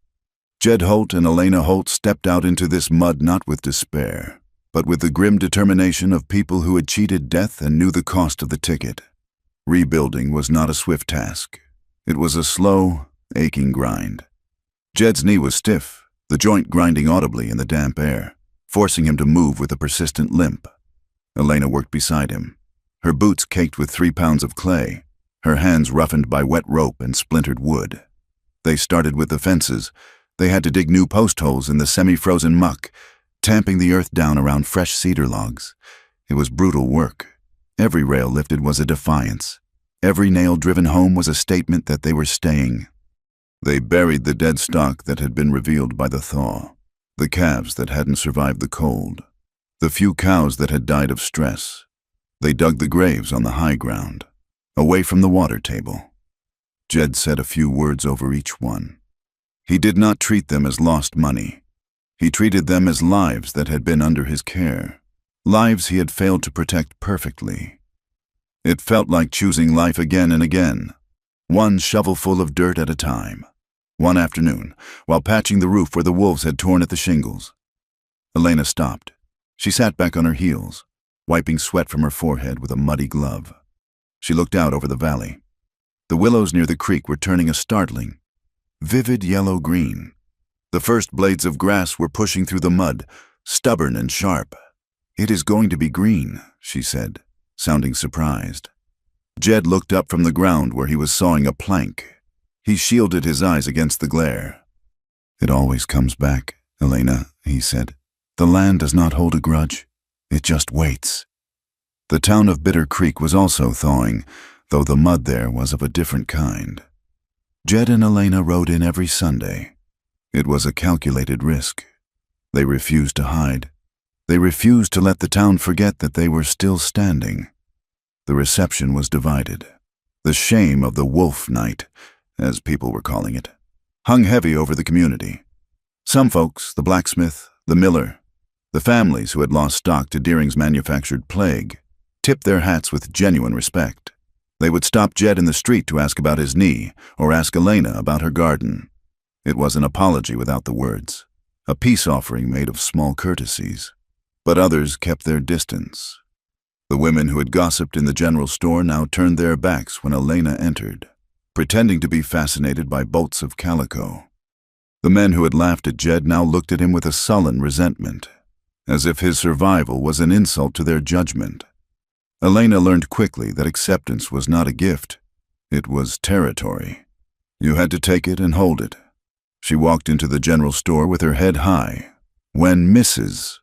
Jed Holt and Elena Holt stepped out into this mud not with despair, but with the grim determination of people who had cheated death and knew the cost of the ticket. Rebuilding was not a swift task. It was a slow, aching grind. Jed's knee was stiff, the joint grinding audibly in the damp air, forcing him to move with a persistent limp. Elena worked beside him, her boots caked with 3 pounds of clay, her hands roughened by wet rope and splintered wood. They started with the fences. They had to dig new post holes in the semi-frozen muck, tamping the earth down around fresh cedar logs. It was brutal work. Every rail lifted was a defiance. Every nail driven home was a statement that they were staying. They buried the dead stock that had been revealed by the thaw, the calves that hadn't survived the cold, the few cows that had died of stress. They dug the graves on the high ground, away from the water table. Jed said a few words over each one. He did not treat them as lost money. He treated them as lives that had been under his care, lives he had failed to protect perfectly. It felt like choosing life again and again, one shovelful of dirt at a time. One afternoon, while patching the roof where the wolves had torn at the shingles, Elena stopped. She sat back on her heels, wiping sweat from her forehead with a muddy glove. She looked out over the valley. The willows near the creek were turning a startling, vivid yellow-green. The first blades of grass were pushing through the mud, stubborn and sharp. "It is going to be green," she said, sounding surprised. Jed looked up from the ground where he was sawing a plank. He shielded his eyes against the glare. "It always comes back, Elena," he said. "The land does not hold a grudge. It just waits." The town of Bitter Creek was also thawing, though the mud there was of a different kind. Jed and Elena rode in every Sunday. It was a calculated risk. They refused to hide. They refused to let the town forget that they were still standing. The reception was divided. The shame of the Wolf Night, as people were calling it, hung heavy over the community. Some folks, the blacksmith, the miller, the families who had lost stock to Deering's manufactured plague, tipped their hats with genuine respect. They would stop Jed in the street to ask about his knee or ask Elena about her garden. It was an apology without the words, a peace offering made of small courtesies. But others kept their distance. The women who had gossiped in the general store now turned their backs when Elena entered, pretending to be fascinated by bolts of calico. The men who had laughed at Jed now looked at him with a sullen resentment, as if his survival was an insult to their judgment. Elena learned quickly that acceptance was not a gift. It was territory. You had to take it and hold it. She walked into the general store with her head high, when Mrs.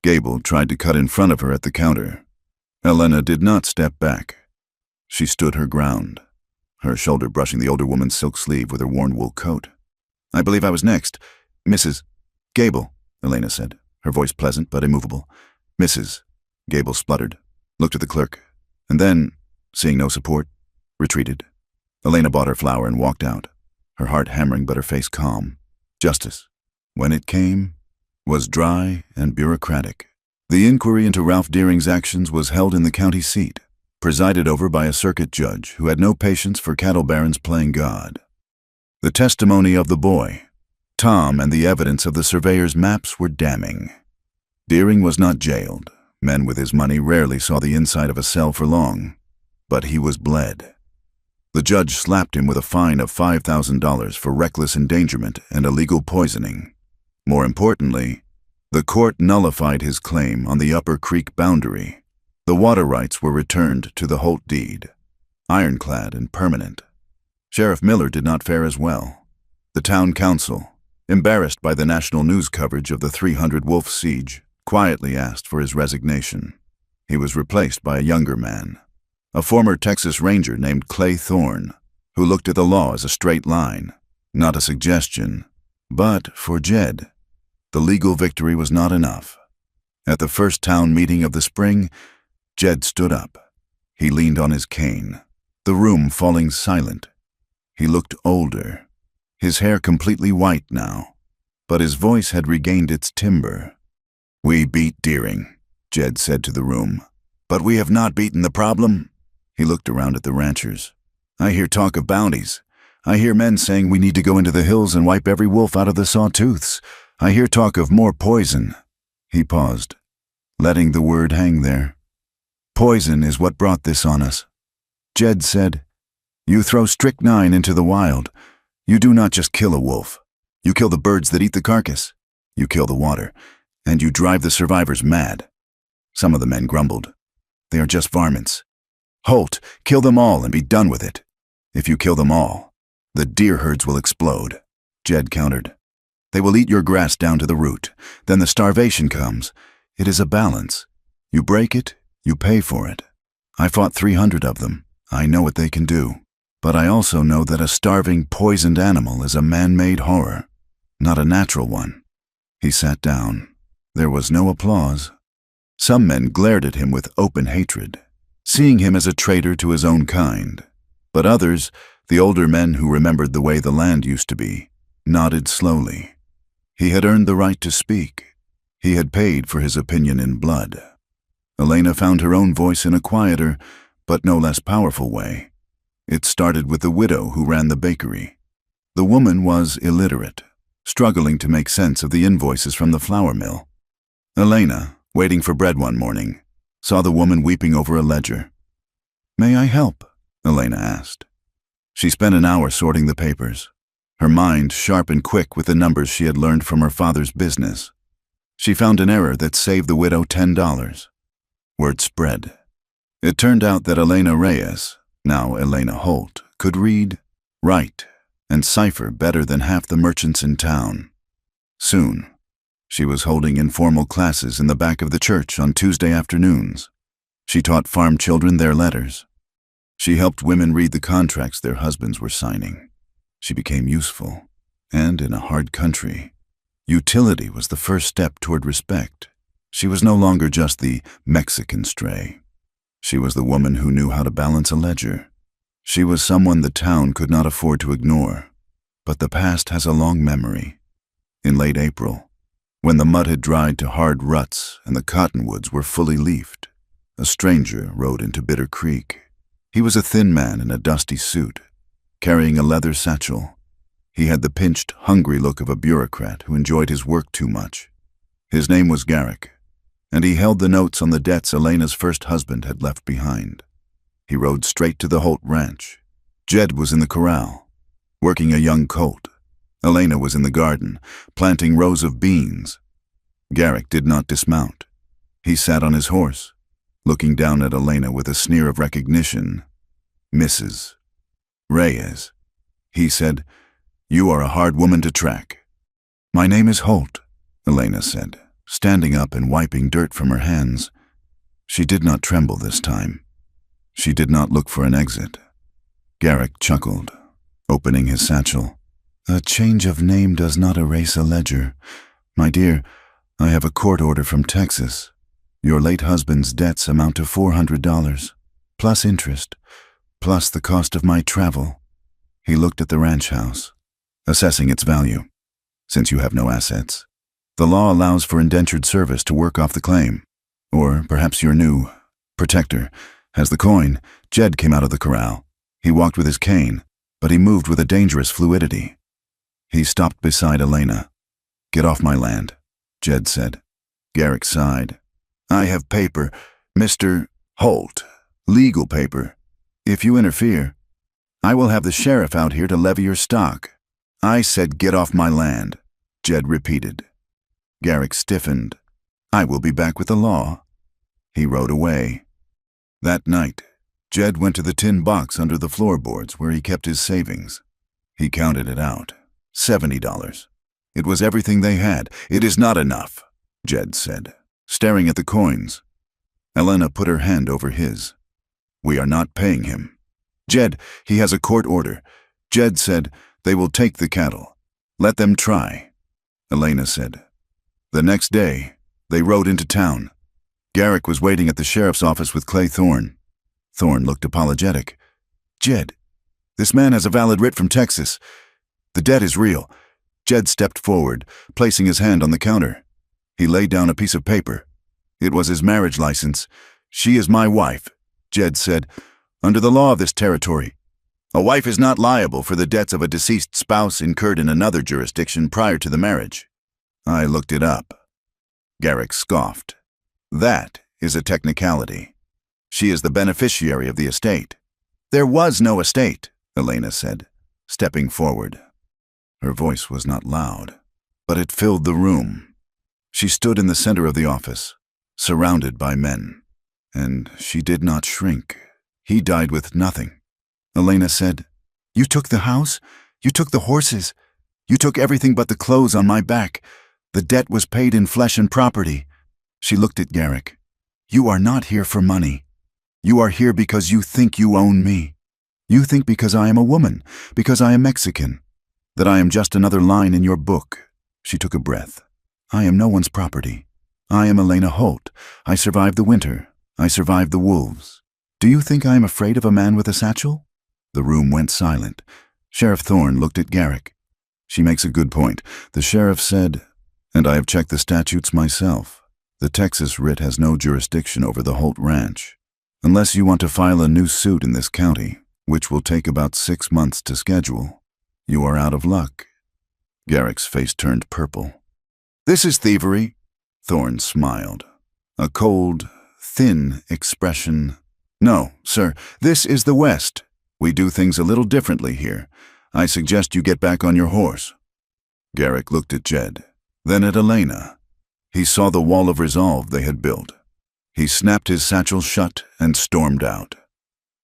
Gable tried to cut in front of her at the counter. Elena did not step back. She stood her ground, her shoulder brushing the older woman's silk sleeve with her worn wool coat. "I believe I was next. Mrs. Gable," Elena said, her voice pleasant but immovable. "Mrs." Gable spluttered, looked at the clerk, and then, seeing no support, retreated. Elena bought her flour and walked out, her heart hammering but her face calm. Justice, when it came, was dry and bureaucratic. The inquiry into Ralph Deering's actions was held in the county seat, presided over by a circuit judge who had no patience for cattle barons playing God. The testimony of the boy, Tom, and the evidence of the surveyor's maps were damning. Deering was not jailed. Men with his money rarely saw the inside of a cell for long, but he was bled. The judge slapped him with a fine of $5,000 for reckless endangerment and illegal poisoning. More importantly, the court nullified his claim on the Upper Creek boundary. The water rights were returned to the Holt deed, ironclad and permanent. Sheriff Miller did not fare as well. The town council, embarrassed by the national news coverage of the 300-wolf siege, quietly asked for his resignation. He was replaced by a younger man, a former Texas Ranger named Clay Thorne, who looked at the law as a straight line, not a suggestion. But for Jed, the legal victory was not enough. At the first town meeting of the spring, Jed stood up. He leaned on his cane, the room falling silent. He looked older, his hair completely white now, but his voice had regained its timbre. "We beat Deering," Jed said to the room, "but we have not beaten the problem." He looked around at the ranchers. "I hear talk of bounties. I hear men saying we need to go into the hills and wipe every wolf out of the sawtooths. I hear talk of more poison." He paused, letting the word hang there. "Poison is what brought this on us." Jed said, "You throw strychnine into the wild. You do not just kill a wolf. You kill the birds that eat the carcass. You kill the water, and you drive the survivors mad." Some of the men grumbled. "They are just varmints. Holt, kill them all and be done with it. If you kill them all, the deer herds will explode." Jed countered. "They will eat your grass down to the root. Then the starvation comes. It is a balance. You break it, you pay for it. I fought 300 of them. I know what they can do. But I also know that a starving, poisoned animal is a man-made horror, not a natural one." He sat down. There was no applause. Some men glared at him with open hatred, seeing him as a traitor to his own kind. But others, the older men who remembered the way the land used to be, nodded slowly. He had earned the right to speak. He had paid for his opinion in blood. Elena found her own voice in a quieter, but no less powerful way. It started with the widow who ran the bakery. The woman was illiterate, struggling to make sense of the invoices from the flour mill. Elena, waiting for bread one morning, saw the woman weeping over a ledger. "May I help?" Elena asked. She spent an hour sorting the papers, her mind sharp and quick with the numbers she had learned from her father's business. She found an error that saved the widow $10. Word spread. It turned out that Elena Reyes, now Elena Holt, could read, write, and cipher better than half the merchants in town. Soon, she was holding informal classes in the back of the church on Tuesday afternoons. She taught farm children their letters. She helped women read the contracts their husbands were signing. She became useful, and in a hard country, utility was the first step toward respect. She was no longer just the Mexican stray. She was the woman who knew how to balance a ledger. She was someone the town could not afford to ignore. But the past has a long memory. In late April, when the mud had dried to hard ruts and the cottonwoods were fully leafed, a stranger rode into Bitter Creek. He was a thin man in a dusty suit, carrying a leather satchel. He had the pinched, hungry look of a bureaucrat who enjoyed his work too much. His name was Garrick, and he held the notes on the debts Elena's first husband had left behind. He rode straight to the Holt ranch. Jed was in the corral, working a young colt. Elena was in the garden, planting rows of beans. Garrick did not dismount. He sat on his horse, looking down at Elena with a sneer of recognition. "Mrs. Reyes," he said, "you are a hard woman to track." "My name is Holt," Elena said, standing up and wiping dirt from her hands. She did not tremble this time. She did not look for an exit. Garrick chuckled, opening his satchel. "A change of name does not erase a ledger. My dear, I have a court order from Texas. Your late husband's debts amount to $400, plus interest, plus the cost of my travel." He looked at the ranch house, assessing its value. "Since you have no assets, the law allows for indentured service to work off the claim. Or perhaps your new protector has the coin." Jed came out of the corral. He walked with his cane, but he moved with a dangerous fluidity. He stopped beside Elena. "Get off my land," Jed said. Garrick sighed. "I have paper, Mr. Holt, legal paper. If you interfere, I will have the sheriff out here to levy your stock." "I said get off my land," Jed repeated. Garrick stiffened. "I will be back with the law." He rode away. That night, Jed went to the tin box under the floorboards where he kept his savings. He counted it out. $70. It was everything they had. "It is not enough," Jed said, staring at the coins. Elena put her hand over his. "We are not paying him." "Jed, he has a court order." Jed said, "They will take the cattle. Let them try." Elena said. The next day, they rode into town. Garrick was waiting at the sheriff's office with Clay Thorne. Thorne looked apologetic. "Jed, this man has a valid writ from Texas. The debt is real." Jed stepped forward, placing his hand on the counter. He laid down a piece of paper. It was his marriage license. "She is my wife," Jed said, "under the law of this territory. A wife is not liable for the debts of a deceased spouse incurred in another jurisdiction prior to the marriage." "I looked it up." Garrick scoffed. "That is a technicality. She is the beneficiary of the estate." "There was no estate," Elena said, stepping forward. Her voice was not loud, but it filled the room. She stood in the center of the office, surrounded by men, and she did not shrink. He died with nothing. Elena said, "You took the house, you took the horses, you took everything but the clothes on my back. The debt was paid in flesh and property." She looked at Garrick. "You are not here for money. You are here because you think you own me. You think because I am a woman, because I am Mexican, that I am just another line in your book." She took a breath. "I am no one's property. I am Elena Holt. I survived the winter. I survived the wolves. Do you think I am afraid of a man with a satchel?" The room went silent. Sheriff Thorne looked at Garrick. "She makes a good point," the sheriff said, "and I have checked the statutes myself. The Texas writ has no jurisdiction over the Holt Ranch. Unless you want to file a new suit in this county, which will take about 6 months to schedule, you are out of luck." Garrick's face turned purple. "This is thievery." Thorne smiled. A cold, thin expression. "No, sir, this is the West. We do things a little differently here. I suggest you get back on your horse." Garrick looked at Jed, then at Elena. He saw the wall of resolve they had built. He snapped his satchel shut and stormed out.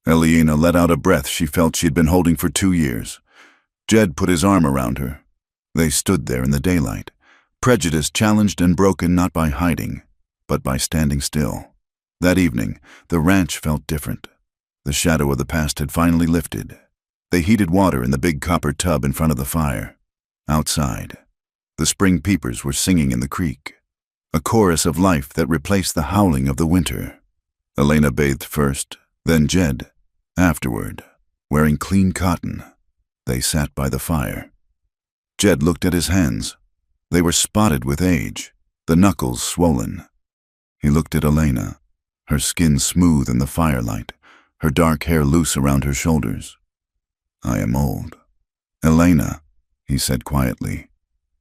Elena let out a breath she felt she'd been holding for 2 years. Jed put his arm around her. They stood there in the daylight, prejudice challenged and broken not by hiding, but by standing still. That evening, the ranch felt different. The shadow of the past had finally lifted. They heated water in the big copper tub in front of the fire. Outside, the spring peepers were singing in the creek, a chorus of life that replaced the howling of the winter. Elena bathed first, then Jed. Afterward, wearing clean cotton, they sat by the fire. Jed looked at his hands. They were spotted with age, the knuckles swollen. He looked at Elena, her skin smooth in the firelight, her dark hair loose around her shoulders. "I am old." "Elena," he said quietly.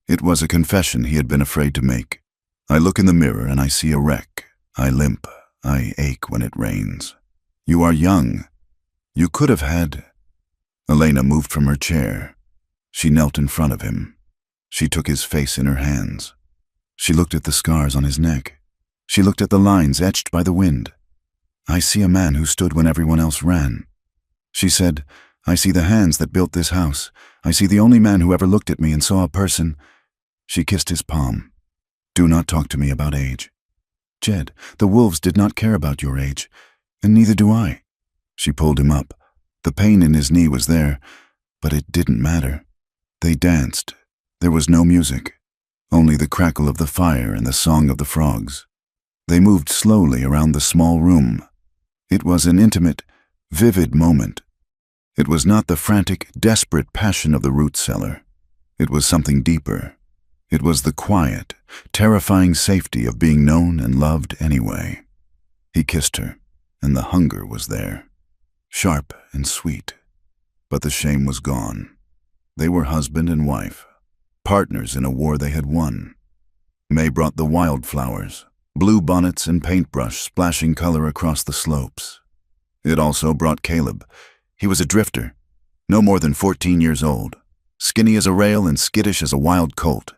It was a confession he had been afraid to make. "I look in the mirror and I see a wreck. I limp. I ache when it rains. You are young. You could have had—" Elena moved from her chair. She knelt in front of him. She took his face in her hands. She looked at the scars on his neck. She looked at the lines etched by the wind. "I see a man who stood when everyone else ran." She said, "I see the hands that built this house. I see the only man who ever looked at me and saw a person." She kissed his palm. "Do not talk to me about age. Jed, the wolves did not care about your age, and neither do I." She pulled him up. The pain in his knee was there, but it didn't matter. They danced. There was no music, only the crackle of the fire and the song of the frogs. They moved slowly around the small room. It was an intimate, vivid moment. It was not the frantic, desperate passion of the root cellar. It was something deeper. It was the quiet, terrifying safety of being known and loved anyway. He kissed her, and the hunger was there, sharp and sweet. But the shame was gone. They were husband and wife, partners in a war they had won. May brought the wildflowers, blue bonnets and paintbrush splashing color across the slopes. It also brought Caleb. He was a drifter, no more than 14 years old, skinny as a rail and skittish as a wild colt.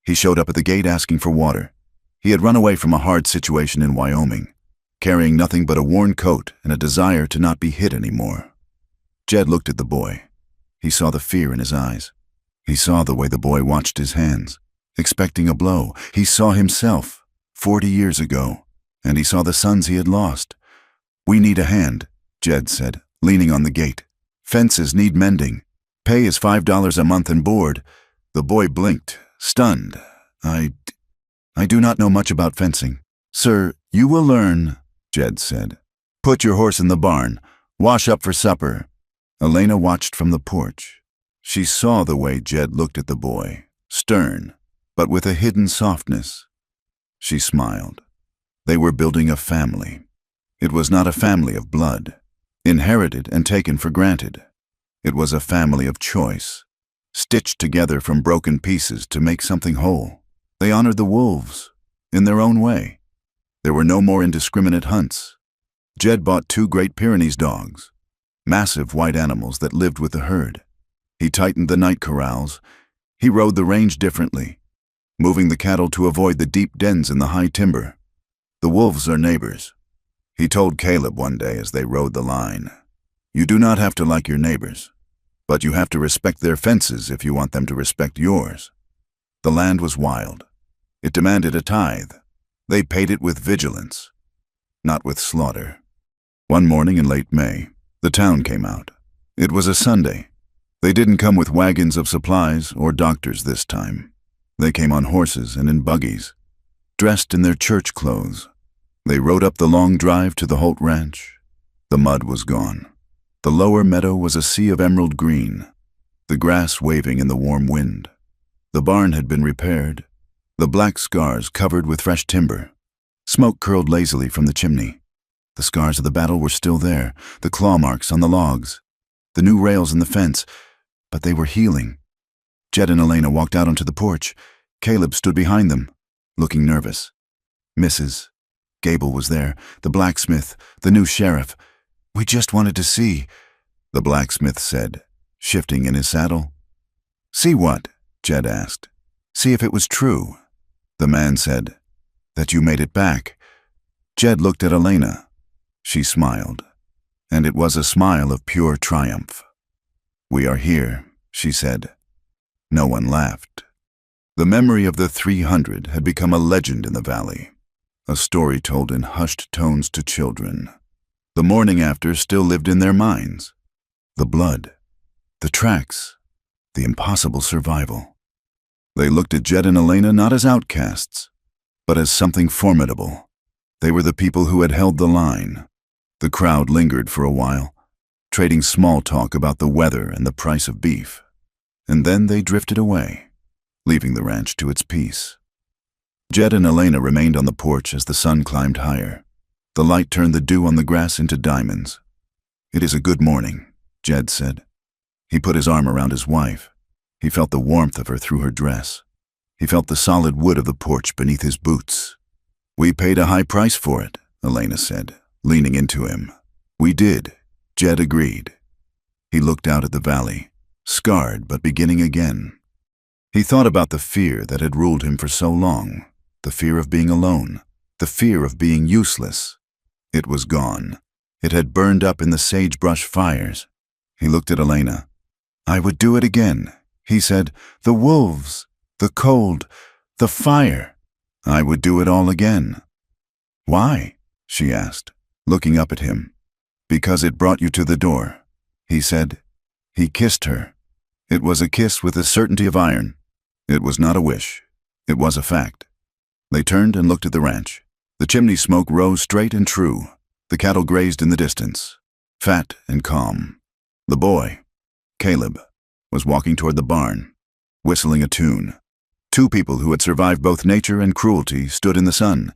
He showed up at the gate asking for water. He had run away from a hard situation in Wyoming, carrying nothing but a worn coat and a desire to not be hit anymore. Jed looked at the boy. He saw the fear in his eyes. He saw the way the boy watched his hands, expecting a blow. He saw himself 40 years ago, and he saw the sons he had lost. "We need a hand," Jed said, leaning on the gate. "Fences need mending. Pay is $5 a month and board." The boy blinked, stunned. I do not know much about fencing." "Sir, you will learn," Jed said. "Put your horse in the barn. Wash up for supper." Elena watched from the porch. She saw the way Jed looked at the boy, stern, but with a hidden softness. She smiled. They were building a family. It was not a family of blood, inherited and taken for granted. It was a family of choice, stitched together from broken pieces to make something whole. They honored the wolves, in their own way. There were no more indiscriminate hunts. Jed bought 2 Great Pyrenees dogs, massive white animals that lived with the herd. He tightened the night corrals. He rode the range differently, moving the cattle to avoid the deep dens in the high timber. "The wolves are neighbors," he told Caleb one day as they rode the line. "You do not have to like your neighbors, but you have to respect their fences if you want them to respect yours." The land was wild. It demanded a tithe. They paid it with vigilance, not with slaughter. One morning in late May, the town came out. It was a Sunday. They didn't come with wagons of supplies or doctors this time. They came on horses and in buggies, dressed in their church clothes. They rode up the long drive to the Holt Ranch. The mud was gone. The lower meadow was a sea of emerald green, the grass waving in the warm wind. The barn had been repaired, the black scars covered with fresh timber. Smoke curled lazily from the chimney. The scars of the battle were still there, the claw marks on the logs, the new rails in the fence, but they were healing. Jed and Elena walked out onto the porch. Caleb stood behind them, looking nervous. Mrs. Gable was there, the blacksmith, the new sheriff. "We just wanted to see," the blacksmith said, shifting in his saddle. "See what?" Jed asked. "See if it was true." The man said, "That you made it back." Jed looked at Elena. She smiled, and it was a smile of pure triumph. "We are here," she said. No one laughed. The memory of the 300 had become a legend in the valley, a story told in hushed tones to children. The morning after still lived in their minds. The blood, the tracks, the impossible survival. They looked at Jed and Elena not as outcasts, but as something formidable. They were the people who had held the line. The crowd lingered for a while, trading small talk about the weather and the price of beef. And then they drifted away, leaving the ranch to its peace. Jed and Elena remained on the porch as the sun climbed higher. The light turned the dew on the grass into diamonds. "It is a good morning," Jed said. He put his arm around his wife. He felt the warmth of her through her dress. He felt the solid wood of the porch beneath his boots. "We paid a high price for it," Elena said, leaning into him. "We did," Jed agreed. He looked out at the valley, scarred but beginning again. He thought about the fear that had ruled him for so long, the fear of being alone, the fear of being useless. It was gone. It had burned up in the sagebrush fires. He looked at Elena. "I would do it again," he said. "The wolves, the cold, the fire. I would do it all again." "Why?" she asked, looking up at him. "Because it brought you to the door," he said. He kissed her. It was a kiss with the certainty of iron. It was not a wish. It was a fact. They turned and looked at the ranch. The chimney smoke rose straight and true. The cattle grazed in the distance, fat and calm. The boy, Caleb, was walking toward the barn, whistling a tune. Two people who had survived both nature and cruelty stood in the sun,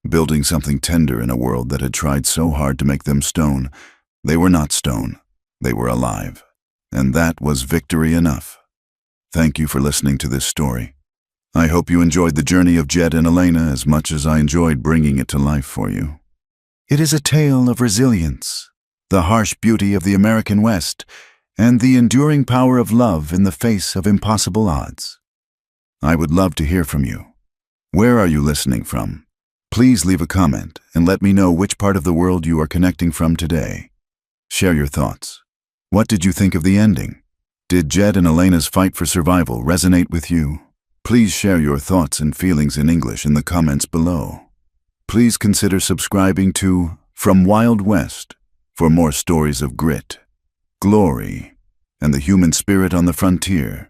building something tender in a world that had tried so hard to make them stone. They were not stone. They were alive. And that was victory enough. Thank you for listening to this story. I hope you enjoyed the journey of Jed and Elena as much as I enjoyed bringing it to life for you. It is a tale of resilience, the harsh beauty of the American West, and the enduring power of love in the face of impossible odds. I would love to hear from you. Where are you listening from? Please leave a comment and let me know which part of the world you are connecting from today. Share your thoughts. What did you think of the ending? Did Jed and Elena's fight for survival resonate with you? Please share your thoughts and feelings in English in the comments below. Please consider subscribing to From Wild West for more stories of grit, glory, and the human spirit on the frontier.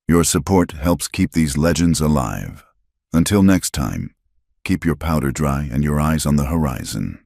Your support helps keep these legends alive. Until next time, keep your powder dry and your eyes on the horizon.